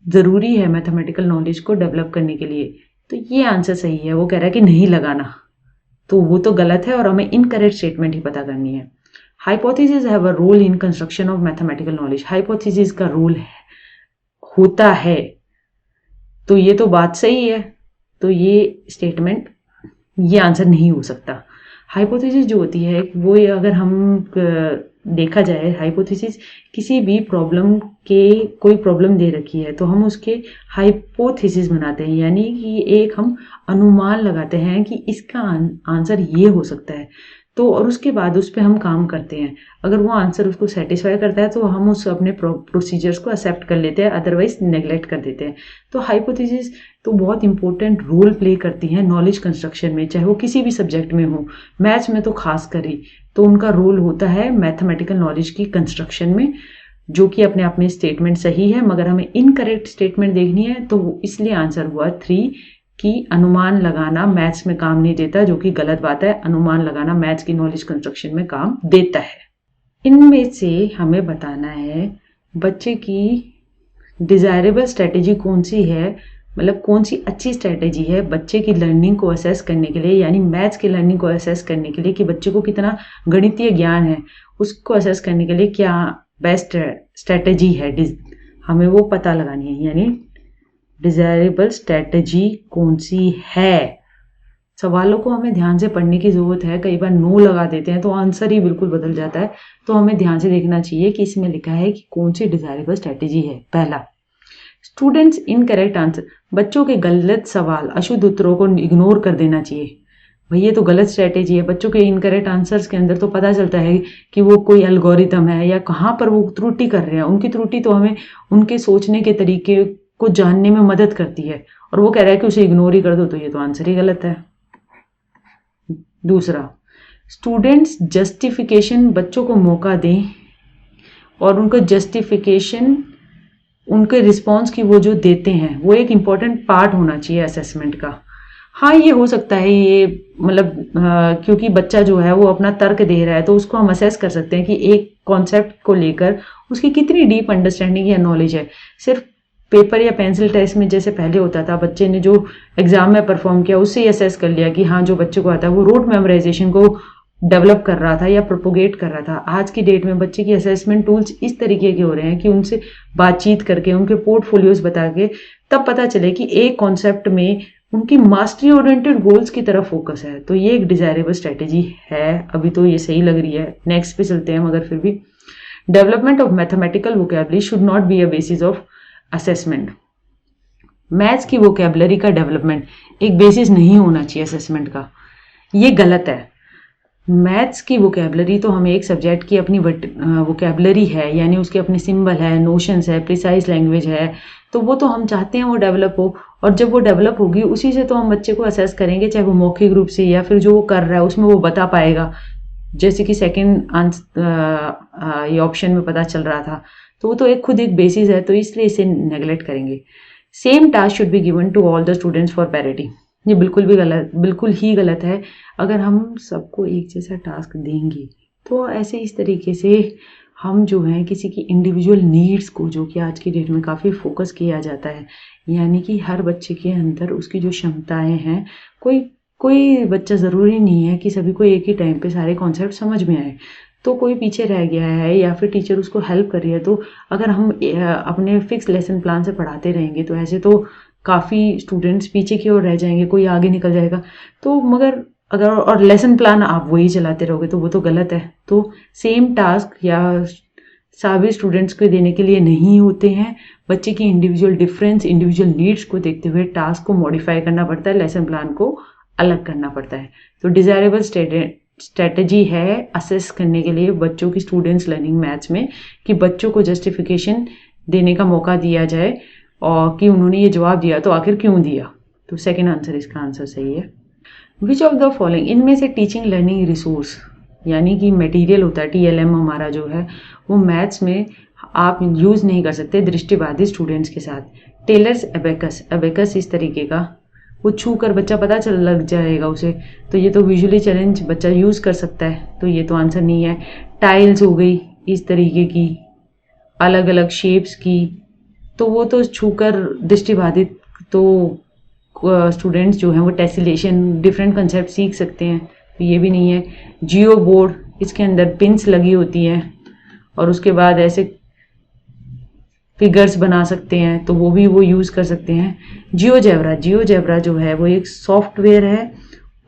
ज़रूरी है मैथमेटिकल नॉलेज को डेवलप करने के लिए। तो ये आंसर सही है। वो कह रहा है कि नहीं लगाना, तो वो तो गलत है और हमें इनकरेक्ट स्टेटमेंट ही पता करनी है। Hypothesis have a role in construction of mathematical knowledge. Hypothesis का रोल होता है, तो ये तो बात सही है। तो ये स्टेटमेंट, ये आंसर नहीं हो सकता। हाइपोथेसिस जो होती है वो, अगर हम देखा जाए, हाइपोथेसिस किसी भी प्रॉब्लम के, कोई प्रॉब्लम दे रखी है तो हम उसके हाइपोथेसिस बनाते हैं, यानी कि एक हम अनुमान लगाते हैं कि इसका आंसर ये हो सकता है। तो और उसके बाद उस पर हम काम करते हैं। अगर वो आंसर उसको सेटिस्फाई करता है तो हम उस अपने प्रोसीजर्स को एक्सेप्ट कर लेते हैं, अदरवाइज नेग्लेक्ट कर देते हैं। तो हाइपोथेसिस तो बहुत इंपॉर्टेंट रोल प्ले करती हैं नॉलेज कंस्ट्रक्शन में, चाहे वो किसी भी सब्जेक्ट में हो, मैथ्स में तो खास करी। तो उनका रोल होता है मैथमेटिकल नॉलेज की कंस्ट्रक्शन में, जो कि अपने आप में स्टेटमेंट सही है। मगर हमें इनकरेक्ट स्टेटमेंट देखनी है तो इसलिए आंसर हुआ 3 कि अनुमान लगाना मैथ्स में काम नहीं देता, जो कि गलत बात है। अनुमान लगाना मैथ्स की नॉलेज कंस्ट्रक्शन में काम देता है। इनमें से हमें बताना है बच्चे की डिजायरेबल स्ट्रेटेजी कौन सी है, मतलब कौन सी अच्छी स्ट्रेटेजी है बच्चे की लर्निंग को असेस करने के लिए, यानी मैथ्स की लर्निंग को असेस करने के लिए कि बच्चे को कितना गणितीय ज्ञान है, उसको असेस करने के लिए क्या बेस्ट स्ट्रेटेजी है, हमें वो पता लगानी है। यानी डिजायरेबल स्ट्रेटेजी कौन सी है। सवालों को हमें ध्यान से पढ़ने की ज़रूरत है। कई बार नो लगा देते हैं तो आंसर ही बिल्कुल बदल जाता है। तो हमें ध्यान से देखना चाहिए कि इसमें लिखा है कि कौन सी डिजायरेबल स्ट्रेटेजी है। पहला, स्टूडेंट्स इनकरेक्ट आंसर, बच्चों के गलत सवाल, अशुद्ध उत्तरों को इग्नोर कर देना चाहिए। भाई ये तो गलत स्ट्रेटेजी है। बच्चों के इनकरेक्ट आंसर्स के अंदर तो पता चलता है कि वो कोई एल्गोरिथम है या कहाँ पर वो त्रुटि कर रहे हैं। उनकी त्रुटि तो हमें उनके सोचने के तरीके को जानने में मदद करती है, और वो कह रहा है कि उसे इग्नोर ही कर दो, तो ये तो आंसर ही गलत है। दूसरा, स्टूडेंट्स जस्टिफिकेशन, बच्चों को मौका दें और उनको जस्टिफिकेशन, उनके रिस्पॉन्स की वो जो देते हैं वो एक इम्पॉर्टेंट पार्ट होना चाहिए असेसमेंट का। हाँ ये हो सकता है, ये मतलब क्योंकि बच्चा जो है वो अपना तर्क दे रहा है तो उसको हम असेस कर सकते हैं कि एक कॉन्सेप्ट को लेकर उसकी कितनी डीप अंडरस्टैंडिंग या नॉलेज है। सिर्फ पेपर या पेंसिल टेस्ट में जैसे पहले होता था, बच्चे ने जो एग्जाम में परफॉर्म किया उससे ही असेस कर लिया कि हाँ जो बच्चे को आता है वो रोट मेमोराइजेशन को डेवलप कर रहा था या प्रोपोगेट कर रहा था। आज की डेट में बच्चे की असेसमेंट टूल्स इस तरीके के हो रहे हैं कि उनसे बातचीत करके, उनके पोर्टफोलियोज बता के तब पता चले कि एक कॉन्सेप्ट में उनकी मास्टरी ओरिएंटेड गोल्स की तरफ फोकस है। तो ये एक डिजायरेबल स्ट्रेटेजी है। अभी तो ये सही लग रही है, नेक्स्ट पे चलते हैं। मगर फिर भी development of mathematical vocabulary should not be a basis of assessment. Maths की वोकैबुलरी का डेवलपमेंट एक बेसिस नहीं होना चाहिए असेसमेंट का, ये गलत है। मैथ्स की वोकैबुलरी तो हमें एक सब्जेक्ट की अपनी वोकैबुलरी है, यानी उसके अपने सिंबल है, नोशंस है, प्रिसाइज लैंग्वेज है, तो वो तो हम चाहते हैं वो डेवलप हो। और जब वो डेवलप होगी उसी से तो हम बच्चे को असेस करेंगे, चाहे वो मौखिक रूप से या फिर जो वो कर रहा है उसमें वो बता पाएगा। जैसे कि सेकेंड आंसर ये ऑप्शन में पता चल रहा था, तो वो तो एक खुद एक बेसिस है, तो इसलिए इसे नेगलेक्ट करेंगे। Same task should be given to all the students for parity. ये बिल्कुल ही गलत है। अगर हम सबको एक जैसा टास्क देंगे तो ऐसे इस तरीके से हम जो है किसी की इंडिविजुअल नीड्स को, जो कि आज की डेट में काफ़ी फोकस किया जाता है, यानी कि हर बच्चे के अंदर उसकी जो क्षमताएं हैं, कोई बच्चा ज़रूरी नहीं है कि सभी को एक ही टाइम पे सारे कॉन्सेप्ट समझ में आए। तो कोई पीछे रह गया है या फिर टीचर उसको हेल्प कर रही है, तो अगर हम अपने फिक्स लेसन प्लान से पढ़ाते रहेंगे तो ऐसे तो काफ़ी स्टूडेंट्स पीछे की ओर रह जाएंगे, कोई आगे निकल जाएगा। तो मगर अगर और लेसन प्लान आप वही चलाते रहोगे तो वो तो गलत है। तो सेम टास्क या सभी स्टूडेंट्स को देने के लिए नहीं होते हैं। बच्चे की इंडिविजुअल डिफरेंस, इंडिविजुअल नीड्स को देखते हुए टास्क को मॉडिफाई करना पड़ता है, लेसन प्लान को अलग करना पड़ता है। तो डिजायरेबल स्ट्रेटेजी है असेस करने के लिए बच्चों की स्टूडेंट्स लर्निंग मैथ्स में, कि बच्चों को जस्टिफिकेशन देने का मौका दिया जाए और कि उन्होंने ये जवाब दिया तो आखिर क्यों दिया। तो सेकेंड आंसर इसका आंसर सही है। विच ऑफ द फॉलोइंग, इनमें से टीचिंग लर्निंग रिसोर्स यानी कि मटेरियल होता है, TLM हमारा जो है वो मैथ्स में आप यूज़ नहीं कर सकते दृष्टिबाधित स्टूडेंट्स के साथ। टेलर्स एबेकस इस तरीके का, वो छू कर बच्चा पता चल लग जाएगा उसे, तो ये तो विजुअली चैलेंज बच्चा यूज़ कर सकता है, तो ये तो आंसर नहीं है। टाइल्स हो गई इस तरीके की, अलग अलग शेप्स की, तो वो तो छूकर दृष्टिबाधित तो स्टूडेंट्स जो हैं वो टेसिलेशन डिफरेंट कंसेप्ट सीख सकते हैं, तो ये भी नहीं है। जियो बोर्ड, इसके अंदर पिंस लगी होती हैं और उसके बाद ऐसे फिगर्स बना सकते हैं, तो वो भी वो यूज़ कर सकते हैं। जियोजेब्रा जो है वो एक सॉफ्टवेयर है,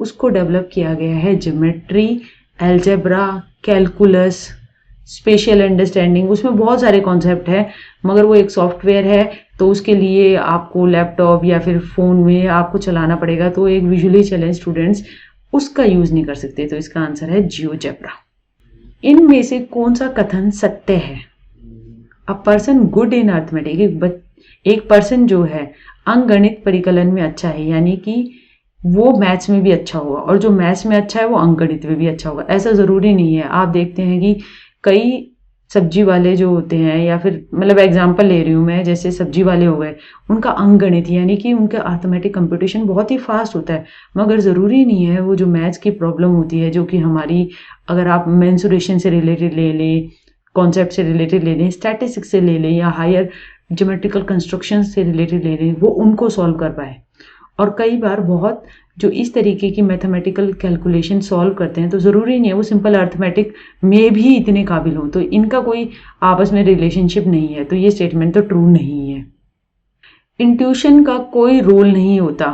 उसको डेवलप किया गया है geometry, algebra, calculus, special understanding, उसमें बहुत सारे कॉन्सेप्ट हैं, मगर वो एक सॉफ्टवेयर है, तो उसके लिए आपको लैपटॉप या फिर फ़ोन में आपको चलाना पड़ेगा, तो एक विजुअली चैलेंज स्टूडेंट्स उसका यूज़ नहीं कर सकते, तो इसका आंसर है जियोजेब्रा। इनमें से कौन सा कथन सत्य है? A person good in arithmetic, एक पर्सन जो है अंकगणित परिकलन में अच्छा है, यानी कि वो मैथ्स में भी अच्छा होगा, और जो मैथ्स में अच्छा है वो अंकगणित में भी अच्छा होगा। ऐसा ज़रूरी नहीं है। आप देखते हैं कि कई सब्जी वाले जो होते हैं, या फिर मतलब एग्जांपल ले रही हूँ मैं, जैसे सब्जी वाले हो गए, उनका अंकगणित यानी कि उनका अर्थमेटिक कंप्यूटेशन बहुत ही फास्ट होता है, मगर ज़रूरी नहीं है वो जो मैथ्स की प्रॉब्लम होती है, जो कि हमारी अगर आप मेंसुरेशन से रिलेटेड ले लें, कॉन्सेप्ट से रिलेटेड ले लें, स्टैटिस्टिक्स से ले लें, या हायर ज्योमेट्रिकल कंस्ट्रक्शन से रिलेटेड ले लें, वो उनको सॉल्व कर पाए। और कई बार बहुत जो इस तरीके की मैथमेटिकल कैलकुलेशन सॉल्व करते हैं, तो ज़रूरी नहीं है वो सिंपल अर्थमेटिक में भी इतने काबिल हों, तो इनका कोई आपस में रिलेशनशिप नहीं है, तो ये स्टेटमेंट तो ट्रू नहीं है। इंट्यूशन का कोई रोल नहीं होता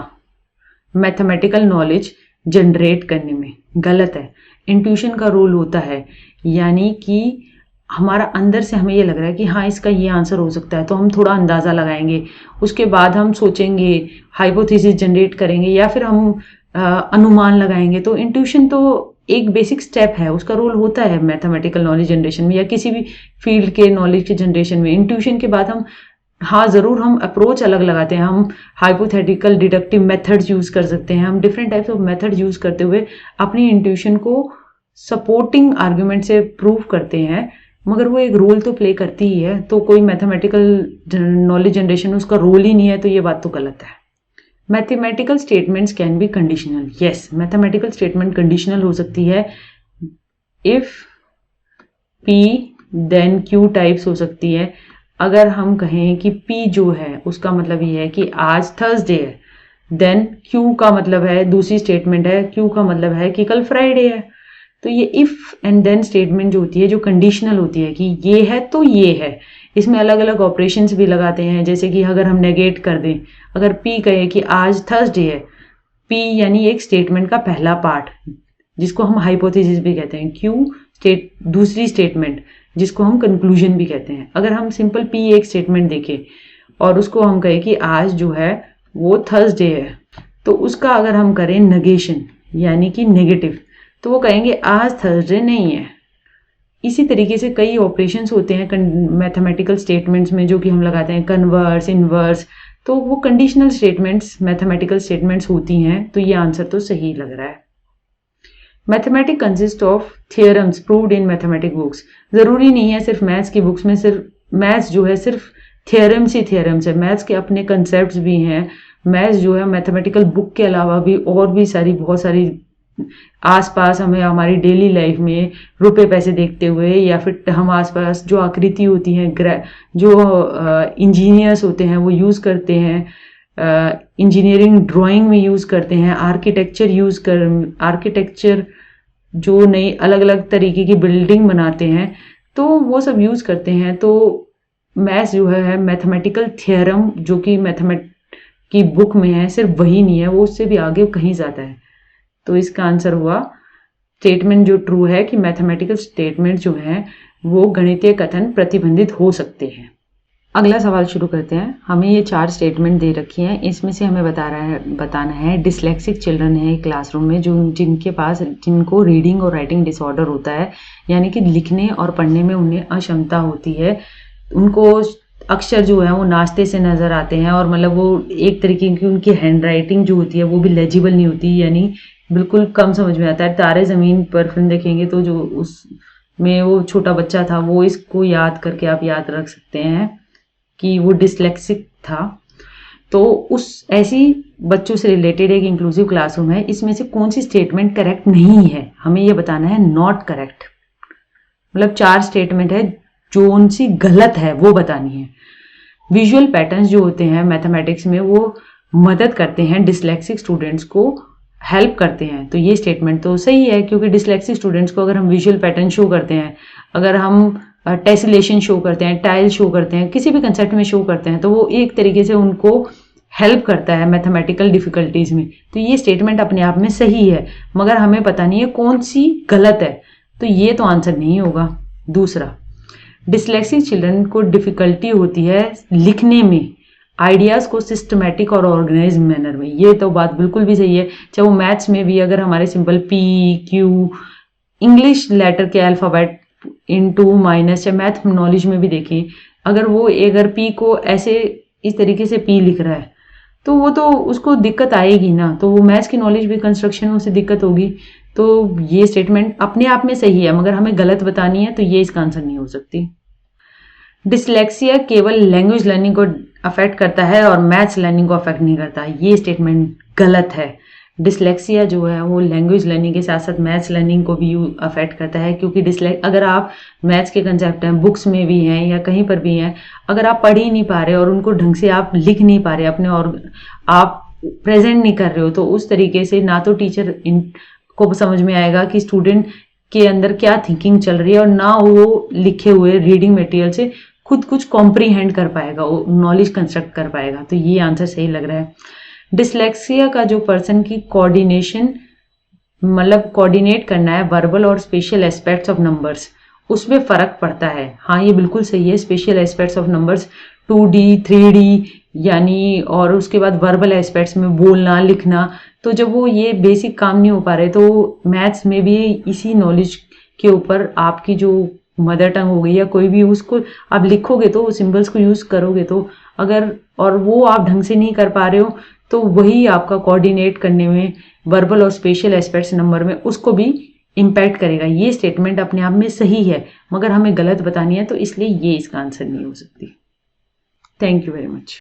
मैथमेटिकल नॉलेज जनरेट करने में, गलत है। इंट्यूशन का रोल होता है, यानी कि हमारा अंदर से हमें ये लग रहा है कि हाँ इसका ये आंसर हो सकता है, तो हम थोड़ा अंदाज़ा लगाएंगे, उसके बाद हम सोचेंगे, हाइपोथेसिस जनरेट करेंगे, या फिर हम अनुमान लगाएंगे। तो इंट्यूशन तो एक बेसिक स्टेप है, उसका रोल होता है मैथमेटिकल नॉलेज जनरेशन में या किसी भी फील्ड के नॉलेज के जनरेशन में। इंट्यूशन के बाद हम हाँ ज़रूर हम अप्रोच अलग लगाते हैं, हम हाइपोथेटिकल डिडक्टिव मेथड्स यूज़ कर सकते हैं, हम different types of methods use करते हुए अपनी इंट्यूशन को सपोर्टिंग आर्ग्यूमेंट से प्रूव करते हैं, मगर वो एक रोल तो प्ले करती ही है। तो कोई मैथमेटिकल नॉलेज जनरेशन में उसका रोल ही नहीं है, तो ये बात तो गलत है। Mathematical statements can be conditional, yes, mathematical statement conditional हो सकती है। If P then Q types हो सकती है। अगर हम कहें कि P जो है उसका मतलब ये है कि आज थर्सडे है, देन Q का मतलब है, दूसरी स्टेटमेंट है, Q का मतलब है कि कल फ्राइडे है, तो ये इफ एंड देन स्टेटमेंट जो होती है, जो कंडीशनल होती है कि ये है तो ये है, इसमें अलग अलग ऑपरेशंस भी लगाते हैं। जैसे कि अगर हम नेगेट कर दें, अगर पी कहे कि आज थर्सडे है, पी यानी एक स्टेटमेंट का पहला पार्ट जिसको हम हाइपोथेसिस भी कहते हैं, क्यू दूसरी स्टेटमेंट जिसको हम कंक्लूजन भी कहते हैं। अगर हम सिंपल पी एक स्टेटमेंट देखें और उसको हम कहें कि आज जो है वो थर्सडे है, तो उसका अगर हम करें नेगेशन यानी कि नेगेटिव, तो वो कहेंगे आज थर्सडे नहीं है। इसी तरीके से कई ऑपरेशंस होते हैं मैथमेटिकल स्टेटमेंट्स में जो कि हम लगाते हैं, कन्वर्स, इनवर्स, तो वो कंडीशनल स्टेटमेंट्स मैथमेटिकल स्टेटमेंट्स होती हैं। तो ये आंसर तो सही लग रहा है। Mathematic consist of theorems proved in mathematic books. जरूरी नहीं है सिर्फ मैथ्स की बुक्स में सिर्फ मैथ्स जो है सिर्फ थियरम्स ही थियरम्स है, मैथ्स के अपने कंसेप्ट भी हैं। मैथ्स जो है मैथमेटिकल बुक के अलावा भी और भी बहुत सारी आसपास हमें हमारी डेली लाइफ में रुपए पैसे देखते हुए या फिर हम आसपास जो आकृति होती हैं, जो इंजीनियर्स होते हैं वो यूज़ करते हैं, इंजीनियरिंग ड्राइंग में यूज़ करते हैं, आर्किटेक्चर जो नई अलग अलग तरीके की बिल्डिंग बनाते हैं, तो वो सब यूज़ करते हैं। तो मैथ्स जो है मैथमेटिकल थियरम जो कि मैथमेट की बुक में है सिर्फ वही नहीं है, वो उससे भी आगे कहीं ज़्यादा है। तो इसका आंसर हुआ स्टेटमेंट जो ट्रू है कि मैथमेटिकल स्टेटमेंट जो है वो गणितीय कथन प्रतिबंधित हो सकते हैं। अगला सवाल शुरू करते हैं। हमें ये 4 स्टेटमेंट दे रखी हैं, इसमें से हमें बताना है डिस्लेक्सिक चिल्ड्रन है क्लासरूम में जिनको रीडिंग और राइटिंग डिसऑर्डर होता है, यानी कि लिखने और पढ़ने में उन्हें अक्षमता होती है। उनको अक्षर जो है वो नाचते से नज़र आते हैं और मतलब वो एक तरीके की उनकी हैंड राइटिंग जो होती है वो भी लेजिबल नहीं होती, यानी बिल्कुल कम समझ में आता है। तारे ज़मीन पर फिल्म देखेंगे तो जो उसमें वो छोटा बच्चा था वो इसको याद करके आप याद रख सकते हैं कि वो डिस्लेक्सिक था। तो उस ऐसी बच्चों से रिलेटेड एक इंक्लूसिव क्लासरूम है, इसमें से कौन सी स्टेटमेंट करेक्ट नहीं है, हमें ये बताना है। नॉट करेक्ट मतलब 4 स्टेटमेंट है, जो उनसी गलत है वो बतानी है। विजुअल पैटर्न्स जो होते हैं मैथमेटिक्स में वो मदद करते हैं डिस्लेक्सिक स्टूडेंट्स को, हेल्प करते हैं। तो ये स्टेटमेंट तो सही है, क्योंकि डिस्लेक्सिक स्टूडेंट्स को अगर हम विजुअल पैटर्न शो करते हैं, अगर हम टेसिलेशन शो करते हैं, टाइल शो करते हैं, किसी भी कंसेप्ट में शो करते हैं, तो वो एक तरीके से उनको हेल्प करता है मैथमेटिकल डिफिकल्टीज में। तो ये स्टेटमेंट अपने आप में सही है, मगर हमें पता नहीं है कौन सी गलत है, तो ये तो आंसर नहीं होगा। दूसरा, डिस्लेक्सिक चिल्ड्रन को डिफिकल्टी होती है लिखने में आइडियाज को सिस्टमेटिक और ऑर्गेनाइज मैनर में। ये तो बात बिल्कुल भी सही है। चाहे वो मैथ्स में भी अगर हमारे simple P Q English letter के अल्फाबेट इनटू माइनस, चाहे मैथ नॉलेज में भी देखें, अगर पी को ऐसे इस तरीके से पी लिख रहा है तो वो तो उसको दिक्कत आएगी ना, तो वो मैथ्स की नॉलेज भी कंस्ट्रक्शन में उसे दिक्कत होगी। तो ये स्टेटमेंट अपने आप में सही है, मगर हमें गलत बतानी है तो ये इसका आंसर नहीं हो सकती। डिसलेक्सिया केवल लैंग्वेज लर्निंग को अफेक्ट करता है और मैथ्स लर्निंग को अफेक्ट नहीं करता, ये स्टेटमेंट गलत है। डिसलेक्सिया जो है वो लैंग्वेज लर्निंग के साथ साथ मैथ्स लर्निंग को भी अफेक्ट करता है, क्योंकि अगर आप मैथ्स के कंसेप्ट हैं बुक्स में भी हैं या कहीं पर भी हैं, अगर आप पढ़ ही नहीं पा रहे और उनको ढंग से आप लिख नहीं पा रहे अपने और आप प्रेजेंट नहीं कर रहे हो, तो उस तरीके से ना तो टीचर को समझ में आएगा कि स्टूडेंट के अंदर क्या थिंकिंग चल रही है, और ना वो लिखे हुए रीडिंग मटेरियल से खुद कुछ कॉम्प्रीहेंड कर पाएगा, वो नॉलेज कंस्ट्रक्ट कर पाएगा। तो ये आंसर सही लग रहा है। डिसलेक्सिया का जो पर्सन की कोऑर्डिनेशन मतलब कोऑर्डिनेट करना है वर्बल और स्पेशल एस्पेक्ट्स ऑफ नंबर्स, उसमें फ़र्क पड़ता है। हाँ, ये बिल्कुल सही है। Special aspects of numbers 2D 3D यानी, और उसके बाद वर्बल एस्पेक्ट्स में बोलना लिखना, तो जब वो ये बेसिक काम नहीं हो पा रहे तो मैथ्स में भी इसी नॉलेज के ऊपर आपकी जो मदर टंग हो गई या कोई भी, उसको आप लिखोगे तो सिंबल्स को यूज़ करोगे तो अगर, और वो आप ढंग से नहीं कर पा रहे हो तो वही आपका कोऑर्डिनेट करने में वर्बल और स्पेशल एस्पेक्ट्स नंबर में उसको भी इम्पैक्ट करेगा। ये स्टेटमेंट अपने आप में सही है, मगर हमें गलत बतानी है, तो इसलिए ये इसका आंसर नहीं हो सकती। Thank you very much.